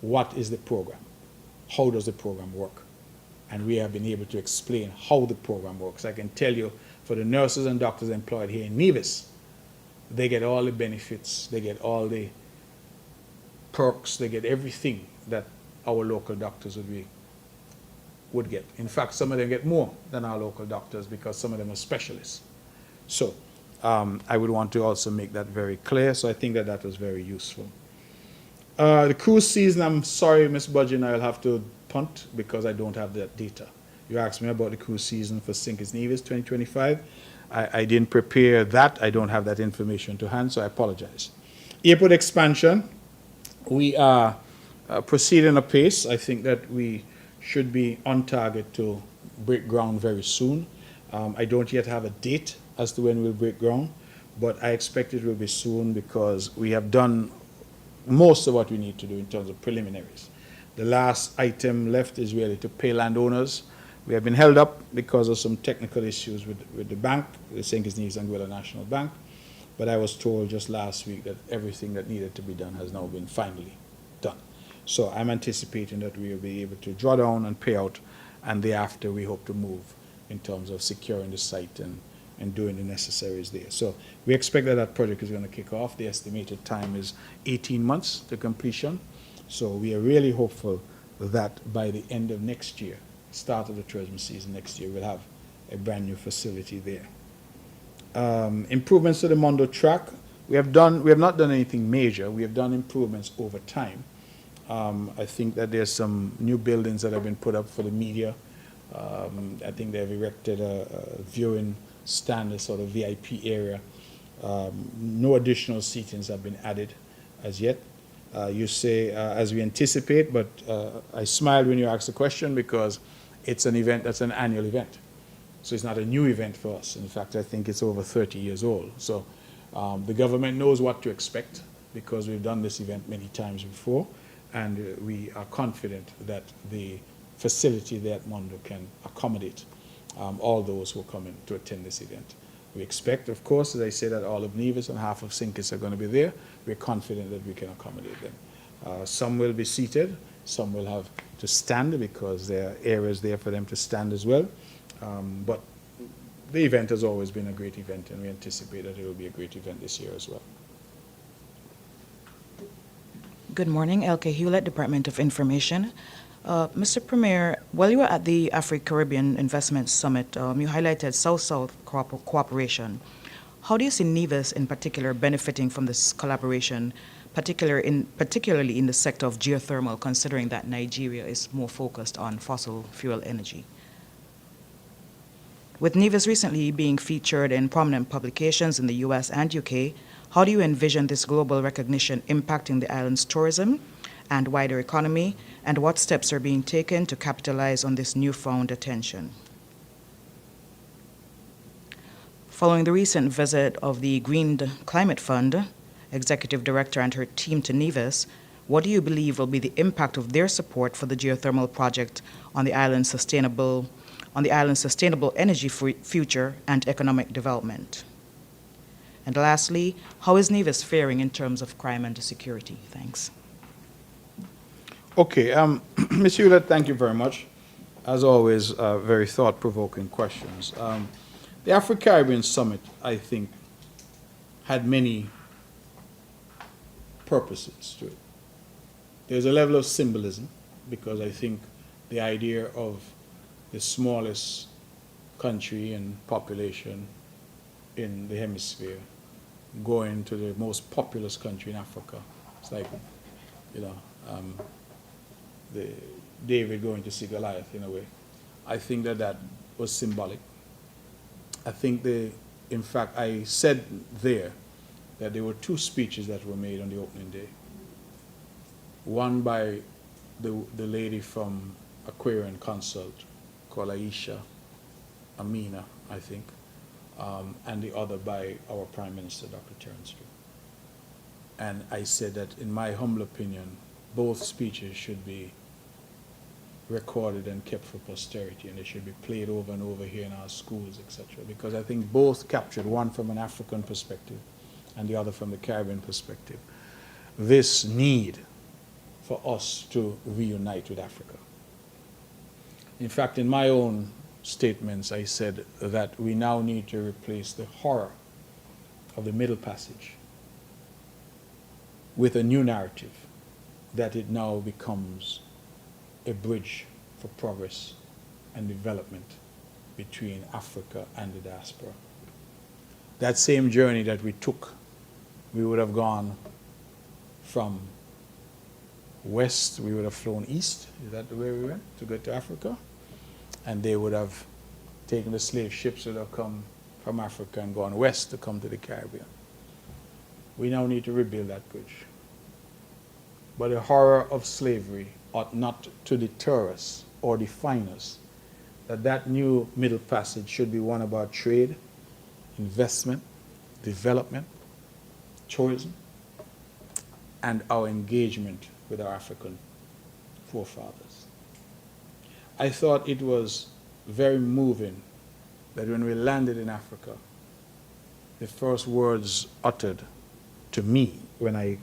what is the program, how does the program work. And we have been able to explain how the program works. I can tell you, for the nurses and doctors employed here in Nevis, they get all the benefits, they get all the perks, they get everything that our local doctors would get. In fact, some of them get more than our local doctors because some of them are specialists. So I would want to also make that very clear. So I think that that was very useful. The cruise season, I'm sorry, Ms. Budgeon, I'll have to punt because I don't have that data. You asked me about the cruise season for St. Kitts Nevis 2025. I didn't prepare that. I don't have that information to hand, so I apologize. Airport expansion, we are proceeding apace. I think that we should be on target to break ground very soon. I don't yet have a date as to when we'll break ground, but I expect it will be soon because we have done most of what we need to do in terms of preliminaries. The last item left is really to pay landowners. We have been held up because of some technical issues with the bank, the St. Kitts Nevis Anguilla National Bank, but I was told just last week that everything that needed to be done has now been finally done. So I'm anticipating that we will be able to draw down and pay out, and thereafter we hope to move in terms of securing the site and doing the necessaries there. So we expect that that project is going to kick off. The estimated time is 18 months to completion. So we are really hopeful that by the end of next year, start of the tourism season next year, we'll have a brand new facility there. Improvements to the Mondo track. We have not done anything major. We have done improvements over time. I think that there's some new buildings that have been put up for the media. I think they've erected a viewing stand, a sort of VIP area. No additional seatings have been added as yet. You say, as we anticipate, but I smiled when you asked the question because it's an event that's an annual event. So it's not a new event for us. In fact, I think it's over 30 years old. So the government knows what to expect because we've done this event many times before, and we are confident that the facility there at Mondo can accommodate all those who are coming to attend this event. We expect, of course, as I say, that all of Nevis and half of St. Kitts are going to be there. We're confident that we can accommodate them. Some will be seated, some will have to stand because there are areas there for them to stand as well. But the event has always been a great event, and we anticipate that it will be a great event this year as well. Good morning, Elke Hewlett, Department of Information. Mr. Premier, while you were at the Afro-Caribbean Investment Summit, you highlighted South-South cooperation. How do you see Nevis in particular benefiting from this collaboration, particularly in the sector of geothermal, considering that Nigeria is more focused on fossil fuel energy? With Nevis recently being featured in prominent publications in the US and UK, how do you envision this global recognition impacting the island's tourism and wider economy, and what steps are being taken to capitalize on this newfound attention? Following the recent visit of the Green Climate Fund Executive Director and her team to Nevis, what do you believe will be the impact of their support for the geothermal project on the island's sustainable energy future and economic development? And lastly, how is Nevis faring in terms of crime and security? Thanks. Okay, Ms. Hewlett, thank you very much. As always, very thought-provoking questions. The Afro-Caribbean Summit, I think, had many purposes to it. There's a level of symbolism, because I think the idea of the smallest country and population in the hemisphere going to the most populous country in Africa, it's like, you know, the David going to see Goliath in a way. I think that that was symbolic. I think in fact, I said there that there were two speeches that were made on the opening day. One by the lady from Aquarian Consult called Aisha Amina, I think, and the other by our Prime Minister, Dr. Terence True. And I said that, in my humble opinion, both speeches should be recorded and kept for posterity, and they should be played over and over here in our schools, etc. Because I think both captured, one from an African perspective and the other from the Caribbean perspective, this need for us to reunite with Africa. In fact, in my own statements, I said that we now need to replace the horror of the Middle Passage with a new narrative, that it now becomes a bridge for progress and development between Africa and the diaspora. That same journey that we took, we would have gone from west, we would have flown east. Is that the way we went to get to Africa? and they would have taken the slave ships that have come from Africa and gone west to come to the Caribbean. We now need to rebuild that bridge. But the horror of slavery ought not to deter us or define us. That new middle passage should be one about trade, investment, development, tourism, and our engagement with our African forefathers. I thought it was very moving that when we landed in Africa, the first words uttered to me when I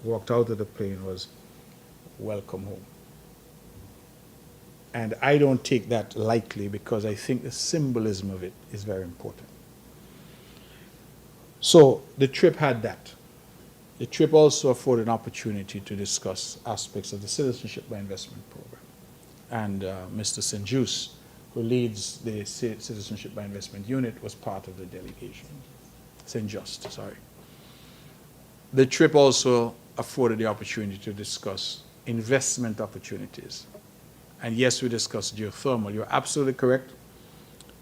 walked out of the plane was, "Welcome home." And I don't take that lightly because I think the symbolism of it is very important. So the trip had that. The trip also afforded an opportunity to discuss aspects of the Citizenship by Investment program. And Mr. St. who leads the Citizenship by Investment unit, was part of the delegation. St. Just, sorry. The trip also afforded the opportunity to discuss investment opportunities. And yes, we discussed geothermal. You're absolutely correct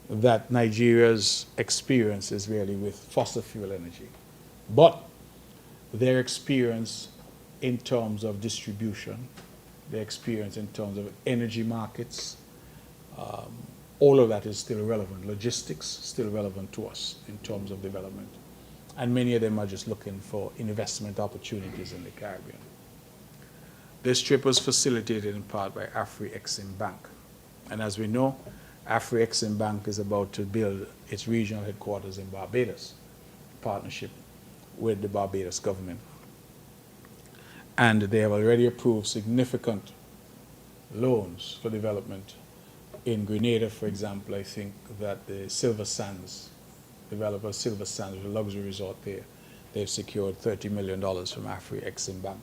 that Nigeria's experience is really with fossil fuel energy. But their experience in terms of distribution, their experience in terms of energy markets, all of that is still relevant. Logistics, still relevant to us in terms of development. And many of them are just looking for investment opportunities in the Caribbean. This trip was facilitated in part by Afri-Exim Bank. And as we know, Afri-Exim Bank is about to build its regional headquarters in Barbados, in partnership with the Barbados government. And they have already approved significant loans for development. In Grenada, for example, I think that the Silver Sands, developer Silver Sands, a luxury resort there, they've secured $30 million from Afri-Exim Bank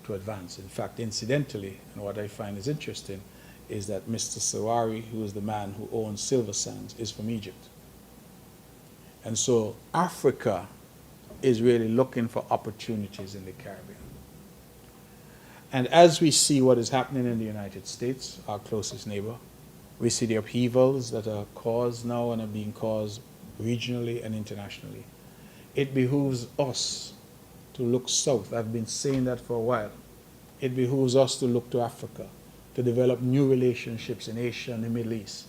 to advance. In fact, incidentally, and what I find is interesting, is that Mr. Sawari, who is the man who owns Silver Sands, is from Egypt. And so Africa is really looking for opportunities in the Caribbean. And as we see what is happening in the United States, our closest neighbor, we see the upheavals that are caused now and are being caused regionally and internationally. It behooves us to look south. I've been saying that for a while. It behooves us to look to Africa, to develop new relationships in Asia and the Middle East.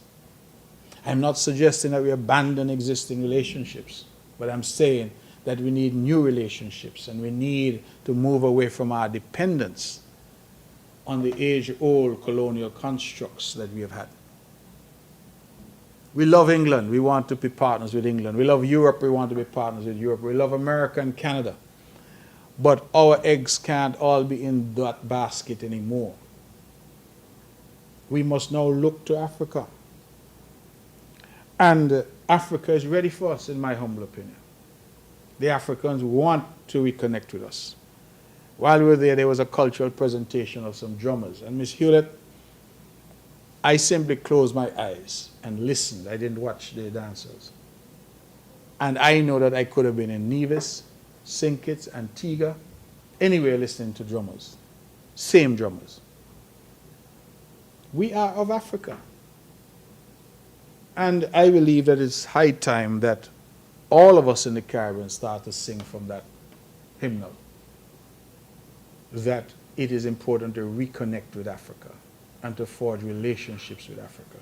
I'm not suggesting that we abandon existing relationships, but I'm saying that we need new relationships and we need to move away from our dependence on the age-old colonial constructs that we have had. We love England. We want to be partners with England. We love Europe. We want to be partners with Europe. We love America and Canada. But our eggs can't all be in that basket anymore. We must now look to Africa. And Africa is ready for us, in my humble opinion. The Africans want to reconnect with us. While we were there was a cultural presentation of some drummers. And Miss Hewlett, I simply closed my eyes and listened. I didn't watch the dancers. And I know that I could have been in Nevis, St. Kitts, Antigua, anywhere listening to drummers. Same drummers. We are of Africa. And I believe that it's high time that all of us in the Caribbean start to sing from that hymnal, that it is important to reconnect with Africa and to forge relationships with Africa.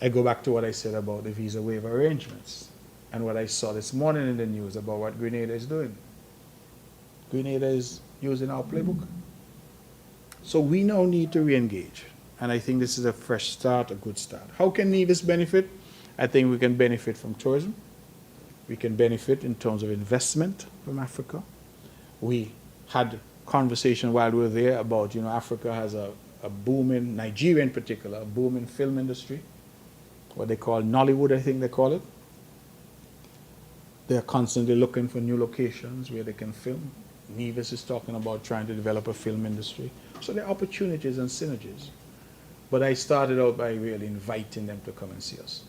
I go back to what I said about the visa waiver arrangements and what I saw this morning in the news about what Grenada is doing. Grenada is using our playbook. So we now need to re-engage. And I think this is a fresh start, a good start. How can Nevis benefit? I think we can benefit from tourism. We can benefit in terms of investment from Africa. We had conversation while we were there about, Africa has a booming, Nigeria in particular, a booming film industry, what they call Nollywood, I think they call it. They're constantly looking for new locations where they can film. Nevis is talking about trying to develop a film industry. So there are opportunities and synergies. But I started out by really inviting them to come and see us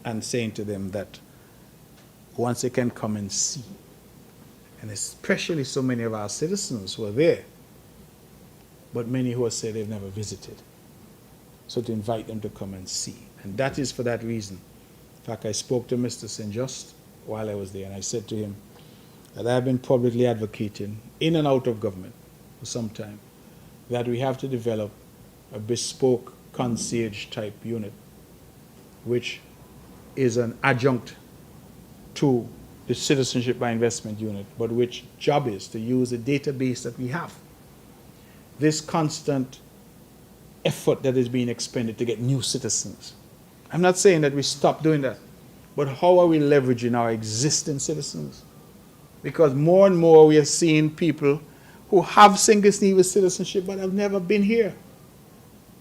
and saying to them that once they can come and see, and especially so many of our citizens who are there, but many who have said they've never visited. So to invite them to come and see. And that is for that reason. In fact, I spoke to Mr. St. Just while I was there, and I said to him that I have been publicly advocating in and out of government for some time that we have to develop a bespoke concierge type unit, which is an adjunct to the citizenship by investment unit, but which job is to use the database that we have. This constant effort that is being expended to get new citizens. I'm not saying that we stop doing that, but how are we leveraging our existing citizens? Because more and more we are seeing people who have St. Nevis citizenship but have never been here.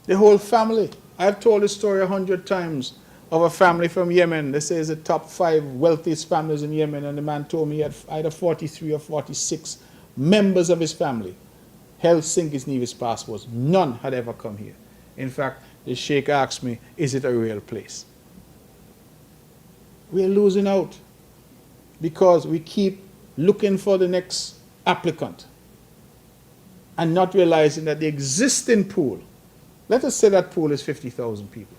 The whole family. I've told the story 100 times of a family from Yemen. They say it's the top 5 wealthiest families in Yemen, and the man told me he had either 43 or 46 members of his family held St. Nevis passports. None had ever come here. In fact, the sheikh asked me, is it a real place? We're losing out because we keep looking for the next applicant and not realizing that the existing pool, let us say that pool is 50,000 people.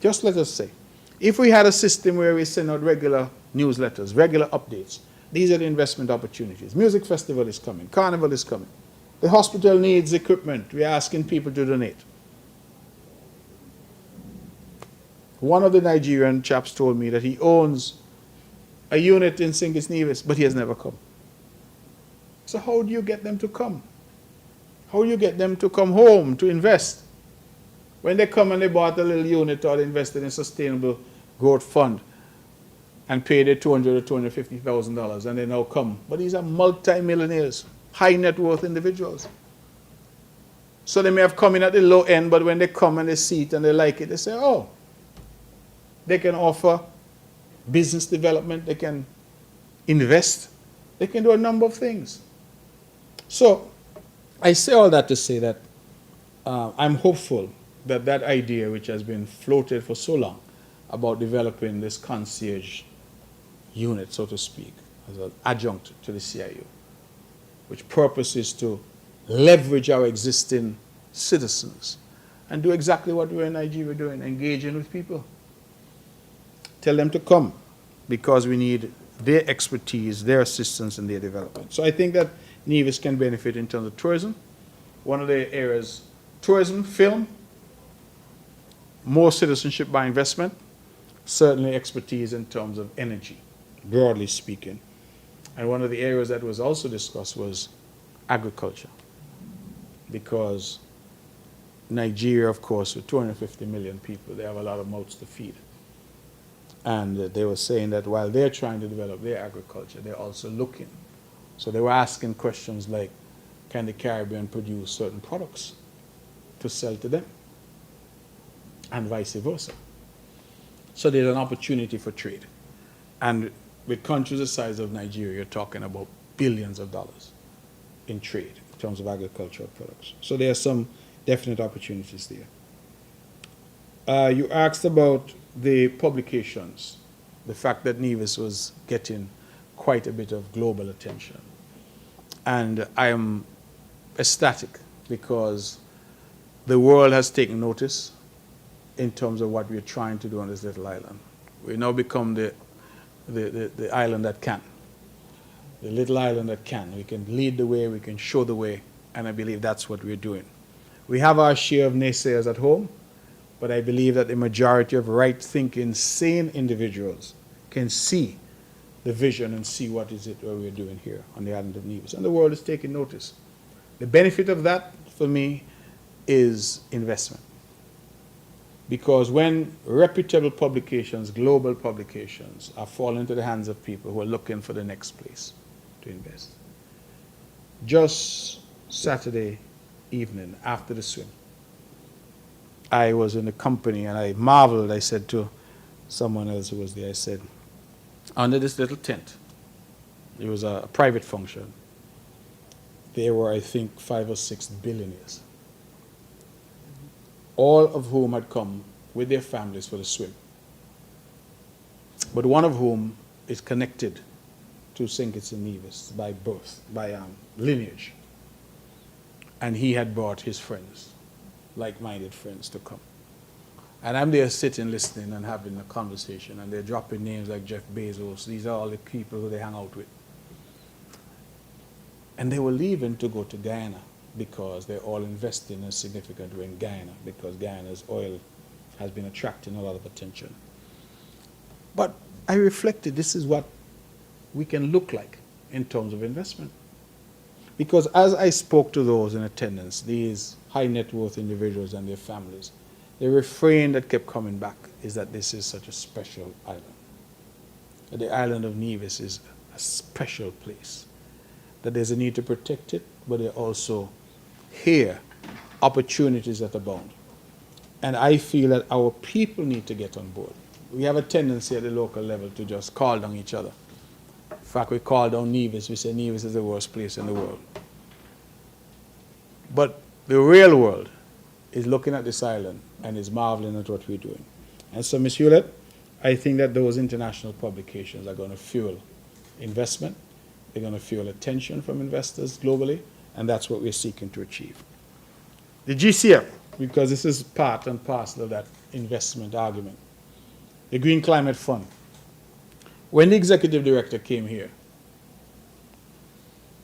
Just let us say, if we had a system where we send out regular newsletters, regular updates, these are the investment opportunities. Music festival is coming, carnival is coming. The hospital needs equipment. We're asking people to donate. One of the Nigerian chaps told me that he owns a unit in St. Nevis, but he has never come. So how do you get them to come? How do you get them to come home to invest? When they come and they bought a little unit or they invested in a sustainable growth fund and paid their $200,000 or $250,000 and they now come. But these are multi-millionaires, high net worth individuals. So they may have come in at the low end, but when they come and they see it and they like it, they say, oh, they can offer business development, they can invest, they can do a number of things. So I say all that to say that I'm hopeful that that idea, which has been floated for so long, about developing this concierge unit, so to speak, as an adjunct to the CIU, which purpose is to leverage our existing citizens and do exactly what we're in Nigeria doing, engaging with people. Tell them to come because we need their expertise, their assistance, and their development. So I think that Nevis can benefit in terms of tourism. One of the areas, tourism, film, more citizenship by investment, certainly expertise in terms of energy, broadly speaking. And one of the areas that was also discussed was agriculture, because Nigeria, of course, with 250 million people, they have a lot of mouths to feed. And they were saying that while they're trying to develop their agriculture, they're also looking. So they were asking questions like, can the Caribbean produce certain products to sell to them? And vice versa. So there's an opportunity for trade. And with countries the size of Nigeria, you're talking about billions of dollars in trade in terms of agricultural products. So there are some definite opportunities there. You asked about the publications, the fact that Nevis was getting quite a bit of global attention. And I am ecstatic because the world has taken notice in terms of what we're trying to do on this little island. We now become the island that can, the little island that can. We can lead the way, we can show the way, and I believe that's what we're doing. We have our share of naysayers at home, but I believe that the majority of right-thinking, sane individuals can see the vision and see what is it what we're doing here on the island of Nevis. And the world is taking notice. The benefit of that, for me, is investment. Because when reputable publications, global publications, are falling into the hands of people who are looking for the next place to invest. Just Saturday evening, after the swim, I was in a company and I marveled. I said to someone else who was there, I said, under this little tent, it was a private function, there were, I think, 5 or 6 billionaires, all of whom had come with their families for the swim, but one of whom is connected to St. Kitts and Nevis by birth, by lineage, and he had brought his friends. like-minded friends to come. And I'm there sitting, listening, and having a conversation, and they're dropping names like Jeff Bezos. These are all the people who they hang out with. And they were leaving to go to Guyana because they're all investing in a significant way in Guyana, because Guyana's oil has been attracting a lot of attention. But I reflected, this is what we can look like in terms of investment. Because as I spoke to those in attendance, these high net worth individuals and their families, the refrain that kept coming back is that this is such a special island. That the island of Nevis is a special place. That there's a need to protect it, but there are also here opportunities that abound. And I feel that our people need to get on board. We have a tendency at the local level to just call down each other. In fact, we call down Nevis. We say Nevis is the worst place in the world. But the real world is looking at this island and is marveling at what we're doing. And so, Ms. Hewlett, I think that those international publications are going to fuel investment. They're going to fuel attention from investors globally, and that's what we're seeking to achieve. The GCF, because this is part and parcel of that investment argument. The Green Climate Fund. When the executive director came here,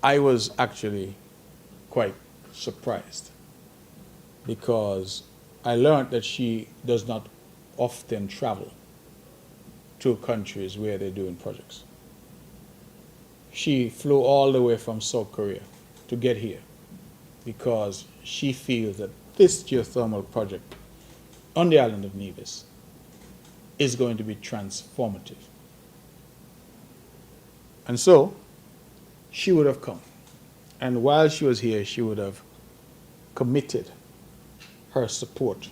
I was actually quite surprised, because I learned that she does not often travel to countries where they're doing projects. She flew all the way from South Korea to get here because she feels that this geothermal project on the island of Nevis is going to be transformative. And so she would have come. And while she was here, she would have committed her support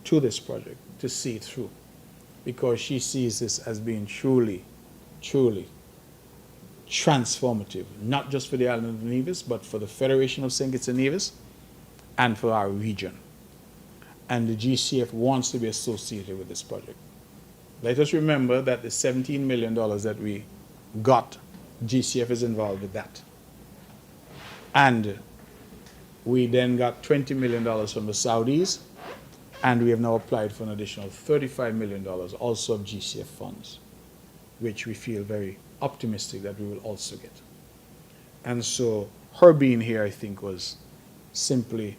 to this project to see it through, because she sees this as being truly, truly transformative, not just for the island of Nevis, but for the Federation of St. Kitts and Nevis and for our region. And the GCF wants to be associated with this project. Let us remember that the $17 million that we got, GCF is involved with that. And we then got $20 million from the Saudis, and we have now applied for an additional $35 million also of GCF funds, which we feel very optimistic that we will also get. And so her being here, I think, was simply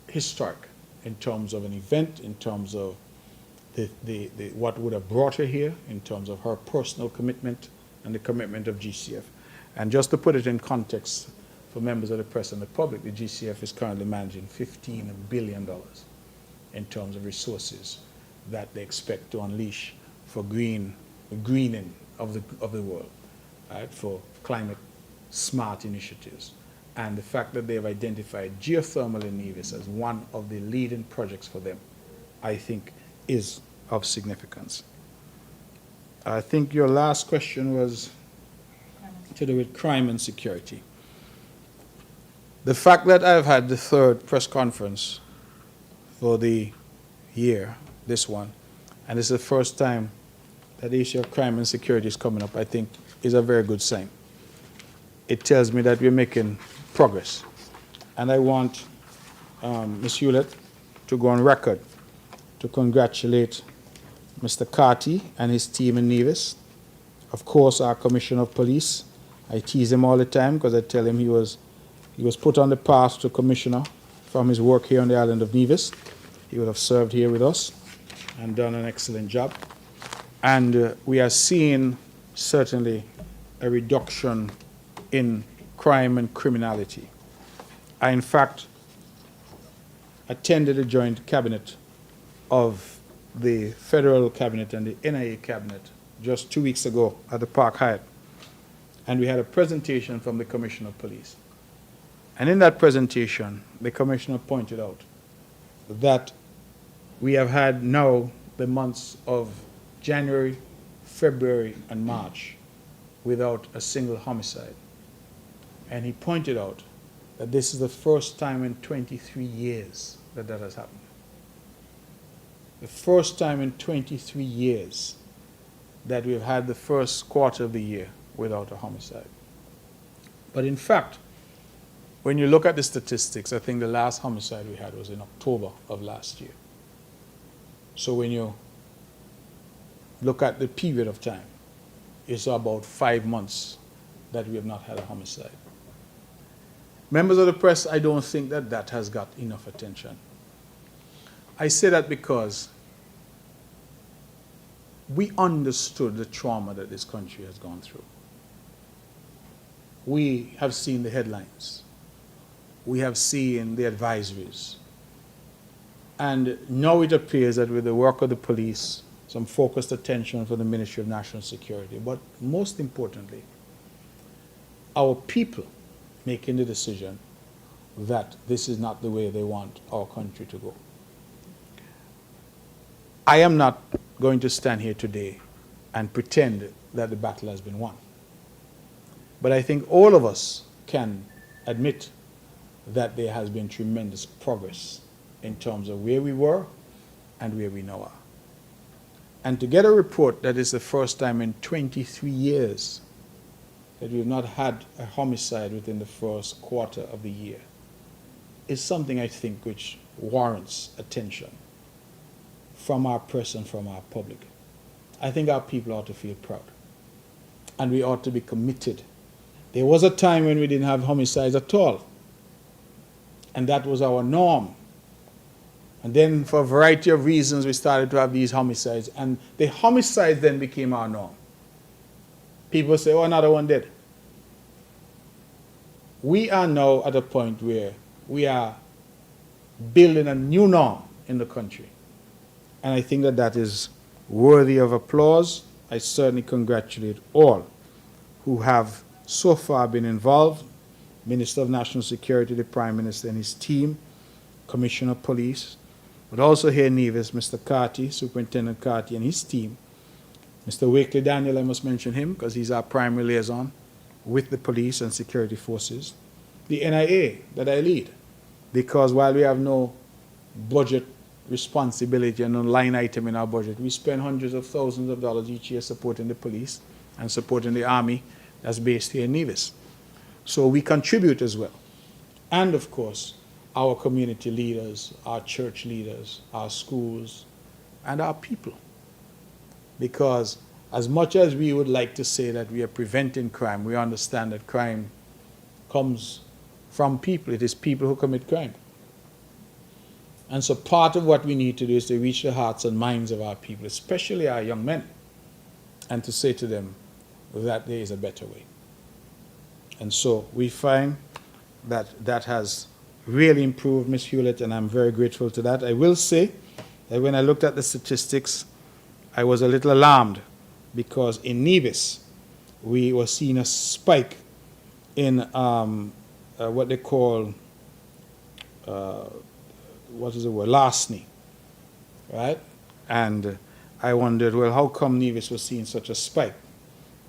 historic in terms of an event, in terms of what would have brought her here, in terms of her personal commitment and the commitment of GCF. And just to put it in context for members of the press and the public, the GCF is currently managing $15 billion in terms of resources that they expect to unleash for greening of the world, right, for climate smart initiatives. And the fact that they have identified geothermal in Nevis as one of the leading projects for them, I think, is of significance. I think your last question was to do with crime and security. The fact that I've had the third press conference for the year, this one, and this is the first time that the issue of crime and security is coming up, I think is a very good sign. It tells me that we're making progress. And I want Ms. Hewlett to go on record to congratulate Mr. Carty and his team in Nevis. Of course, our Commissioner of Police. I tease him all the time because I tell him he was put on the path to Commissioner from his work here on the island of Nevis. He would have served here with us and done an excellent job. And we are seeing certainly a reduction in crime and criminality. I, in fact, attended a joint cabinet of the Federal Cabinet and the NIA Cabinet just 2 weeks ago at the Park Hyatt. And we had a presentation from the Commissioner of Police. And in that presentation, the Commissioner pointed out that we have had now the months of January, February, and March without a single homicide. And he pointed out that this is the first time in 23 years that that has happened. The first time in 23 years that we've had the first quarter of the year without a homicide. But in fact, when you look at the statistics, I think the last homicide we had was in October of last year. So when you look at the period of time, it's about 5 months that we have not had a homicide. Members of the press, I don't think that that has got enough attention. I say that because we understood the trauma that this country has gone through. We have seen the headlines. We have seen the advisories. And now it appears that with the work of the police, some focused attention for the Ministry of National Security, but most importantly, our people making the decision that this is not the way they want our country to go. I am not going to stand here today and pretend that the battle has been won. But I think all of us can admit that there has been tremendous progress in terms of where we were and where we now are. And to get a report that is the first time in 23 years that we have not had a homicide within the first quarter of the year is something I think which warrants attention from our press and from our public. I think our people ought to feel proud. And we ought to be committed. There was a time when we didn't have homicides at all. And that was our norm. And then for a variety of reasons, we started to have these homicides. And the homicides then became our norm. People say, oh, another one dead. We are now at a point where we are building a new norm in the country. And I think that that is worthy of applause. I certainly congratulate all who have so far been involved. Minister of National Security, the Prime Minister and his team, Commissioner of Police, but also here in Nevis, Mr. Carty, Superintendent Carty and his team. Mr. Wakely Daniel, I must mention him because he's our primary liaison with the police and security forces. The NIA that I lead, because while we have no budget responsibility and no line item in our budget, we spend hundreds of thousands of dollars each year supporting the police and supporting the army that's based here in Nevis. So we contribute as well. And of course, our community leaders, our church leaders, our schools, and our people. Because as much as we would like to say that we are preventing crime, we understand that crime comes from people. It is people who commit crime. And so part of what we need to do is to reach the hearts and minds of our people, especially our young men, and to say to them that there is a better way. And so we find that that has really improved, Ms. Hewlett, and I'm very grateful to that. I will say that when I looked at the statistics, I was a little alarmed because in Nevis, we were seeing a spike in what they call, what is the word, larceny, right? And I wondered, well, how come Nevis was seeing such a spike?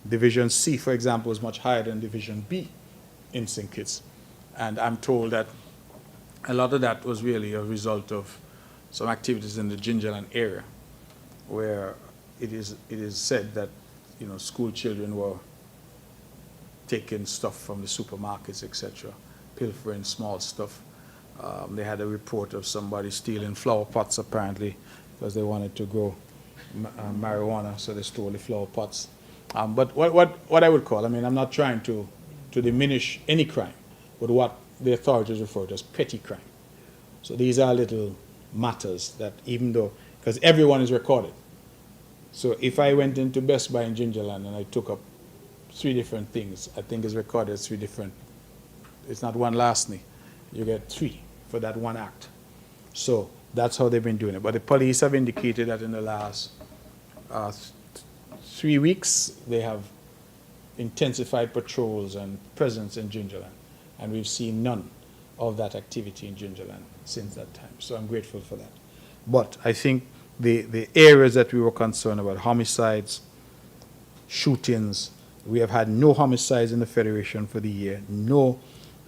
Division C, for example, was much higher than Division B in St. Kitts. And I'm told that a lot of that was really a result of some activities in the Gingerland area, where it is said that, you know, school children were taking stuff from the supermarkets, etc., pilfering small stuff. They had a report of somebody stealing flower pots, apparently, because they wanted to grow marijuana, so they stole the flower pots. But what I would call, I mean, I'm not trying to diminish any crime, but what the authorities refer to as petty crime. So these are little matters that even though, because everyone is recorded. So if I went into Best Buy in Gingerland and I took up 3 different things, I think it's recorded as 3 different, it's not one larceny. You get 3 for that one act. So that's how they've been doing it. But the police have indicated that in the last 3 weeks, they have intensified patrols and presence in Gingerland. And we've seen none of that activity in Gingerland since that time. So I'm grateful for that. But I think the areas that we were concerned about, homicides, shootings, we have had no homicides in the Federation for the year, no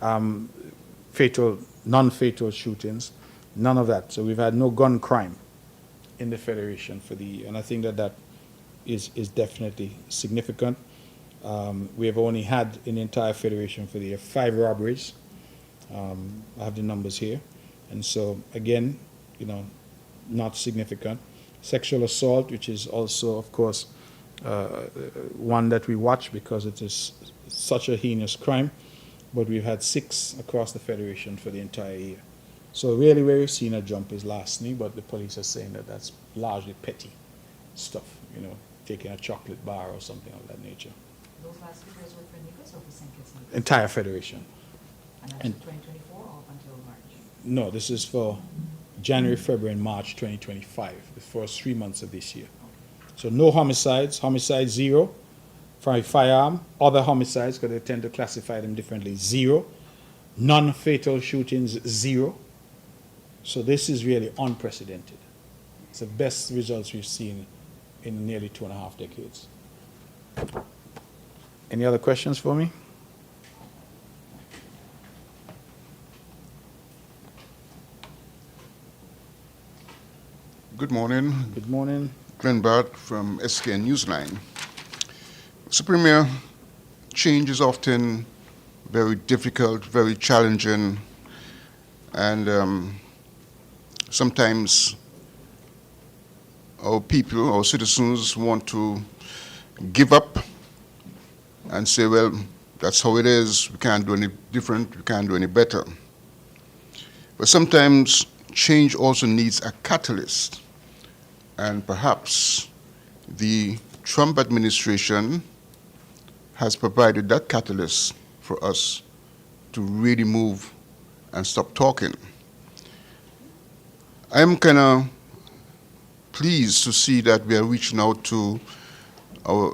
non-fatal shootings, none of that. So we've had no gun crime in the Federation for the year. And I think that that is definitely significant. We have only had in the entire Federation for the year 5 robberies. I have the numbers here. And so, again, you know, not significant. Sexual assault, which is also, of course, one that we watch because it is such a heinous crime, but we've had 6 across the Federation for the entire year. So really where we've seen a jump is larceny, but the police are saying that that's largely petty stuff, you know, taking a chocolate bar or something of that nature. Those last figures were for Nevis or for St. Kitts Nevis? Entire Federation. And that's and- for 2024 or up until March? No, this is for January, February, and March 2025, the first 3 months of this year. So no homicides, homicide 0, for a firearm, other homicides, because they tend to classify them differently, 0, non-fatal shootings, 0. So this is really unprecedented. It's the best results we've seen in nearly 2.5 decades. Any other questions for me? Good morning. Good morning. Glenn Bart from SKN Newsline. Mr. Premier, change is often very difficult, very challenging, and sometimes our people, our citizens want to give up and say, well, that's how it is, we can't do any different, we can't do any better. But sometimes change also needs a catalyst. And perhaps the Trump administration has provided that catalyst for us to really move and stop talking. I am kind of pleased to see that we are reaching out to our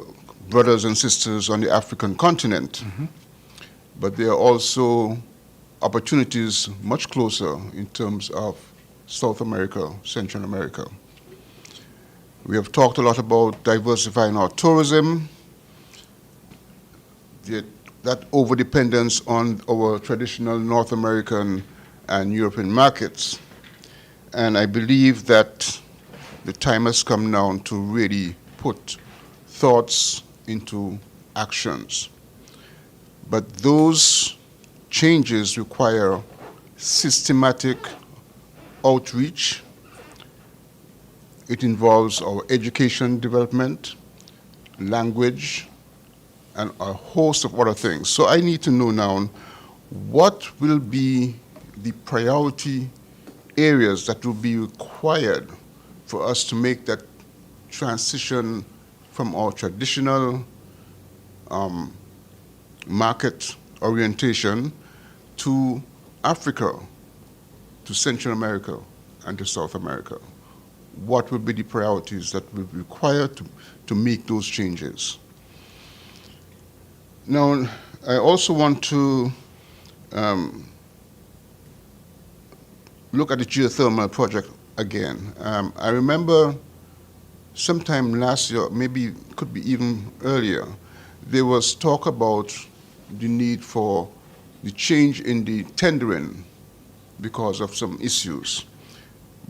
brothers and sisters on the African continent. But there are also opportunities much closer in terms of South America, Central America. We have talked a lot about diversifying our tourism, that over-dependence on our traditional North American and European markets. And I believe that the time has come now to really put thoughts into actions. But those changes require systematic outreach. It involves our education development, language, and a host of other things. So I need to know now what will be the priority areas that will be required for us to make that transition from our traditional market orientation to Africa, to Central America, and to South America. What will be the priorities that will be required to make those changes? Now, I also want to look at the geothermal project again. I remember sometime last year, maybe it could be even earlier, there was talk about the need for the change in the tendering because of some issues.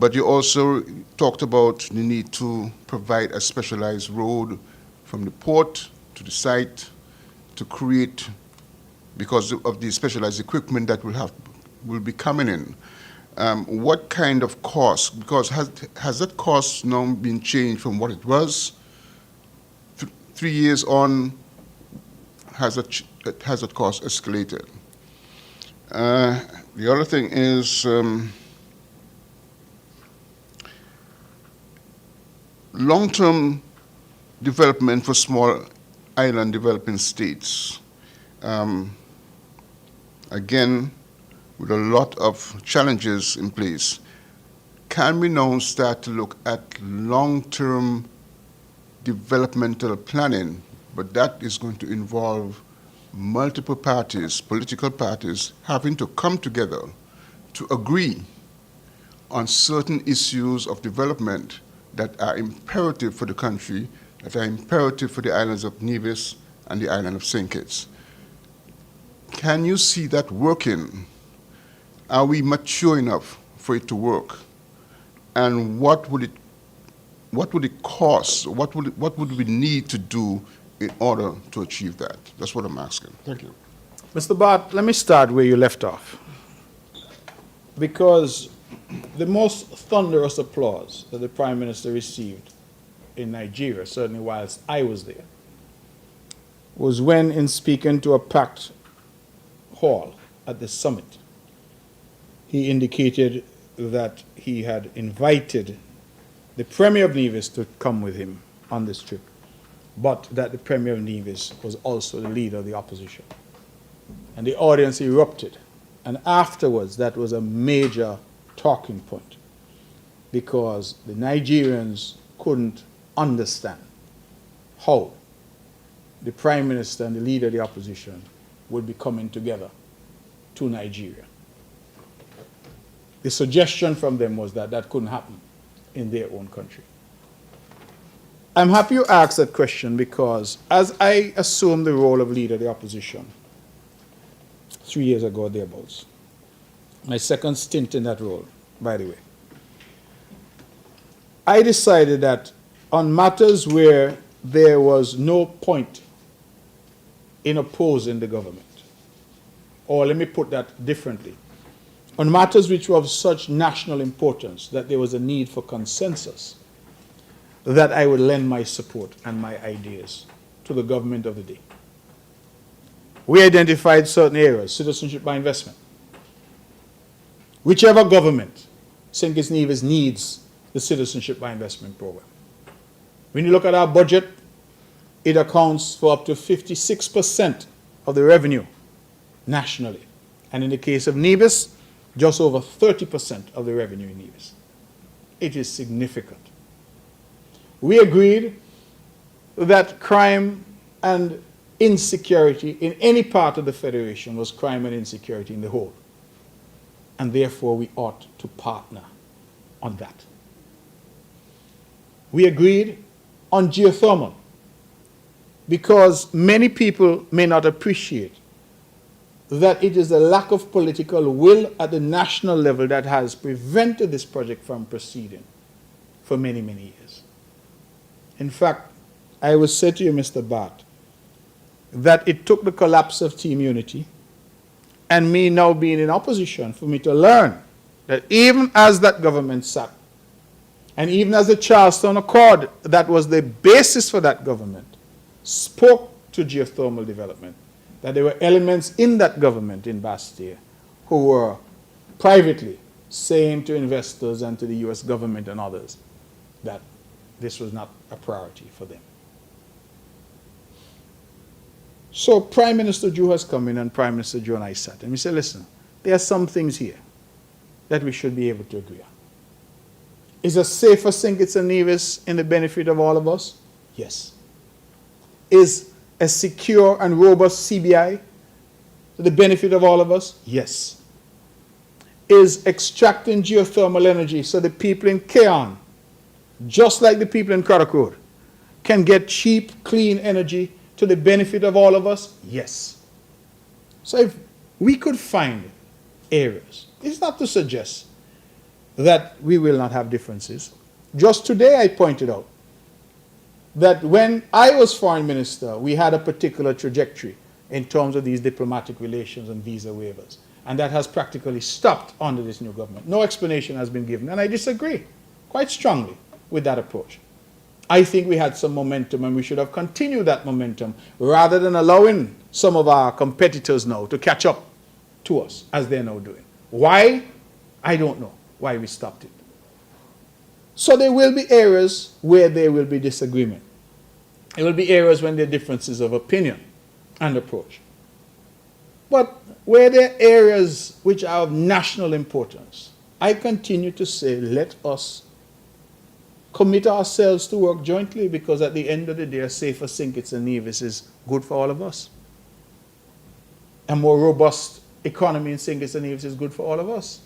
But you also talked about the need to provide a specialized road from the port to the site to create, because of the specialized equipment that will be coming in. What kind of cost? Because has that cost now been changed from what it was? 3 years on, has that cost escalated? The other thing is long-term development for small island developing states. Again, with a lot of challenges in place. Can we now start to look at long-term developmental planning, but that is going to involve multiple parties, political parties, having to come together to agree on certain issues of development that are imperative for the country, that are imperative for the islands of Nevis and the island of St. Kitts. Can you see that working? Are we mature enough for it to work? And what would it cost? What would we need to do in order to achieve that? That's what I'm asking. Thank you. Mr. Bart, let me start where you left off. because the most thunderous applause that the Prime Minister received in Nigeria, certainly whilst I was there, was when, in speaking to a packed hall at the summit, he indicated that he had invited the Premier of Nevis to come with him on this trip, but that the Premier of Nevis was also the leader of the opposition. And the audience erupted. And afterwards, that was a major talking point, because the Nigerians couldn't understand how the Prime Minister and the leader of the opposition would be coming together to Nigeria. The suggestion from them was that that couldn't happen in their own country. I'm happy you asked that question, because as I assumed the role of leader of the opposition 3 years ago or thereabouts, my second stint in that role, by the way, I decided that on matters where there was no point in opposing the government, or let me put that differently, on matters which were of such national importance that there was a need for consensus, that I would lend my support and my ideas to the government of the day. We identified certain areas: citizenship by investment. Whichever government, St. Kitts Nevis needs the citizenship by investment program. When you look at our budget, it accounts for up to 56% of the revenue nationally. And in the case of Nevis, just over 30% of the revenue in Nevis. It is significant. We agreed that crime and insecurity in any part of the Federation was crime and insecurity in the whole. And therefore we ought to partner on that. We agreed on geothermal, because many people may not appreciate that it is a lack of political will at the national level that has prevented this project from proceeding for many, many years. In fact, I will say to you, Mr. Bart, that it took the collapse of Team Unity and me now being in opposition for me to learn that even as that government sat, and even as the Charlestown Accord, that was the basis for that government, spoke to geothermal development, that there were elements in that government in Bastille who were privately saying to investors and to the US government and others that this was not a priority for them. So Prime Minister Drew has come in, and Prime Minister Drew and I sat, and we said, listen, there are some things here that we should be able to agree on. Is a safer St. Kitts and Nevis in the benefit of all of us? Yes. Is a secure and robust CBI to the benefit of all of us? Yes. Is extracting geothermal energy so the people in Keon, just like the people in Craddock Road, can get cheap, clean energy to the benefit of all of us? Yes. So if we could find areas, it's not to suggest that we will not have differences. Just today I pointed out that when I was foreign minister, we had a particular trajectory in terms of these diplomatic relations and visa waivers. And that has practically stopped under this new government. No explanation has been given. And I disagree quite strongly with that approach. I think we had some momentum, and we should have continued that momentum rather than allowing some of our competitors now to catch up to us as they're now doing. Why? I don't know why we stopped it. So there will be areas where there will be disagreement. There will be areas when there are differences of opinion and approach. But where there are areas which are of national importance, I continue to say, let us commit ourselves to work jointly, because at the end of the day, a safer St. Kitts and Nevis is good for all of us. A more robust economy in St. Kitts and Nevis is good for all of us.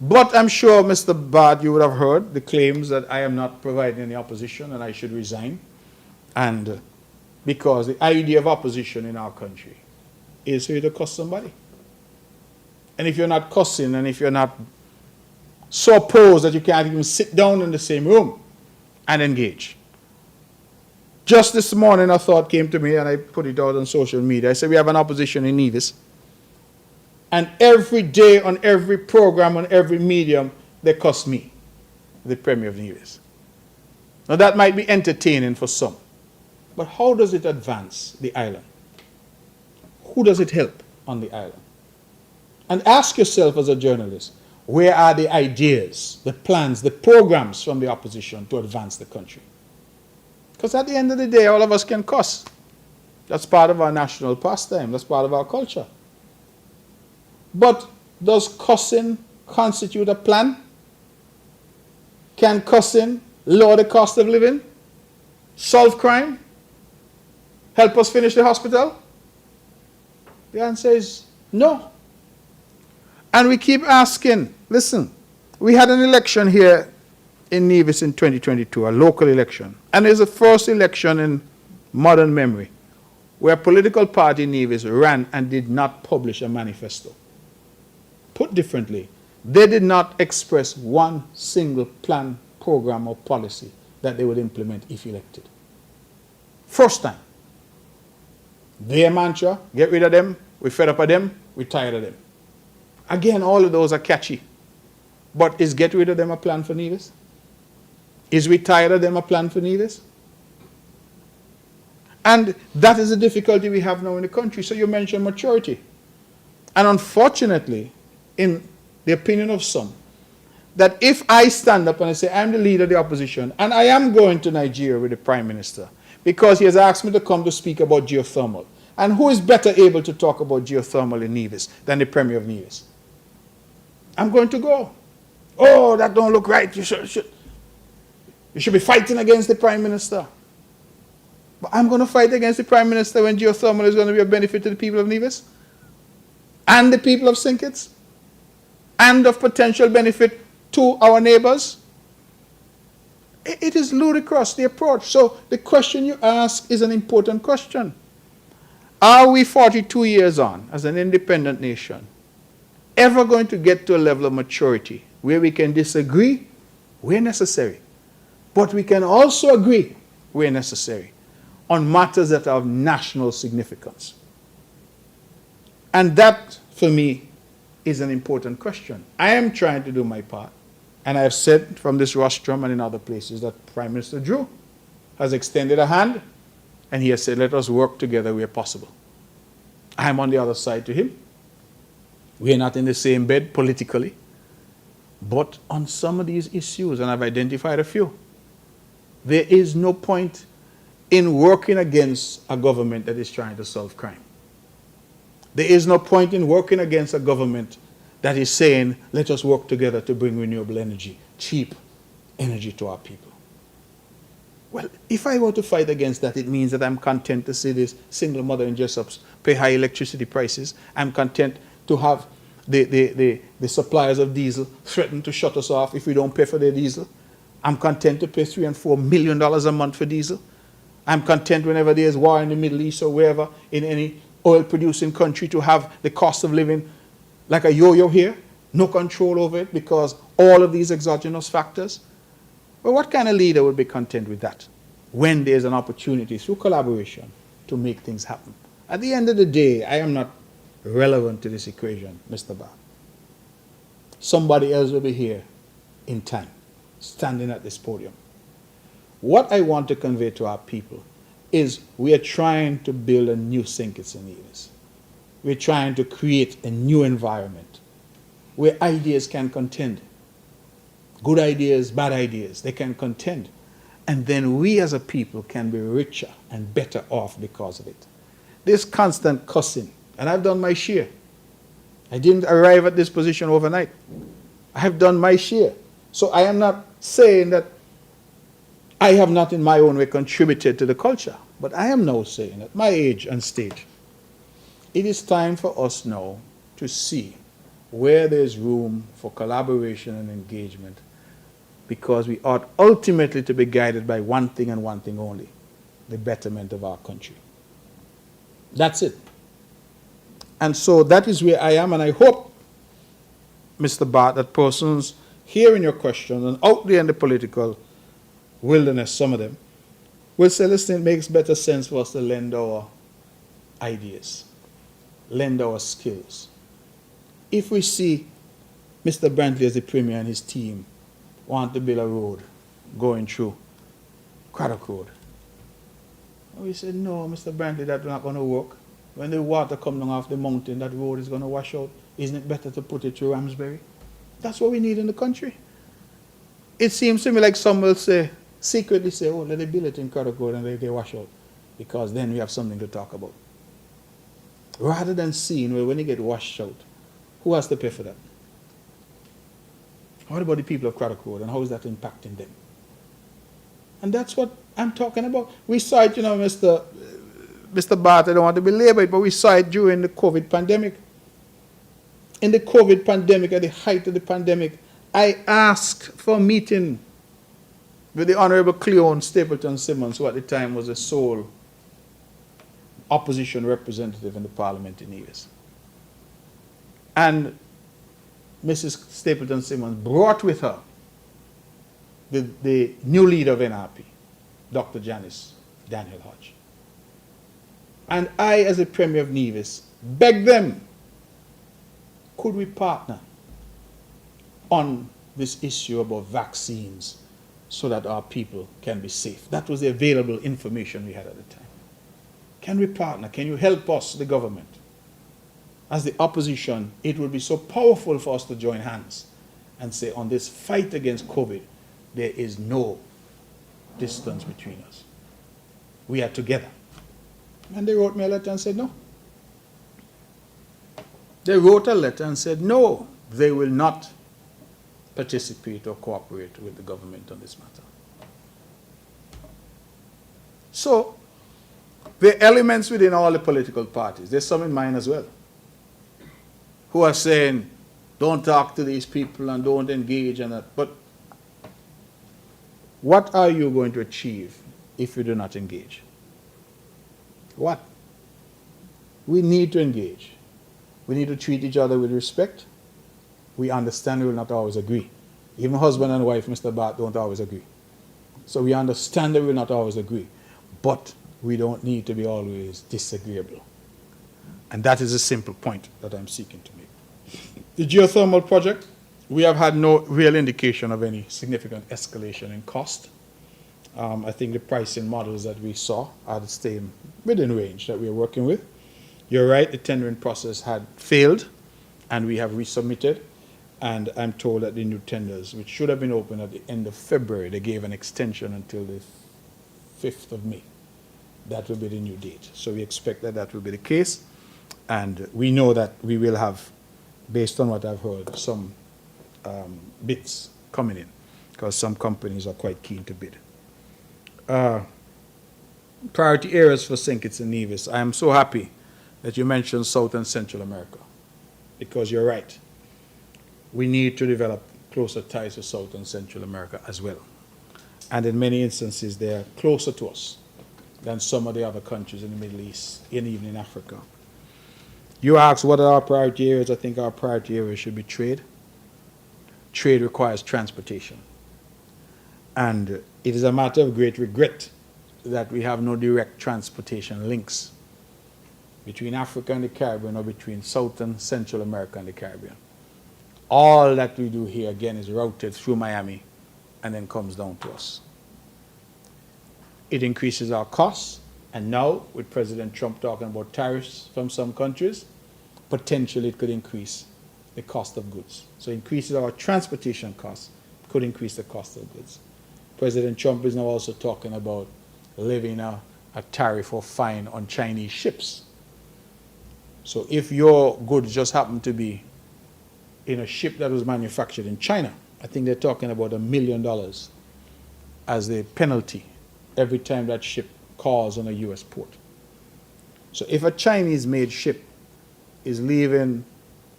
But I'm sure, Mr. Bard, you would have heard the claims that I am not providing any opposition and I should resign. And because the idea of opposition in our country is for you to cuss somebody. And if you're not cussing, and if you're not so opposed that you can't even sit down in the same room and engage. Just this morning a thought came to me, and I put it out on social media. I said, we have an opposition in Nevis And every day on every program, on every medium, they cuss me, the Premier of Nevis. Now that might be entertaining for some, but how does it advance the island? Who does it help on the island? And ask yourself as a journalist, where are the ideas, the plans, the programs from the opposition to advance the country? Because at the end of the day, all of us can cuss. That's part of our national pastime. That's part of our culture. But does cussing constitute a plan? Can cussing lower the cost of living? Solve crime? Help us finish the hospital? The answer is no. And we keep asking, listen, we had an election here in Nevis in 2022, a local election. And it's the first election in modern memory where a political party in Nevis ran and did not publish a manifesto. Put differently, they did not express one single plan, program, or policy that they would implement if elected. First time. Their mantra, get rid of them, we're fed up of them, we're tired of them. Again, all of those are catchy. But is get rid of them a plan for Nevis? Is we tired of them a plan for Nevis? And that is the difficulty we have now in the country. So you mentioned maturity. And unfortunately, in the opinion of some, that if I stand up and I say, I'm the leader of the opposition, and I am going to Nigeria with the Prime Minister, because he has asked me to come to speak about geothermal. And who is better able to talk about geothermal in Nevis than the Premier of Nevis? I'm going to go. Oh, that don't look right. You should be fighting against the Prime Minister. But I'm going to fight against the Prime Minister when geothermal is going to be a benefit to the people of Nevis and the people of St. Kitts and of potential benefit to our neighbors. It is ludicrous, the approach. So the question you ask is an important question. Are we 42 years on as an independent nation ever going to get to a level of maturity where we can disagree where necessary, but we can also agree where necessary on matters that are of national significance? And that, for me, is an important question. I am trying to do my part. And I have said from this rostrum and in other places that Prime Minister Drew has extended a hand and he has said, let us work together where possible. I am on the other side to him. We are not in the same bed politically. But on some of these issues, and I've identified a few, there is no point in working against a government that is trying to solve crime. There is no point in working against a government that is saying, let us work together to bring renewable energy, cheap energy to our people. Well, if I were to fight against that, it means that I'm content to see this single mother in Jessups pay high electricity prices. I'm content to have the suppliers of diesel threaten to shut us off if we don't pay for their diesel. I'm content to pay $3 and $4 million a month for diesel. I'm content whenever there's war in the Middle East or wherever in any oil-producing country to have the cost of living like a yo-yo here, no control over it because all of these exogenous factors. Well, what kind of leader would be content with that when there's an opportunity through collaboration to make things happen? At the end of the day, I am not relevant to this equation, Mr. Barr. Somebody else will be here in time, standing at this podium. What I want to convey to our people is we are trying to build a new St. Kitts and Nevis. We're trying to create a new environment where ideas can contend. Good ideas, bad ideas, they can contend. And then we as a people can be richer and better off because of it. This constant cussing, and I've done my share. I didn't arrive at this position overnight. I have done my share. So I am not saying that I have not in my own way contributed to the culture, but I am now saying at my age and stage, it is time for us now to see where there's room for collaboration and engagement, because we ought ultimately to be guided by one thing and one thing only, the betterment of our country. That's it. And so that is where I am, and I hope, Mr. Bart, that persons hearing your questions and out there in the political wilderness, some of them, will say, listen, it makes better sense for us to lend our ideas, lend our skills, if we see Mr. Brantley as the Premier and his team want to build a road going through Craddock Road, and we said, no, Mr. Brantley, that's not going to work. When the water comes down off the mountain, that road is going to wash out. Isn't it better to put it through Ramsbury? That's what we need in the country. It seems to me like some will say, secretly say, oh, let it build it in Craddock Road and let it wash out, because then we have something to talk about. Rather than seeing, well, when it gets washed out, who has to pay for that? What about the people of Craddock Road, and how is that impacting them? And that's what I'm talking about. We saw it, you know, Mr. Bart, I don't want to belabor it, but we saw it during the COVID pandemic. In the COVID pandemic, at the height of the pandemic, I asked for a meeting with the Honorable Cleon Stapleton Simmons, who at the time was the sole opposition representative in the parliament in Nevis. And Mrs. Stapleton Simmons brought with her the new leader of NRP, Dr. Janice Daniel Hodge. And I, as a Premier of Nevis, begged them, could we partner on this issue about vaccines so that our people can be safe? That was the available information we had at the time. Can we partner? Can you help us, the government? As the opposition, it would be so powerful for us to join hands and say, on this fight against COVID, there is no distance between us. We are together. And they wrote me a letter and said no. They wrote a letter and said no, they will not participate or cooperate with the government on this matter. So, there are elements within all the political parties, there's some in mine as well, who are saying, don't talk to these people and don't engage in that. But what are you going to achieve if you do not engage? What? We need to engage. We need to treat each other with respect. We understand we will not always agree. Even husband and wife, Mr. Bart, don't always agree. So we understand that we will not always agree. But we don't need to be always disagreeable. And that is a simple point that I'm seeking to make. The geothermal project, we have had no real indication of any significant escalation in cost. I think the pricing models that we saw are the same within range that we are working with. You're right, the tendering process had failed, and we have resubmitted. And I'm told that the new tenders, which should have been open at the end of February, they gave an extension until the 5th of May. That will be the new date. So we expect that that will be the case. And we know that we will have, based on what I've heard, some bids coming in, because some companies are quite keen to bid. Priority areas for St. Kitts and Nevis. I am so happy that you mentioned South and Central America, because you're right. We need to develop closer ties to South and Central America as well. And in many instances, they are closer to us than some of the other countries in the Middle East and even in Africa. You asked what are our priority areas. I think our priority areas should be trade. Trade requires transportation. And it is a matter of great regret that we have no direct transportation links between Africa and the Caribbean, or between South and Central America and the Caribbean. All that we do here, again, is routed through Miami and then comes down to us. It increases our costs, and now, with President Trump talking about tariffs from some countries, potentially it could increase the cost of goods. So it increases our transportation costs, could increase the cost of goods. President Trump is now also talking about levying a tariff or fine on Chinese ships. So if your goods just happen to be in a ship that was manufactured in China, I think they're talking about $1 million as the penalty every time that ship calls on a U.S. port. So if a Chinese-made ship is leaving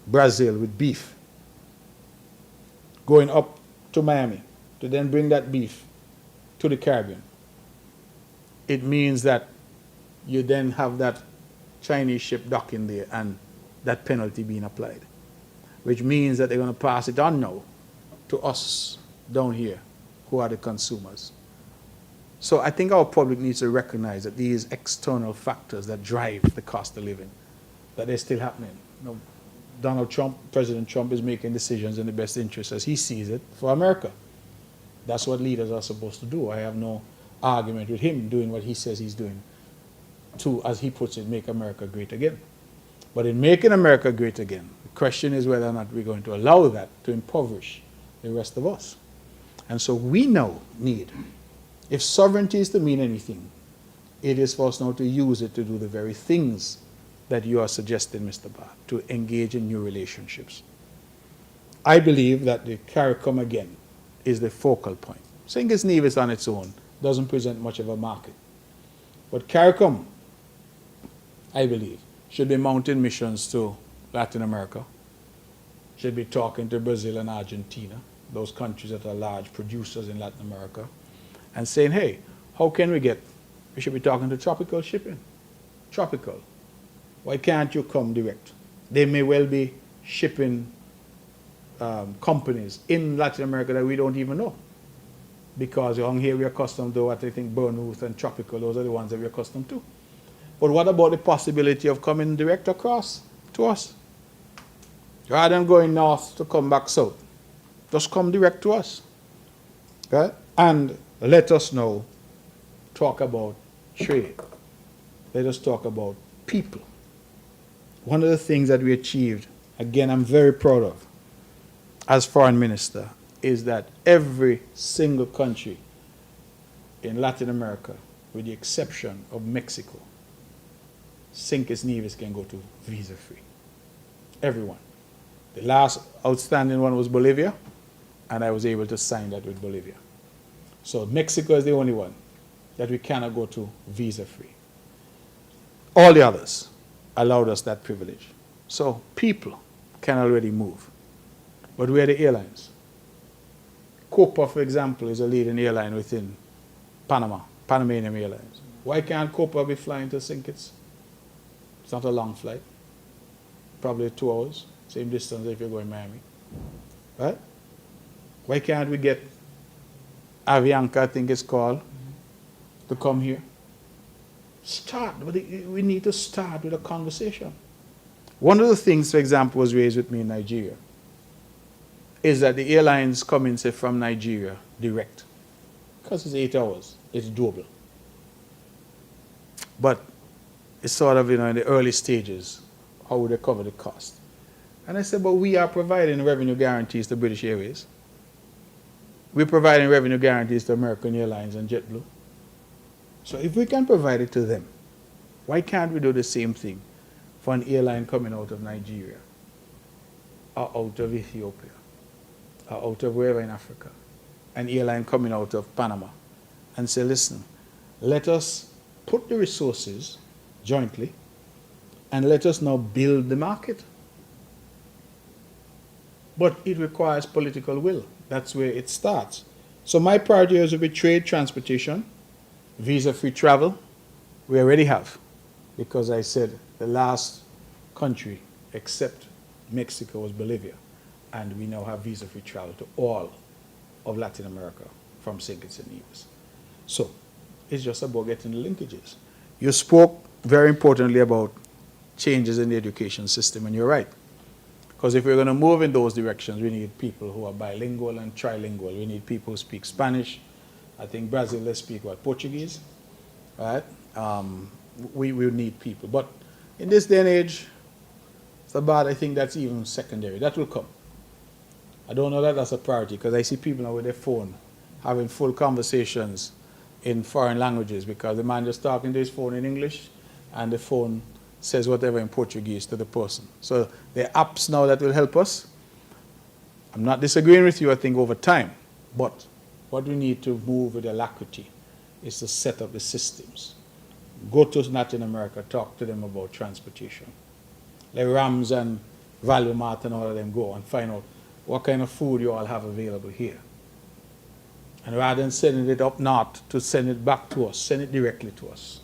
Brazil with beef, going up to Miami to then bring that beef to the Caribbean, it means that you then have that Chinese ship docking there and that penalty being applied, which means that they're going to pass it on now to us down here who are the consumers. So I think our public needs to recognize that these external factors that drive the cost of living, that they're still happening. You know, President Trump is making decisions in the best interest as he sees it for America. That's what leaders are supposed to do. I have no argument with him doing what he says he's doing to, as he puts it, make America great again. But in making America great again, the question is whether or not we're going to allow that to impoverish the rest of us. And so we now need, if sovereignty is to mean anything, it is for us now to use it to do the very things that you are suggesting, Mr. Barr, to engage in new relationships. I believe that the CARICOM again is the focal point. St. Kitts Nevis on its own doesn't present much of a market. But CARICOM, I believe, should be mounting missions to Latin America, should be talking to Brazil and Argentina, those countries that are large producers in Latin America, and saying, hey, how can we should be talking to tropical shipping. Tropical. Why can't you come direct? They may well be shipping companies in Latin America that we don't even know. Because on here we're accustomed to what I think Burnwood and Tropical, those are the ones that we're accustomed to. But what about the possibility of coming direct across to us? Rather than going north to come back south, just come direct to us. Right? And let us now talk about trade. Let us talk about people. One of the things that we achieved, again, I'm very proud of, as foreign minister, is that every single country in Latin America, with the exception of Mexico, St. Kitts Nevis can go to visa-free. Everyone. The last outstanding one was Bolivia, and I was able to sign that with Bolivia. So Mexico is the only one that we cannot go to visa-free. All the others allowed us that privilege. So people can already move. But where are the airlines? Copa, for example, is a leading airline within Panama, Panamanian Airlines. Why can't Copa be flying to St. Kitts? It's not a long flight. Probably 2 hours, same distance if you're going to Miami. Right? Why can't we get Avianca, I think it's called, to come here? We need to start with a conversation. One of the things, for example, was raised with me in Nigeria, is that the airlines come in, say, from Nigeria direct. Because it's 8 hours, it's doable. But it's sort of, in the early stages, how would they cover the cost? And I said, but we are providing revenue guarantees to British Airways. We're providing revenue guarantees to American Airlines and JetBlue. So if we can provide it to them, why can't we do the same thing for an airline coming out of Nigeria, or out of Ethiopia, or out of wherever in Africa, an airline coming out of Panama, and say, listen, let us put the resources jointly, and let us now build the market. But it requires political will. That's where it starts. So my priority is with trade, transportation, visa-free travel. We already have, because I said the last country except Mexico was Bolivia, and we now have visa-free travel to all of Latin America from St. Kitts and Nevis. So it's just about getting the linkages. You spoke very importantly about changes in the education system, and you're right. Because if we're going to move in those directions, we need people who are bilingual and trilingual. We need people who speak Spanish. I think Brazil, they speak what, Portuguese, right? We need people. But in this day and age, it's about, I think that's even secondary. That will come. I don't know that that's a priority, because I see people now with their phone having full conversations in foreign languages, because the man just talking to his phone in English, and the phone says whatever in Portuguese to the person. So there are apps now that will help us. I'm not disagreeing with you, I think, over time. But what we need to move with alacrity is to set up the systems. Go to Latin America, talk to them about transportation. Like Rams and Value Mart and all of them, go and find out what kind of food you all have available here. And rather than sending it up north, to send it back to us, send it directly to us.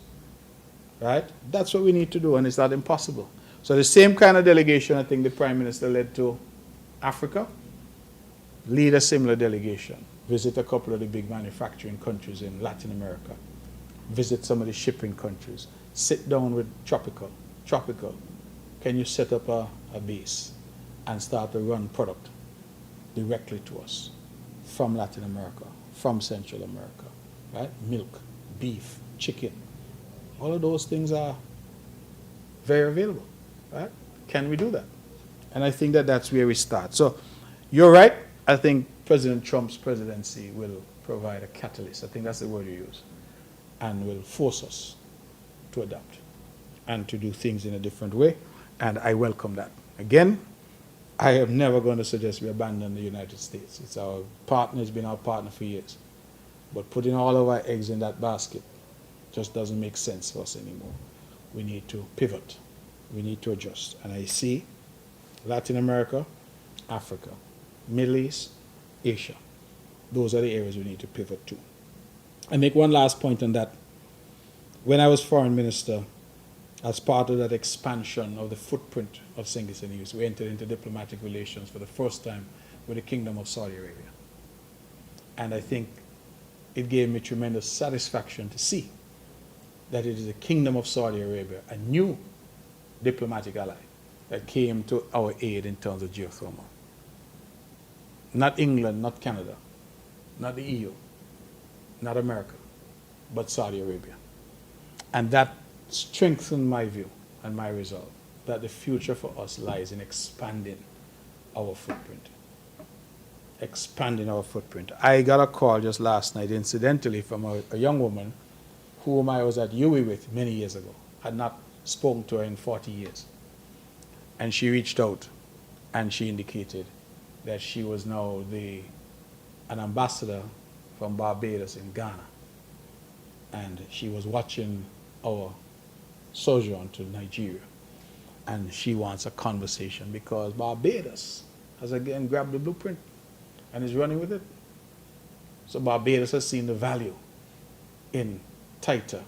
Right? That's what we need to do, and it's not impossible. So the same kind of delegation I think the Prime Minister led to Africa, lead a similar delegation, visit a couple of the big manufacturing countries in Latin America, visit some of the shipping countries, sit down with Tropical. Can you set up a base? and start to run product directly to us from Latin America, from Central America, right? Milk, beef, chicken, all of those things are very available, right? Can we do that? And I think that that's where we start. So you're right. I think President Trump's presidency will provide a catalyst. I think that's the word you use, and will force us to adapt and to do things in a different way. And I welcome that. Again, I am never going to suggest we abandon the United States. It's our partner, it's been our partner for years. But putting all of our eggs in that basket just doesn't make sense for us anymore. We need to pivot. We need to adjust. And I see Latin America, Africa, Middle East, Asia. Those are the areas we need to pivot to. I make one last point on that. When I was foreign minister, as part of that expansion of the footprint of St. Kitts and Nevis, we entered into diplomatic relations for the first time with the Kingdom of Saudi Arabia. And I think it gave me tremendous satisfaction to see that it is the Kingdom of Saudi Arabia, a new diplomatic ally, that came to our aid in terms of geothermal. Not England, not Canada, not the EU, not America, but Saudi Arabia. And that strengthened my view and my resolve that the future for us lies in expanding our footprint. Expanding our footprint. I got a call just last night, incidentally, from a young woman whom I was at UWI with many years ago. Had not spoken to her in 40 years. And she reached out and she indicated that she was now an ambassador from Barbados in Ghana. And she was watching our sojourn to Nigeria. And she wants a conversation because Barbados has again grabbed the blueprint and is running with it. So Barbados has seen the value in tighter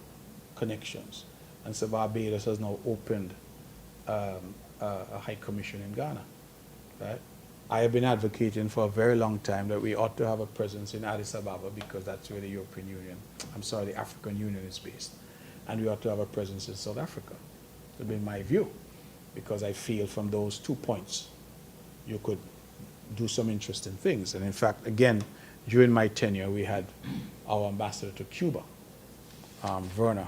connections. And so Barbados has now opened a high commission in Ghana, right? I have been advocating for a very long time that we ought to have a presence in Addis Ababa because that's where the European Union, the African Union is based. And we ought to have a presence in South Africa. That's been my view, because I feel from those 2 points you could do some interesting things. And in fact, again, during my tenure, we had our ambassador to Cuba, Verna.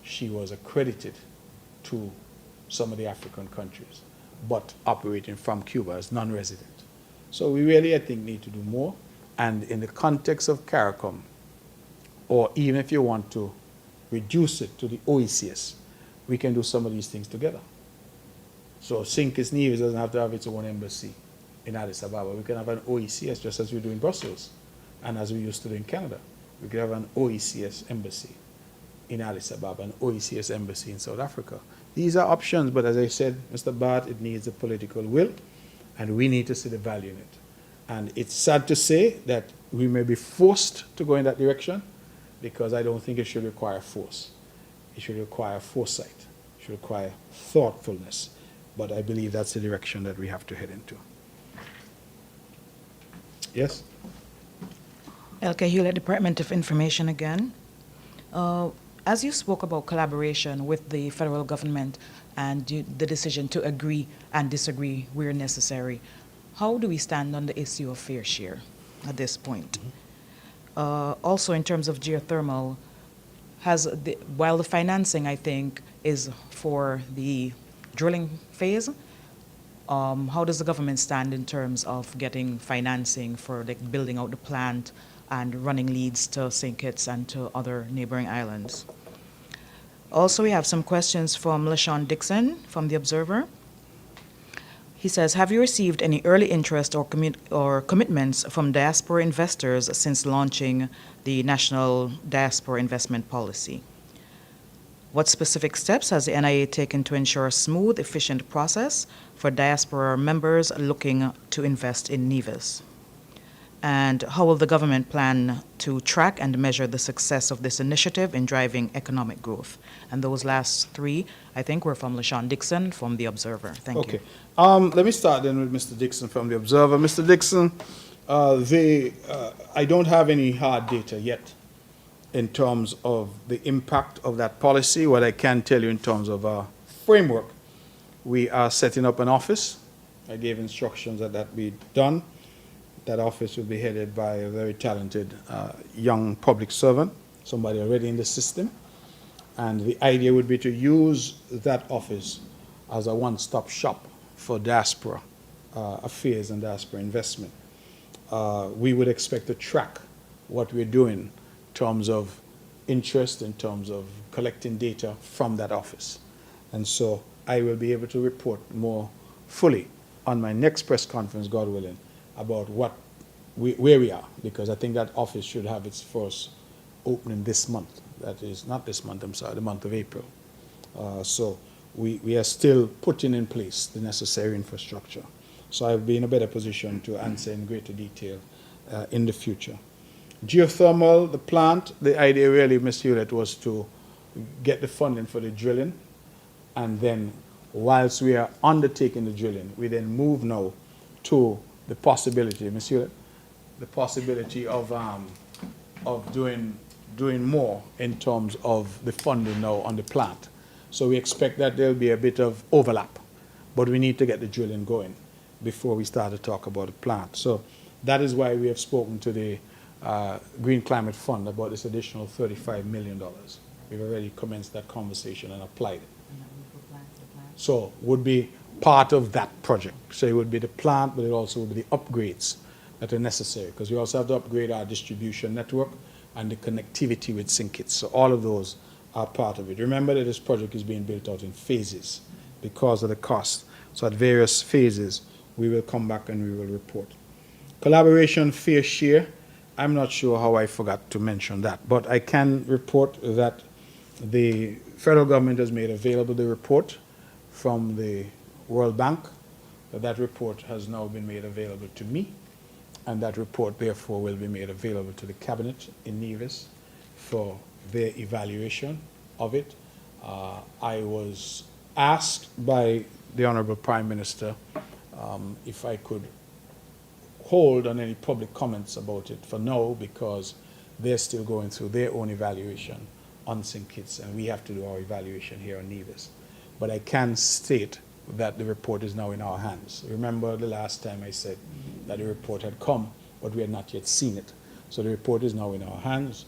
She was accredited to some of the African countries, but operating from Cuba as non-resident. So we really, I think, need to do more. And in the context of CARICOM, or even if you want to reduce it to the OECS, we can do some of these things together. So St. Kitts Nevis doesn't have to have its own embassy in Addis Ababa. We can have an OECS just as we do in Brussels and as we used to do in Canada. We could have an OECS embassy in Addis Ababa, an OECS embassy in South Africa. These are options, but as I said, Mr. Bart, it needs a political will, and we need to see the value in it. And it's sad to say that we may be forced to go in that direction, because I don't think it should require force. It should require foresight. It should require thoughtfulness. But I believe that's the direction that we have to head into. Yes? LK Hewlett, Department of Information again. As you spoke about collaboration with the federal government and the decision to agree and disagree where necessary, how do we stand on the issue of fair share at this point? Also, in terms of geothermal, while the financing, I think, is for the drilling phase, how does the government stand in terms of getting financing for building out the plant and running leads to St. Kitts and to other neighboring islands? Also, we have some questions from LaShawn Dixon from The Observer. He says, have you received any early interest or commitments from diaspora investors since launching the National Diaspora Investment Policy? What specific steps has the NIA taken to ensure a smooth, efficient process for diaspora members looking to invest in Nevis? And how will the government plan to track and measure the success of this initiative in driving economic growth? And those last three, I think, were from LaShawn Dixon from The Observer. Thank you. Let me start then with Mr. Dixon from The Observer. Mr. Dixon, I don't have any hard data yet in terms of the impact of that policy. What I can tell you in terms of our framework We are setting up an office. I gave instructions that that be done. That office will be headed by a very talented young public servant, somebody already in the system. And the idea would be to use that office as a one-stop shop for diaspora affairs and diaspora investment. We would expect to track what we're doing in terms of interest, in terms of collecting data from that office. And so I will be able to report more fully on my next press conference, God willing, about where we are, because I think that office should have its first opening this month. That is not this month, I'm sorry, the month of April. So we are still putting in place the necessary infrastructure. So I'll be in a better position to answer in greater detail in the future. Geothermal, the plant, the idea really, Ms. Hewlett, was to get the funding for the drilling, and then whilst we are undertaking the drilling, we then move now to the possibility, Ms. Hewlett, the possibility of doing more in terms of the funding now on the plant. So we expect that there'll be a bit of overlap, but we need to get the drilling going before we start to talk about the plant. So that is why we have spoken to the Green Climate Fund about this additional $35 million. We've already commenced that conversation and applied it. So would be part of that project. So it would be the plant, but it also would be the upgrades that are necessary, because we also have to upgrade our distribution network and the connectivity with SYNCITS. So all of those are part of it. Remember that this project is being built out in phases because of the cost. So at various phases, we will come back and we will report. Collaboration, fair share. I'm not sure how I forgot to mention that, but I can report that the federal government has made available the report from the World Bank. That report has now been made available to me, and that report therefore will be made available to the cabinet in Nevis for their evaluation of it. I was asked by the Honorable Prime Minister if I could hold on any public comments about it for now, because they're still going through their own evaluation on SYNCITS, and we have to do our evaluation here on Nevis. But I can state that the report is now in our hands. Remember the last time I said that the report had come, but we had not yet seen it. So the report is now in our hands,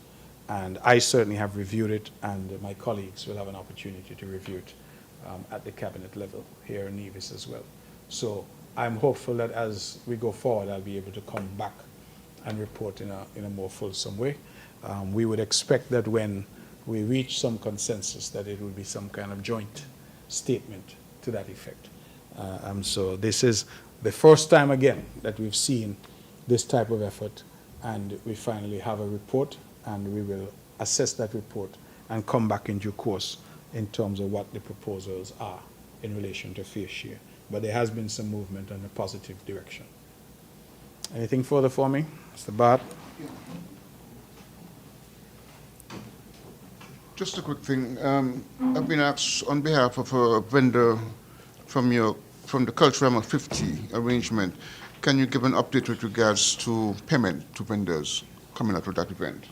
and I certainly have reviewed it, and my colleagues will have an opportunity to review it at the cabinet level here in Nevis as well. So I'm hopeful that as we go forward, I'll be able to come back and report in a more fulsome way. We would expect that when we reach some consensus, that it will be some kind of joint statement to that effect. So this is the first time again that we've seen this type of effort, and we finally have a report, and we will assess that report and come back in due course in terms of what the proposals are in relation to fair share. But there has been some movement in a positive direction. Anything further for me, Mr. Bart? Just a quick thing. I've been asked on behalf of a vendor from the Culturama 50 arrangement, can you give an update with regards to payment to vendors coming out of that event?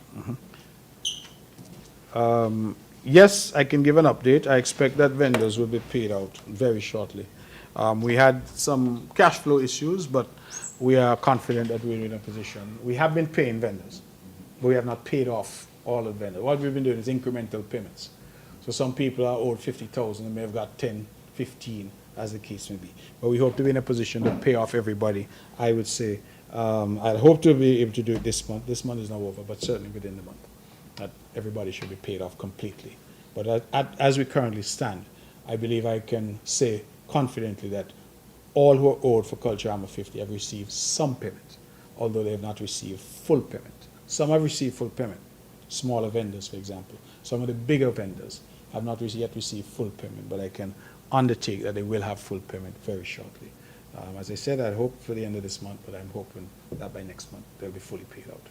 Yes, I can give an update. I expect that vendors will be paid out very shortly. We had some cash flow issues, but we are confident that we're in a position. We have been paying vendors, but we have not paid off all the vendors. What we've been doing is incremental payments. So some people are owed 50,000 and may have got 10, 15, as the case may be. But we hope to be in a position to pay off everybody. I would say I'd hope to be able to do it this month. This month is now over, but certainly within the month, that everybody should be paid off completely. But as we currently stand, I believe I can say confidently that all who are owed for Culturama 50 have received some payment, although they have not received full payment. Some have received full payment, smaller vendors, for example. Some of the bigger vendors have not yet received full payment, but I can undertake that they will have full payment very shortly. As I said, I hope for the end of this month, but I'm hoping that by next month they'll be fully paid out.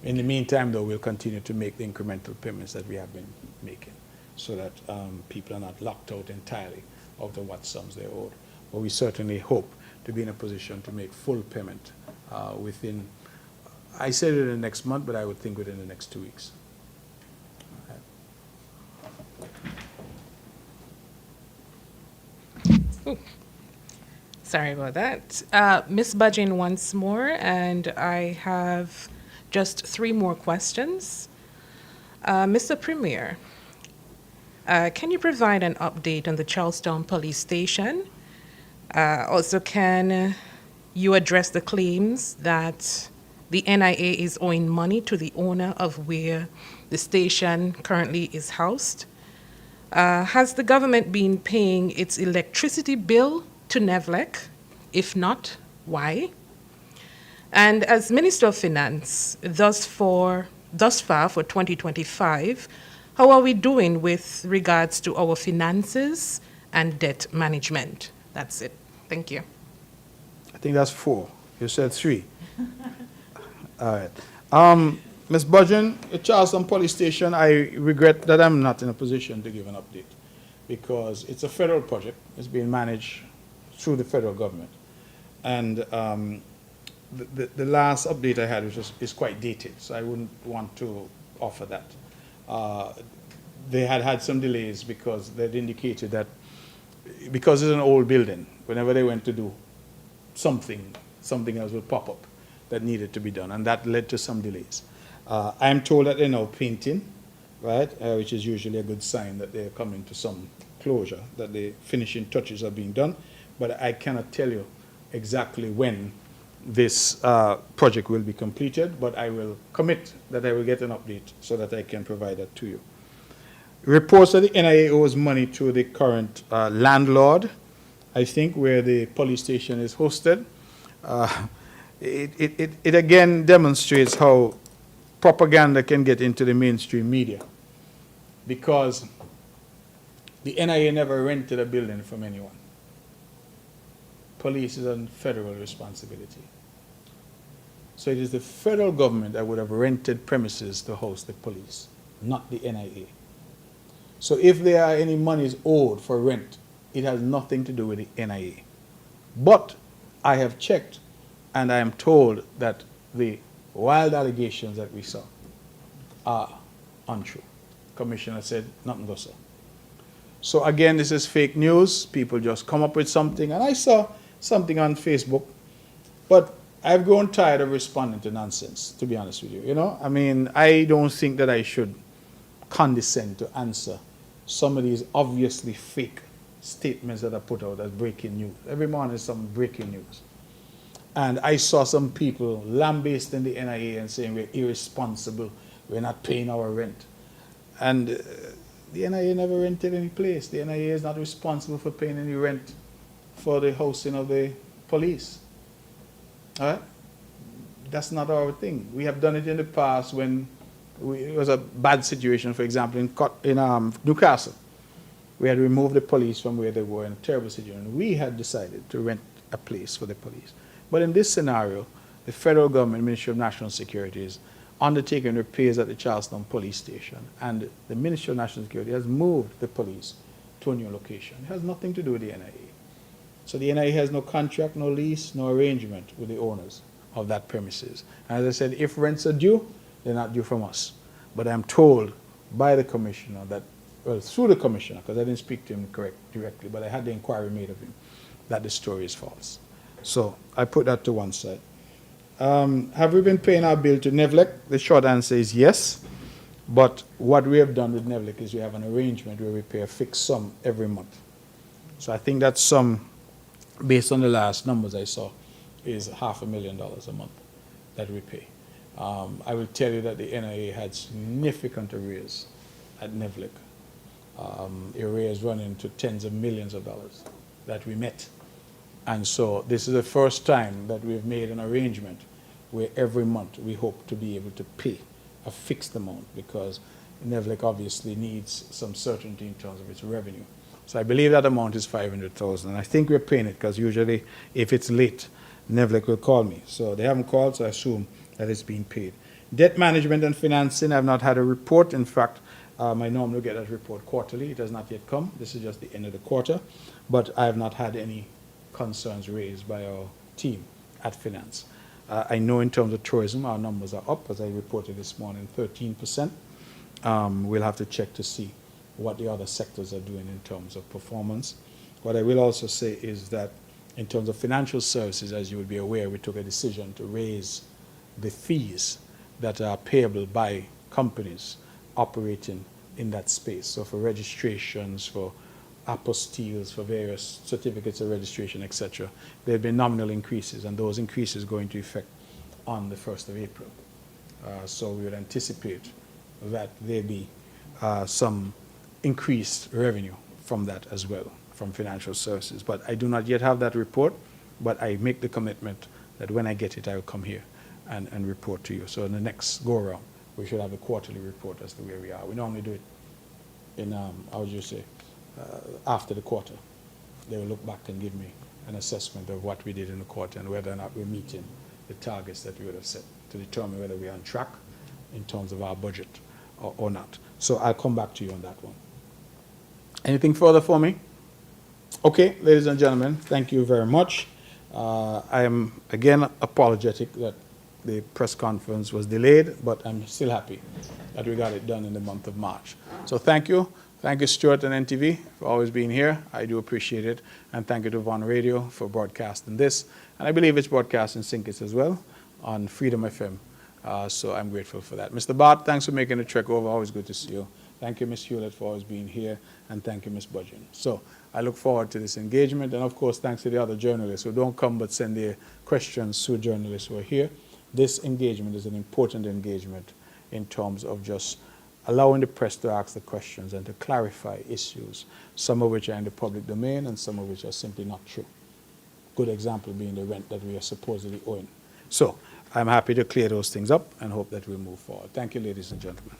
In the meantime, though, we'll continue to make the incremental payments that we have been making, so that people are not locked out entirely out of what sums they're owed. But we certainly hope to be in a position to make full payment within, I said it in the next month, but I would think within the next 2 weeks. Sorry about that. Ms. Budgin once more, and I have just 3 more questions. Mr. Premier, can you provide an update on the Charlestown Police Station? Also, can you address the claims that the NIA is owing money to the owner of where the station currently is housed? Has the government been paying its electricity bill to NEVLEC? If not, why? And as Minister of Finance, thus far for 2025, how are we doing with regards to our finances and debt management? That's it. Thank you. I think that's 4. You said 3. All right. Ms. Budgeon, at Charleston Police Station, I regret that I'm not in a position to give an update because it's a federal project. It's being managed through the federal government. And the last update I had is quite dated, so I wouldn't want to offer that. They had some delays because they'd indicated that because it's an old building, whenever they went to do something else would pop up that needed to be done, and that led to some delays. I'm told that they're now painting, right, which is usually a good sign that they're coming to some closure, that the finishing touches are being done, but I cannot tell you exactly when this project will be completed, but I will commit that I will get an update so that I can provide that to you. Reports that the NIA owes money to the current landlord, I think, where the police station is hosted. It again demonstrates how propaganda can get into the mainstream media, because the NIA never rented a building from anyone. Police is a federal responsibility. So it is the federal government that would have rented premises to host the police, not the NIA. So if there are any monies owed for rent, it has nothing to do with the NIA. But I have checked, and I am told that the wild allegations that we saw are untrue. Commissioner said nothing goes so. So again, this is fake news. People just come up with something, and I saw something on Facebook, but I've grown tired of responding to nonsense, to be honest with you. You know, I mean, I don't think that I should condescend to answer some of these obviously fake statements that are put out as breaking news. Every morning is some breaking news. And I saw some people lambasting the NIA and saying we're irresponsible, we're not paying our rent. And the NIA never rented any place. The NIA is not responsible for paying any rent for the housing of the police. All right? That's not our thing. We have done it in the past when it was a bad situation, for example, in Newcastle. We had removed the police from where they were in a terrible situation. We had decided to rent a place for the police. But in this scenario, the federal government, Ministry of National Security, is undertaking repairs at the Charleston Police Station, and the Ministry of National Security has moved the police to a new location. It has nothing to do with the NIA. So the NIA has no contract, no lease, no arrangement with the owners of that premises. And as I said, if rents are due, they're not due from us. But I'm told by the commissioner that, well, through the commissioner, because I didn't speak to him directly, but I had the inquiry made of him, that the story is false. So I put that to one side. Have we been paying our bill to NEVLEC? The short answer is yes. But what we have done with NEVLEC is we have an arrangement where we pay a fixed sum every month. So I think that sum, based on the last numbers I saw, is $500,000 a month that we pay. I will tell you that the NIA had significant arrears at NEVLEC. Arrears running to tens of millions of dollars that we met. And so this is the first time that we've made an arrangement where every month we hope to be able to pay a fixed amount, because NEVLEC obviously needs some certainty in terms of its revenue. So I believe that amount is $500,000. And I think we're paying it because usually if it's late, NEVLEC will call me. So they haven't called, so I assume that it's being paid. Debt management and financing, I've not had a report. In fact, I normally get that report quarterly. It has not yet come. This is just the end of the quarter. But I have not had any concerns raised by our team at finance. I know in terms of tourism, our numbers are up, as I reported this morning, 13%. We'll have to check to see what the other sectors are doing in terms of performance. What I will also say is that in terms of financial services, as you would be aware, we took a decision to raise the fees that are payable by companies operating in that space. So for registrations, for apostilles, for various certificates of registration, etc., there have been nominal increases, and those increases go into effect on the 1st of April. So we would anticipate that there be some increased revenue from that as well, from financial services. But I do not yet have that report, but I make the commitment that when I get it, I will come here and report to you. So in the next go-around, we should have a quarterly report as to where we are. We normally do it in, how would you say, after the quarter. They will look back and give me an assessment of what we did in the quarter and whether or not we're meeting the targets that we would have set to determine whether we're on track in terms of our budget or not. So I'll come back to you on that one. Anything further for me? Okay, ladies and gentlemen, thank you very much. I am, again, apologetic that the press conference was delayed, but I'm still happy that we got it done in the month of March. So thank you. Thank you, Stuart and NTV, for always being here. I do appreciate it. And thank you to Von Radio for broadcasting this. And I believe it's broadcast in Sinkis as well on Freedom FM. So I'm grateful for that. Mr. Bart, thanks for making the trek over. Always good to see you. Thank you, Ms. Hewlett, for always being here. And thank you, Ms. Budgeon. So I look forward to this engagement. And, of course, thanks to the other journalists who don't come but send their questions to journalists who are here. This engagement is an important engagement in terms of just allowing the press to ask the questions and to clarify issues, some of which are in the public domain and some of which are simply not true. Good example being the rent that we are supposedly owing. So I'm happy to clear those things up and hope that we'll move forward. Thank you, ladies and gentlemen.